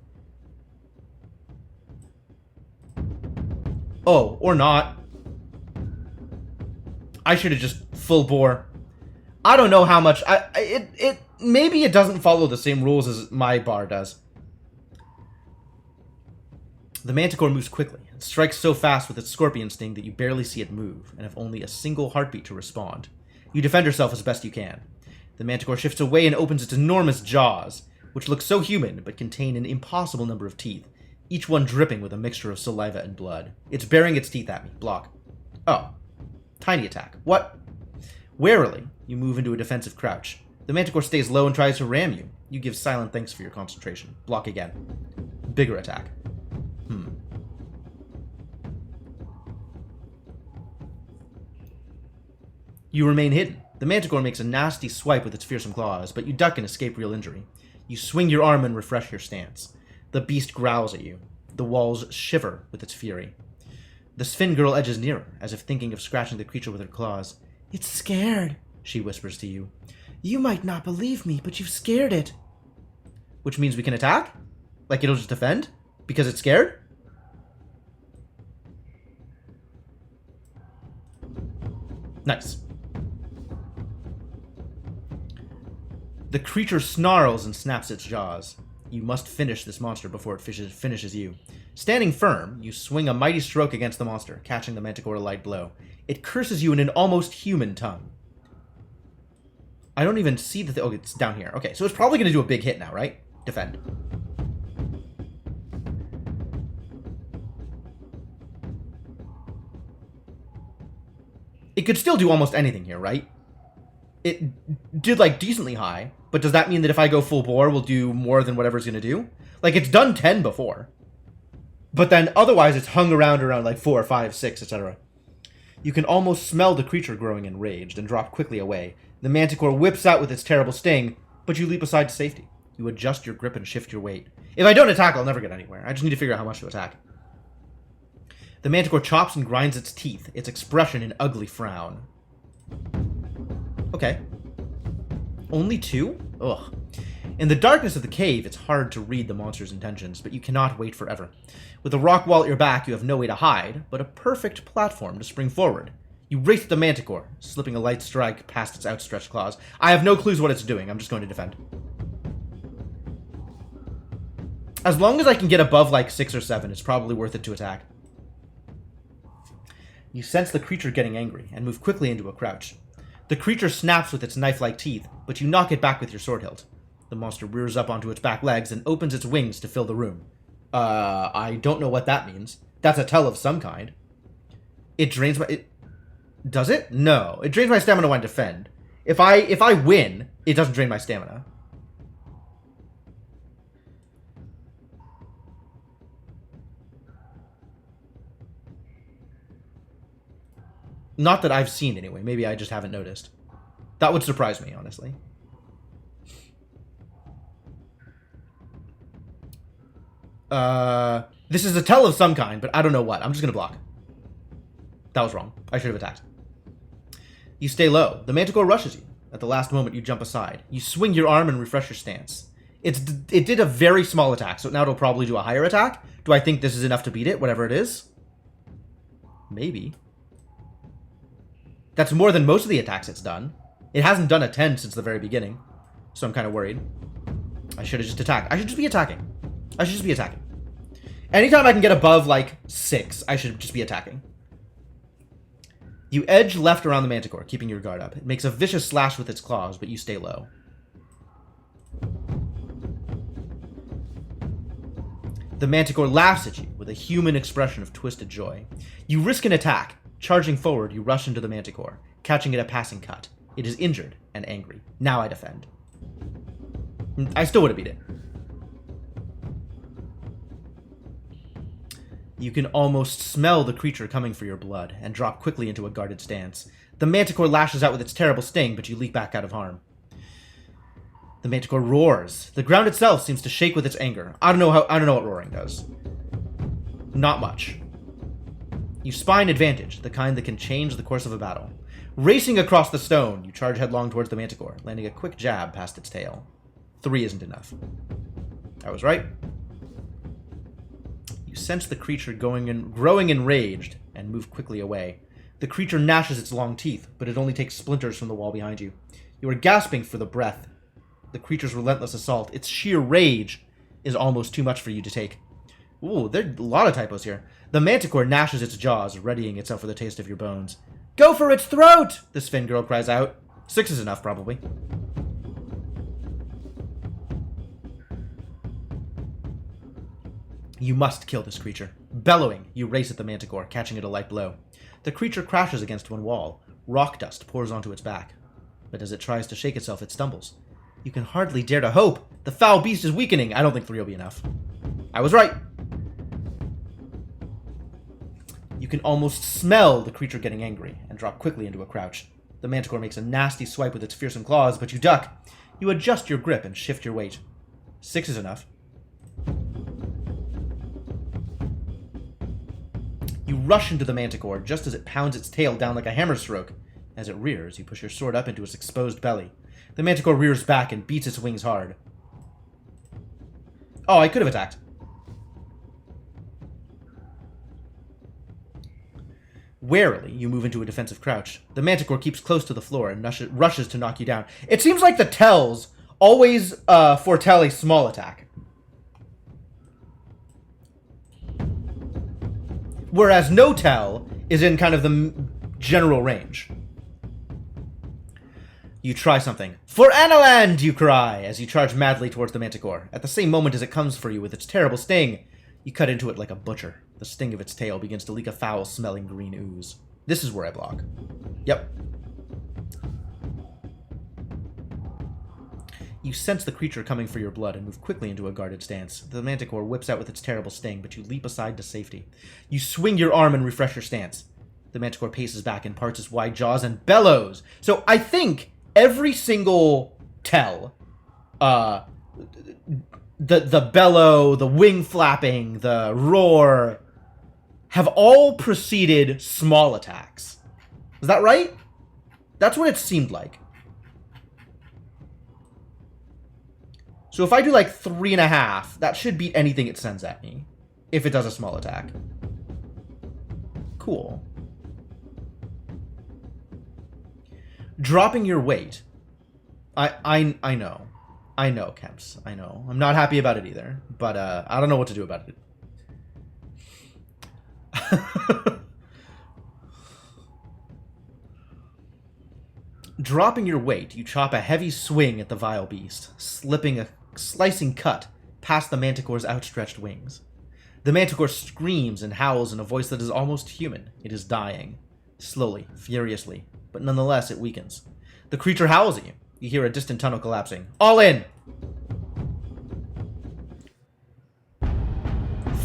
Oh, or not. I should have just full bore. I don't know how much. Maybe it doesn't follow the same rules as my bar does. The manticore moves quickly and strikes so fast with its scorpion sting that you barely see it move and have only a single heartbeat to respond. You defend yourself as best you can. The manticore shifts away and opens its enormous jaws, which look so human but contain an impossible number of teeth, each one dripping with a mixture of saliva and blood. It's baring its teeth at me. Block. Oh. Tiny attack. What? Warily, you move into a defensive crouch. The manticore stays low and tries to ram you. You give silent thanks for your concentration. Block again. Bigger attack. You remain hidden. The manticore makes a nasty swipe with its fearsome claws, but you duck and escape real injury. You swing your arm and refresh your stance. The beast growls at you. The walls shiver with its fury. The Sven girl edges nearer, as if thinking of scratching the creature with her claws. It's scared, she whispers to you. You might not believe me, but you've scared it. Which means we can attack? Like it'll just defend? Because it's scared? Nice. The creature snarls and snaps its jaws. You must finish this monster before it finishes you. Standing firm, you swing a mighty stroke against the monster, catching the manticore a light blow. It curses you in an almost human tongue. I don't even see the oh, it's down here. Okay, so it's probably going to do a big hit now, right? Defend. could still do almost anything here, right? It did, like, decently high, but does that mean that if I go full bore, we'll do more than whatever it's going to do? Like, it's done 10 before. But then, otherwise, it's hung around, like, 4, 5, 6, etc. You can almost smell the creature growing enraged and drop quickly away. The manticore whips out with its terrible sting, but you leap aside to safety. You adjust your grip and shift your weight. If I don't attack, I'll never get anywhere. I just need to figure out how much to attack. The manticore chops and grinds its teeth, its expression an ugly frown. Okay. Only 2? Ugh. In the darkness of the cave, it's hard to read the monster's intentions, but you cannot wait forever. With a rock wall at your back, you have no way to hide, but a perfect platform to spring forward. You race at the manticore, slipping a light strike past its outstretched claws. I have no clues what it's doing. I'm just going to defend. As long as I can get above, like, 6 or 7, it's probably worth it to attack. You sense the creature getting angry, and move quickly into a crouch. The creature snaps with its knife-like teeth, but you knock it back with your sword hilt. The monster rears up onto its back legs and opens its wings to fill the room. I don't know what that means. That's a tell of some kind. It drains my... Does it? No. It drains my stamina when I defend. If I win, it doesn't drain my stamina. Not that I've seen, anyway. Maybe I just haven't noticed. That would surprise me, honestly. This is a tell of some kind, but I don't know what. I'm just gonna block. That was wrong. I should have attacked. You stay low. The manticore rushes you. At the last moment, you jump aside. You swing your arm and refresh your stance. It did a very small attack, so now it'll probably do a higher attack. Do I think this is enough to beat it, whatever it is? Maybe. That's more than most of the attacks it's done. It hasn't done a 10 since the very beginning, so I'm kind of worried. I should have just attacked. I should just be attacking. I should just be attacking. Anytime I can get above, like, 6, I should just be attacking. You edge left around the manticore, keeping your guard up. It makes a vicious slash with its claws, but you stay low. The manticore laughs at you with a human expression of twisted joy. You risk an attack. Charging forward, you rush into the manticore, catching it a passing cut. It is injured and angry. Now I defend. I still would have beat it. You can almost smell the creature coming for your blood, and drop quickly into a guarded stance. The manticore lashes out with its terrible sting, but you leap back out of harm. The manticore roars. The ground itself seems to shake with its anger. I don't know what roaring does. Not much. You spy an advantage, the kind that can change the course of a battle. Racing across the stone, you charge headlong towards the manticore, landing a quick jab past its tail. 3 isn't enough. I was right. You sense the creature growing enraged, and move quickly away. The creature gnashes its long teeth, but it only takes splinters from the wall behind you. You are gasping for the breath. The creature's relentless assault, its sheer rage, is almost too much for you to take. Ooh, there are a lot of typos here. The manticore gnashes its jaws, readying itself for the taste of your bones. Go for its throat! The Sven girl cries out. 6 is enough, probably. You must kill this creature. Bellowing, you race at the manticore, catching it a light blow. The creature crashes against one wall. Rock dust pours onto its back. But as it tries to shake itself, it stumbles. You can hardly dare to hope. The foul beast is weakening. I don't think 3 will be enough. I was right. You can almost smell the creature getting angry, and drop quickly into a crouch. The manticore makes a nasty swipe with its fearsome claws, but you duck. You adjust your grip and shift your weight. 6 is enough. You rush into the manticore just as it pounds its tail down like a hammer stroke. As it rears, you push your sword up into its exposed belly. The manticore rears back and beats its wings hard. Oh, I could have attacked. Warily, you move into a defensive crouch. The manticore keeps close to the floor and rushes to knock you down. It seems like the tells always foretell a small attack. Whereas no tell is in kind of the general range. You try something. For Analand, you cry, as you charge madly towards the manticore. At the same moment as it comes for you with its terrible sting, you cut into it like a butcher. The sting of its tail begins to leak a foul-smelling green ooze. This is where I block. Yep. You sense the creature coming for your blood and move quickly into a guarded stance. The manticore whips out with its terrible sting, but you leap aside to safety. You swing your arm and refresh your stance. The manticore paces back and parts its wide jaws and bellows. So I think every single tell, the bellow, the wing flapping, the roar, have all preceded small attacks. Is that right? That's what it seemed like. So if I do like 3.5, that should beat anything it sends at me. If it does a small attack. Cool. Dropping your weight. I know. I know, Kemps. I know. I'm not happy about it either. But I don't know what to do about it. Dropping your weight, you chop a heavy swing at the vile beast, slipping a slicing cut past the manticore's outstretched wings. The manticore screams and howls in a voice that is almost human. It is dying. Slowly, furiously, but nonetheless it weakens. The creature howls at you. You hear a distant tunnel collapsing. All in!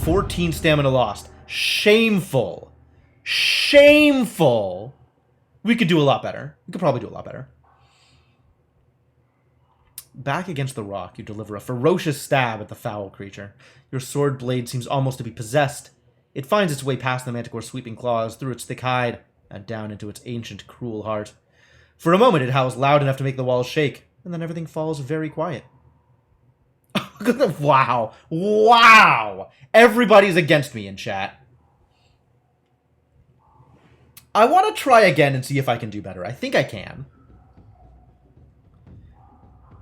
14 stamina lost. Shameful. Shameful! We could do a lot better. We could probably do a lot better. Back against the rock, you deliver a ferocious stab at the foul creature. Your sword blade seems almost to be possessed. It finds its way past the manticore's sweeping claws, through its thick hide, and down into its ancient, cruel heart. For a moment, it howls loud enough to make the walls shake, and then everything falls very quiet. Wow. Wow! Everybody's against me in chat. I want to try again and see if I can do better. I think I can.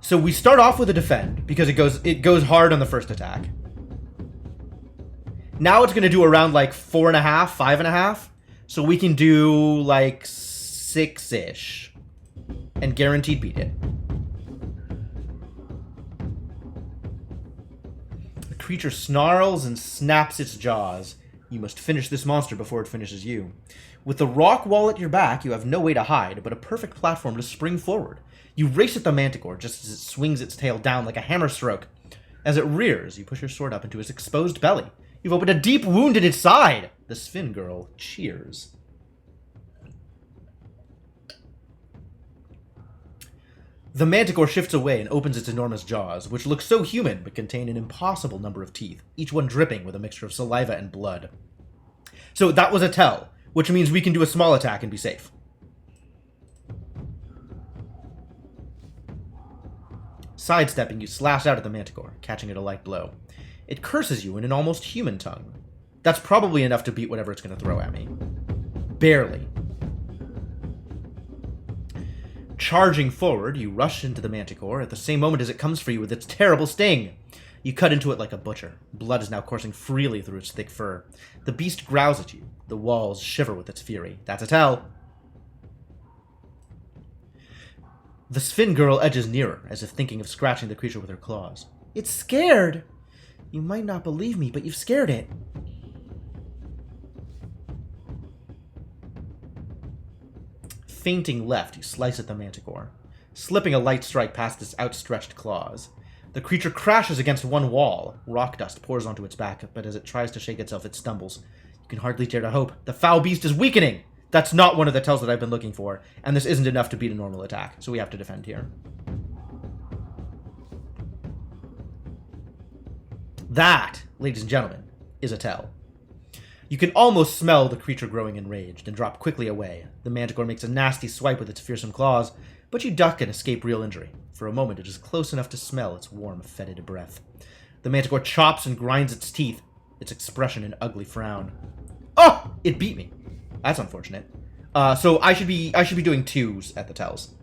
So we start off with a defend, because it goes hard on the first attack. Now it's going to do around like 4.5, 5.5. So we can do like 6-ish. And guaranteed beat it. The creature snarls and snaps its jaws. You must finish this monster before it finishes you. With the rock wall at your back, you have no way to hide, but a perfect platform to spring forward. You race at the manticore just as it swings its tail down like a hammer stroke. As it rears, you push your sword up into its exposed belly. You've opened a deep wound in its side. The Sphin Girl cheers. The manticore shifts away and opens its enormous jaws, which look so human but contain an impossible number of teeth, each one dripping with a mixture of saliva and blood. So that was a tell, which means we can do a small attack and be safe. Sidestepping, you slash out at the manticore, catching it a light blow. It curses you in an almost human tongue. That's probably enough to beat whatever it's going to throw at me. Barely. Charging forward, you rush into the manticore at the same moment as it comes for you with its terrible sting. You cut into it like a butcher. Blood is now coursing freely through its thick fur. The beast growls at you. The walls shiver with its fury. That's a tell. The Sphin Girl edges nearer, as if thinking of scratching the creature with her claws. It's scared. You might not believe me, but you've scared it. Feinting left, you slice at the manticore, slipping a light strike past its outstretched claws. The creature crashes against one wall. Rock dust pours onto its back, but as it tries to shake itself, it stumbles. You can hardly dare to hope. The foul beast is weakening! That's not one of the tells that I've been looking for, and this isn't enough to beat a normal attack, so we have to defend here. That, ladies and gentlemen, is a tell. You can almost smell the creature growing enraged and drop quickly away. The manticore makes a nasty swipe with its fearsome claws, but you duck and escape real injury. For a moment, it is close enough to smell its warm, fetid breath. The manticore chops and grinds its teeth, its expression an ugly frown. Oh! It beat me. That's unfortunate. So I should be doing 2s at the tells.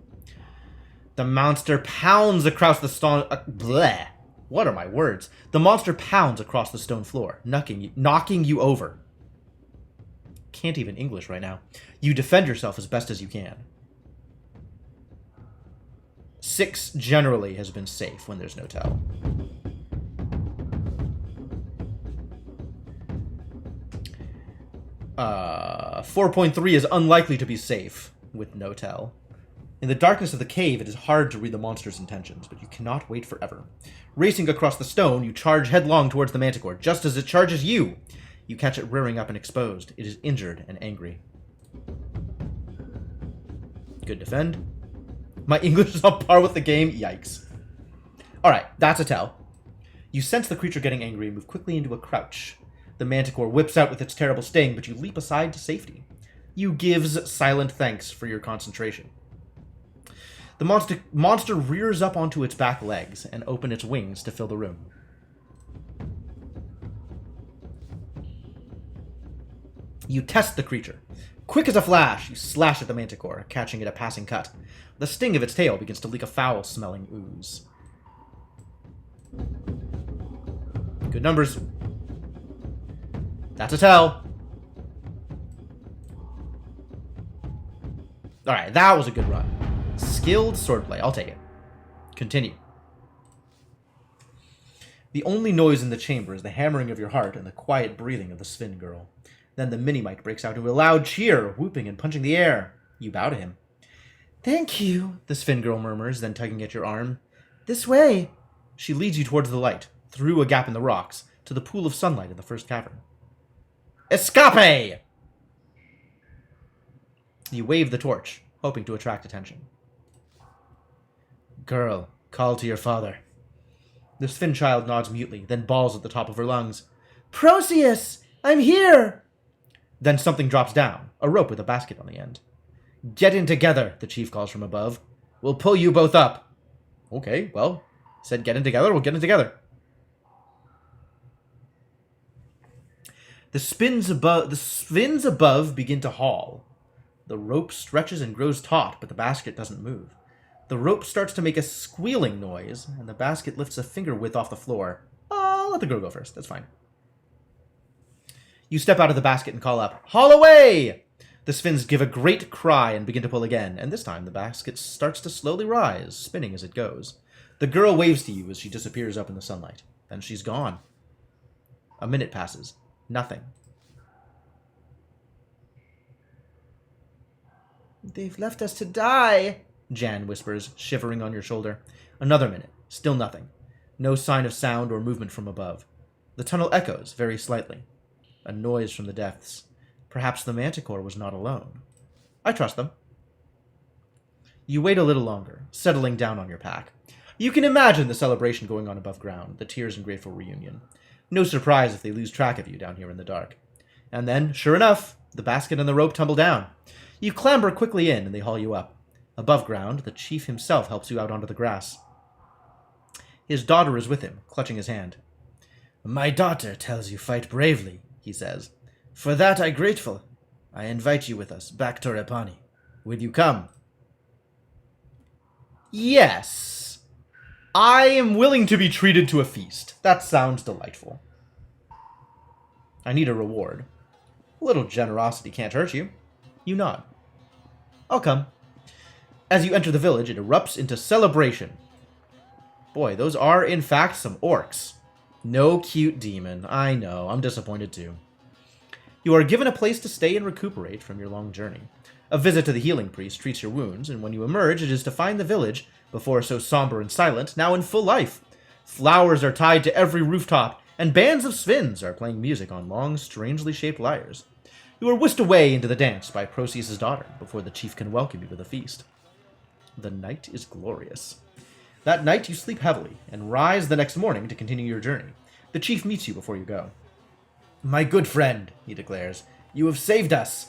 The monster pounds across the stone. Bleh. What are my words? The monster pounds across the stone floor, knocking you over. Can't even English right now. You defend yourself as best as you can. 6 generally has been safe when there's no tell. Uh, 4.3 is unlikely to be safe with no tell. In the darkness of the cave, it is hard to read the monster's intentions, but you cannot wait forever. Racing across the stone, you charge headlong towards the manticore, just as it charges you. You catch it rearing up and exposed. It is injured and angry. Good defend. My English is on par with the game. Yikes. Alright, that's a tell. You sense the creature getting angry and move quickly into a crouch. The manticore whips out with its terrible sting, but you leap aside to safety. You gives silent thanks for your concentration. The monster rears up onto its back legs and open its wings to fill the room. You test the creature. Quick as a flash, you slash at the manticore, catching it a passing cut. The sting of its tail begins to leak a foul-smelling ooze. Good numbers. That's a tell. Alright, that was a good run. Skilled swordplay. I'll take it. Continue. The only noise in the chamber is the hammering of your heart and the quiet breathing of the Sven girl. Then the Minimite breaks out into a loud cheer, whooping and punching the air. You bow to him. Thank you, The Sven girl murmurs, then tugging at your arm. This way. She leads you towards the light, through a gap in the rocks, to the pool of sunlight in the first cavern. Escape! You wave the torch, hoping to attract attention. Girl, call to your father. The Sven child nods mutely, then bawls at the top of her lungs. Proceus! I'm here! Then something drops down, a rope with a basket on the end. Get in together, the chief calls from above. We'll pull you both up. Okay, well, said get in together, we'll get in together. The Svins above begin to haul. The rope stretches and grows taut, but the basket doesn't move. The rope starts to make a squealing noise, and the basket lifts a finger width off the floor. I'll let the girl go first, that's fine. You step out of the basket and call up, haul away! The Svins give a great cry and begin to pull again, and this time the basket starts to slowly rise, spinning as it goes. The girl waves to you as she disappears up in the sunlight. Then she's gone. A minute passes. Nothing. They've left us to die, Jan whispers, shivering on your shoulder. Another minute. Still nothing. No sign of sound or movement from above. The tunnel echoes, very slightly. A noise from the depths. Perhaps the manticore was not alone. I trust them. You wait a little longer, settling down on your pack. You can imagine the celebration going on above ground, the tears and grateful reunion. No surprise if they lose track of you down here in the dark. And then, sure enough, the basket and the rope tumble down. You clamber quickly in and they haul you up. Above ground, the chief himself helps you out onto the grass. His daughter is with him, clutching his hand. My daughter tells you fight bravely, he says. For that I grateful. I invite you with us, back to Repani. Will you come? Yes. I am willing to be treated to a feast. That sounds delightful. I need a reward. A little generosity can't hurt you. You nod. I'll come. As you enter the village, it erupts into celebration. Boy, those are, in fact, some orcs. No cute demon. I know, I'm disappointed too. You are given a place to stay and recuperate from your long journey. A visit to the healing priest treats your wounds, and when you emerge, it is to find the village, before so somber and silent, now in full life. Flowers are tied to every rooftop, and bands of Svins are playing music on long, strangely shaped lyres. You are whisked away into the dance by Proceus' daughter, before the chief can welcome you with a feast. The night is glorious. That night you sleep heavily, and rise the next morning to continue your journey. The chief meets you before you go. My good friend, he declares, you have saved us.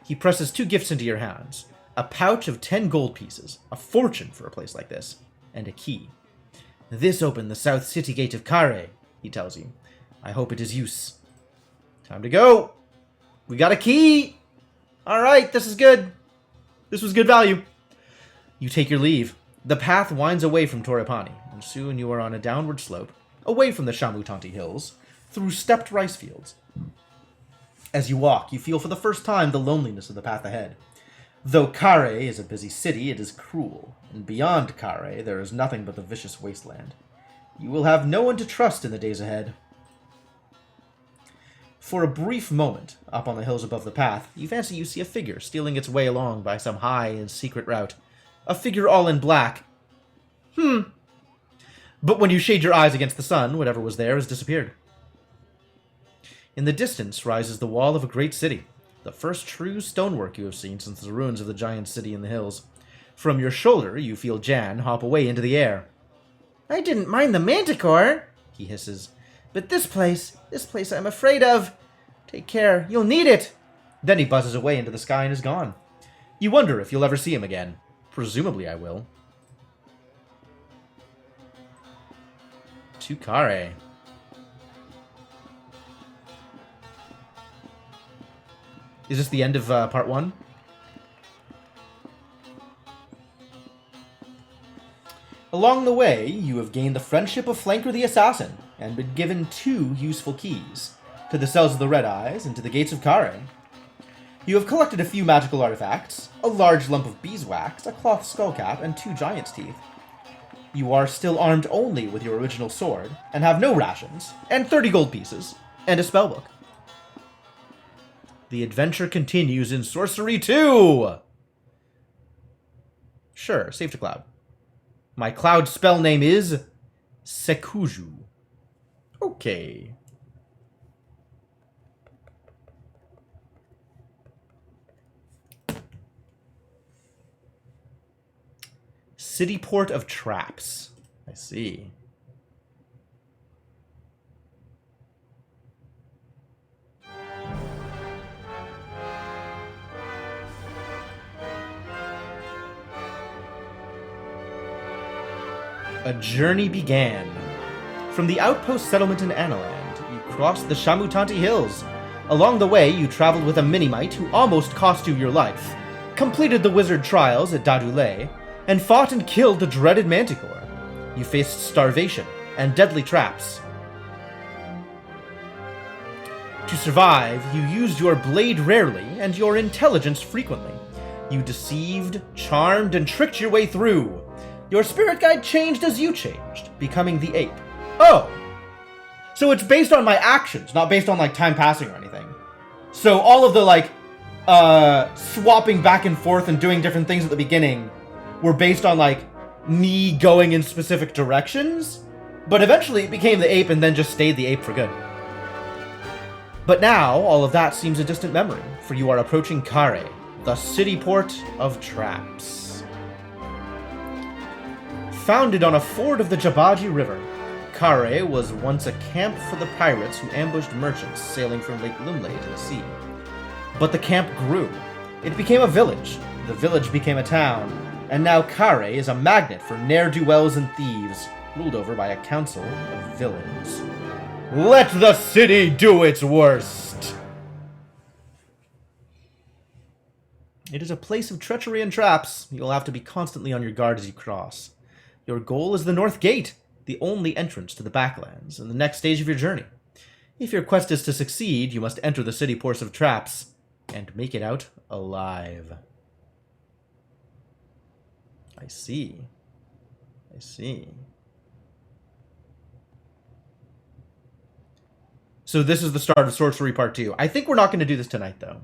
He presses 2 gifts into your hands. A pouch of 10 gold pieces, a fortune for a place like this, and a key. This opened the south city gate of Kare, he tells you. I hope it is use. Time to go. We got a key. All right, this is good. This was good value. You take your leave. The path winds away from Torrepani, and soon you are on a downward slope, away from the Shamutanti hills, through stepped rice fields. As you walk, you feel for the first time the loneliness of the path ahead. Though Kare is a busy city, it is cruel, and beyond Kare there is nothing but the vicious wasteland. You will have no one to trust in the days ahead. For a brief moment, up on the hills above the path, you fancy you see a figure stealing its way along by some high and secret route. A figure all in black. But when you shade your eyes against the sun, whatever was there has disappeared. In the distance rises the wall of a great city, the first true stonework you have seen since the ruins of the giant city in the hills. From your shoulder, you feel Jan hop away into the air. I didn't mind the manticore, he hisses. But this place I'm afraid of. Take care, you'll need it. Then he buzzes away into the sky and is gone. You wonder if you'll ever see him again. Presumably I will. To Kare. Is this the end of part 1? Along the way, you have gained the friendship of Flanker the Assassin, and been given 2 useful keys, to the cells of the Red Eyes and to the gates of Kare. You have collected a few magical artifacts, a large lump of beeswax, a cloth skullcap, and 2 giant's teeth. You are still armed only with your original sword, and have no rations, and 30 gold pieces, and a spellbook. The adventure continues in Sorcery 2! Sure, save to Cloud. My Cloud spell name is Sekuju. Okay. City Port of Traps. I see. A journey began. From the outpost settlement in Analand, you crossed the Shamutanti Hills. Along the way, you traveled with a Minimite who almost cost you your life, completed the wizard trials at Dadule, and fought and killed the dreaded Manticore. You faced starvation and deadly traps. To survive, you used your blade rarely and your intelligence frequently. You deceived, charmed, and tricked your way through. Your spirit guide changed as you changed, becoming the ape. Oh! So it's based on my actions, not based on, time passing or anything. So all of the, swapping back and forth and doing different things at the beginning were based on, me going in specific directions, but eventually it became the ape and then just stayed the ape for good. But now, all of that seems a distant memory, for you are approaching Kare, the city port of traps. Founded on a ford of the Jabaji River, Kare was once a camp for the pirates who ambushed merchants sailing from Lake Lumley to the sea. But the camp grew. It became a village. The village became a town. And now Kare is a magnet for ne'er-do-wells and thieves, ruled over by a council of villains. Let the city do its worst! It is a place of treachery and traps. You'll have to be constantly on your guard as you cross. Your goal is the North Gate, the only entrance to the Backlands, and the next stage of your journey. If your quest is to succeed, you must enter the city ports of traps and make it out alive. I see. I see. So this is the start of Sorcery Part 2. I think we're not going to do this tonight, though.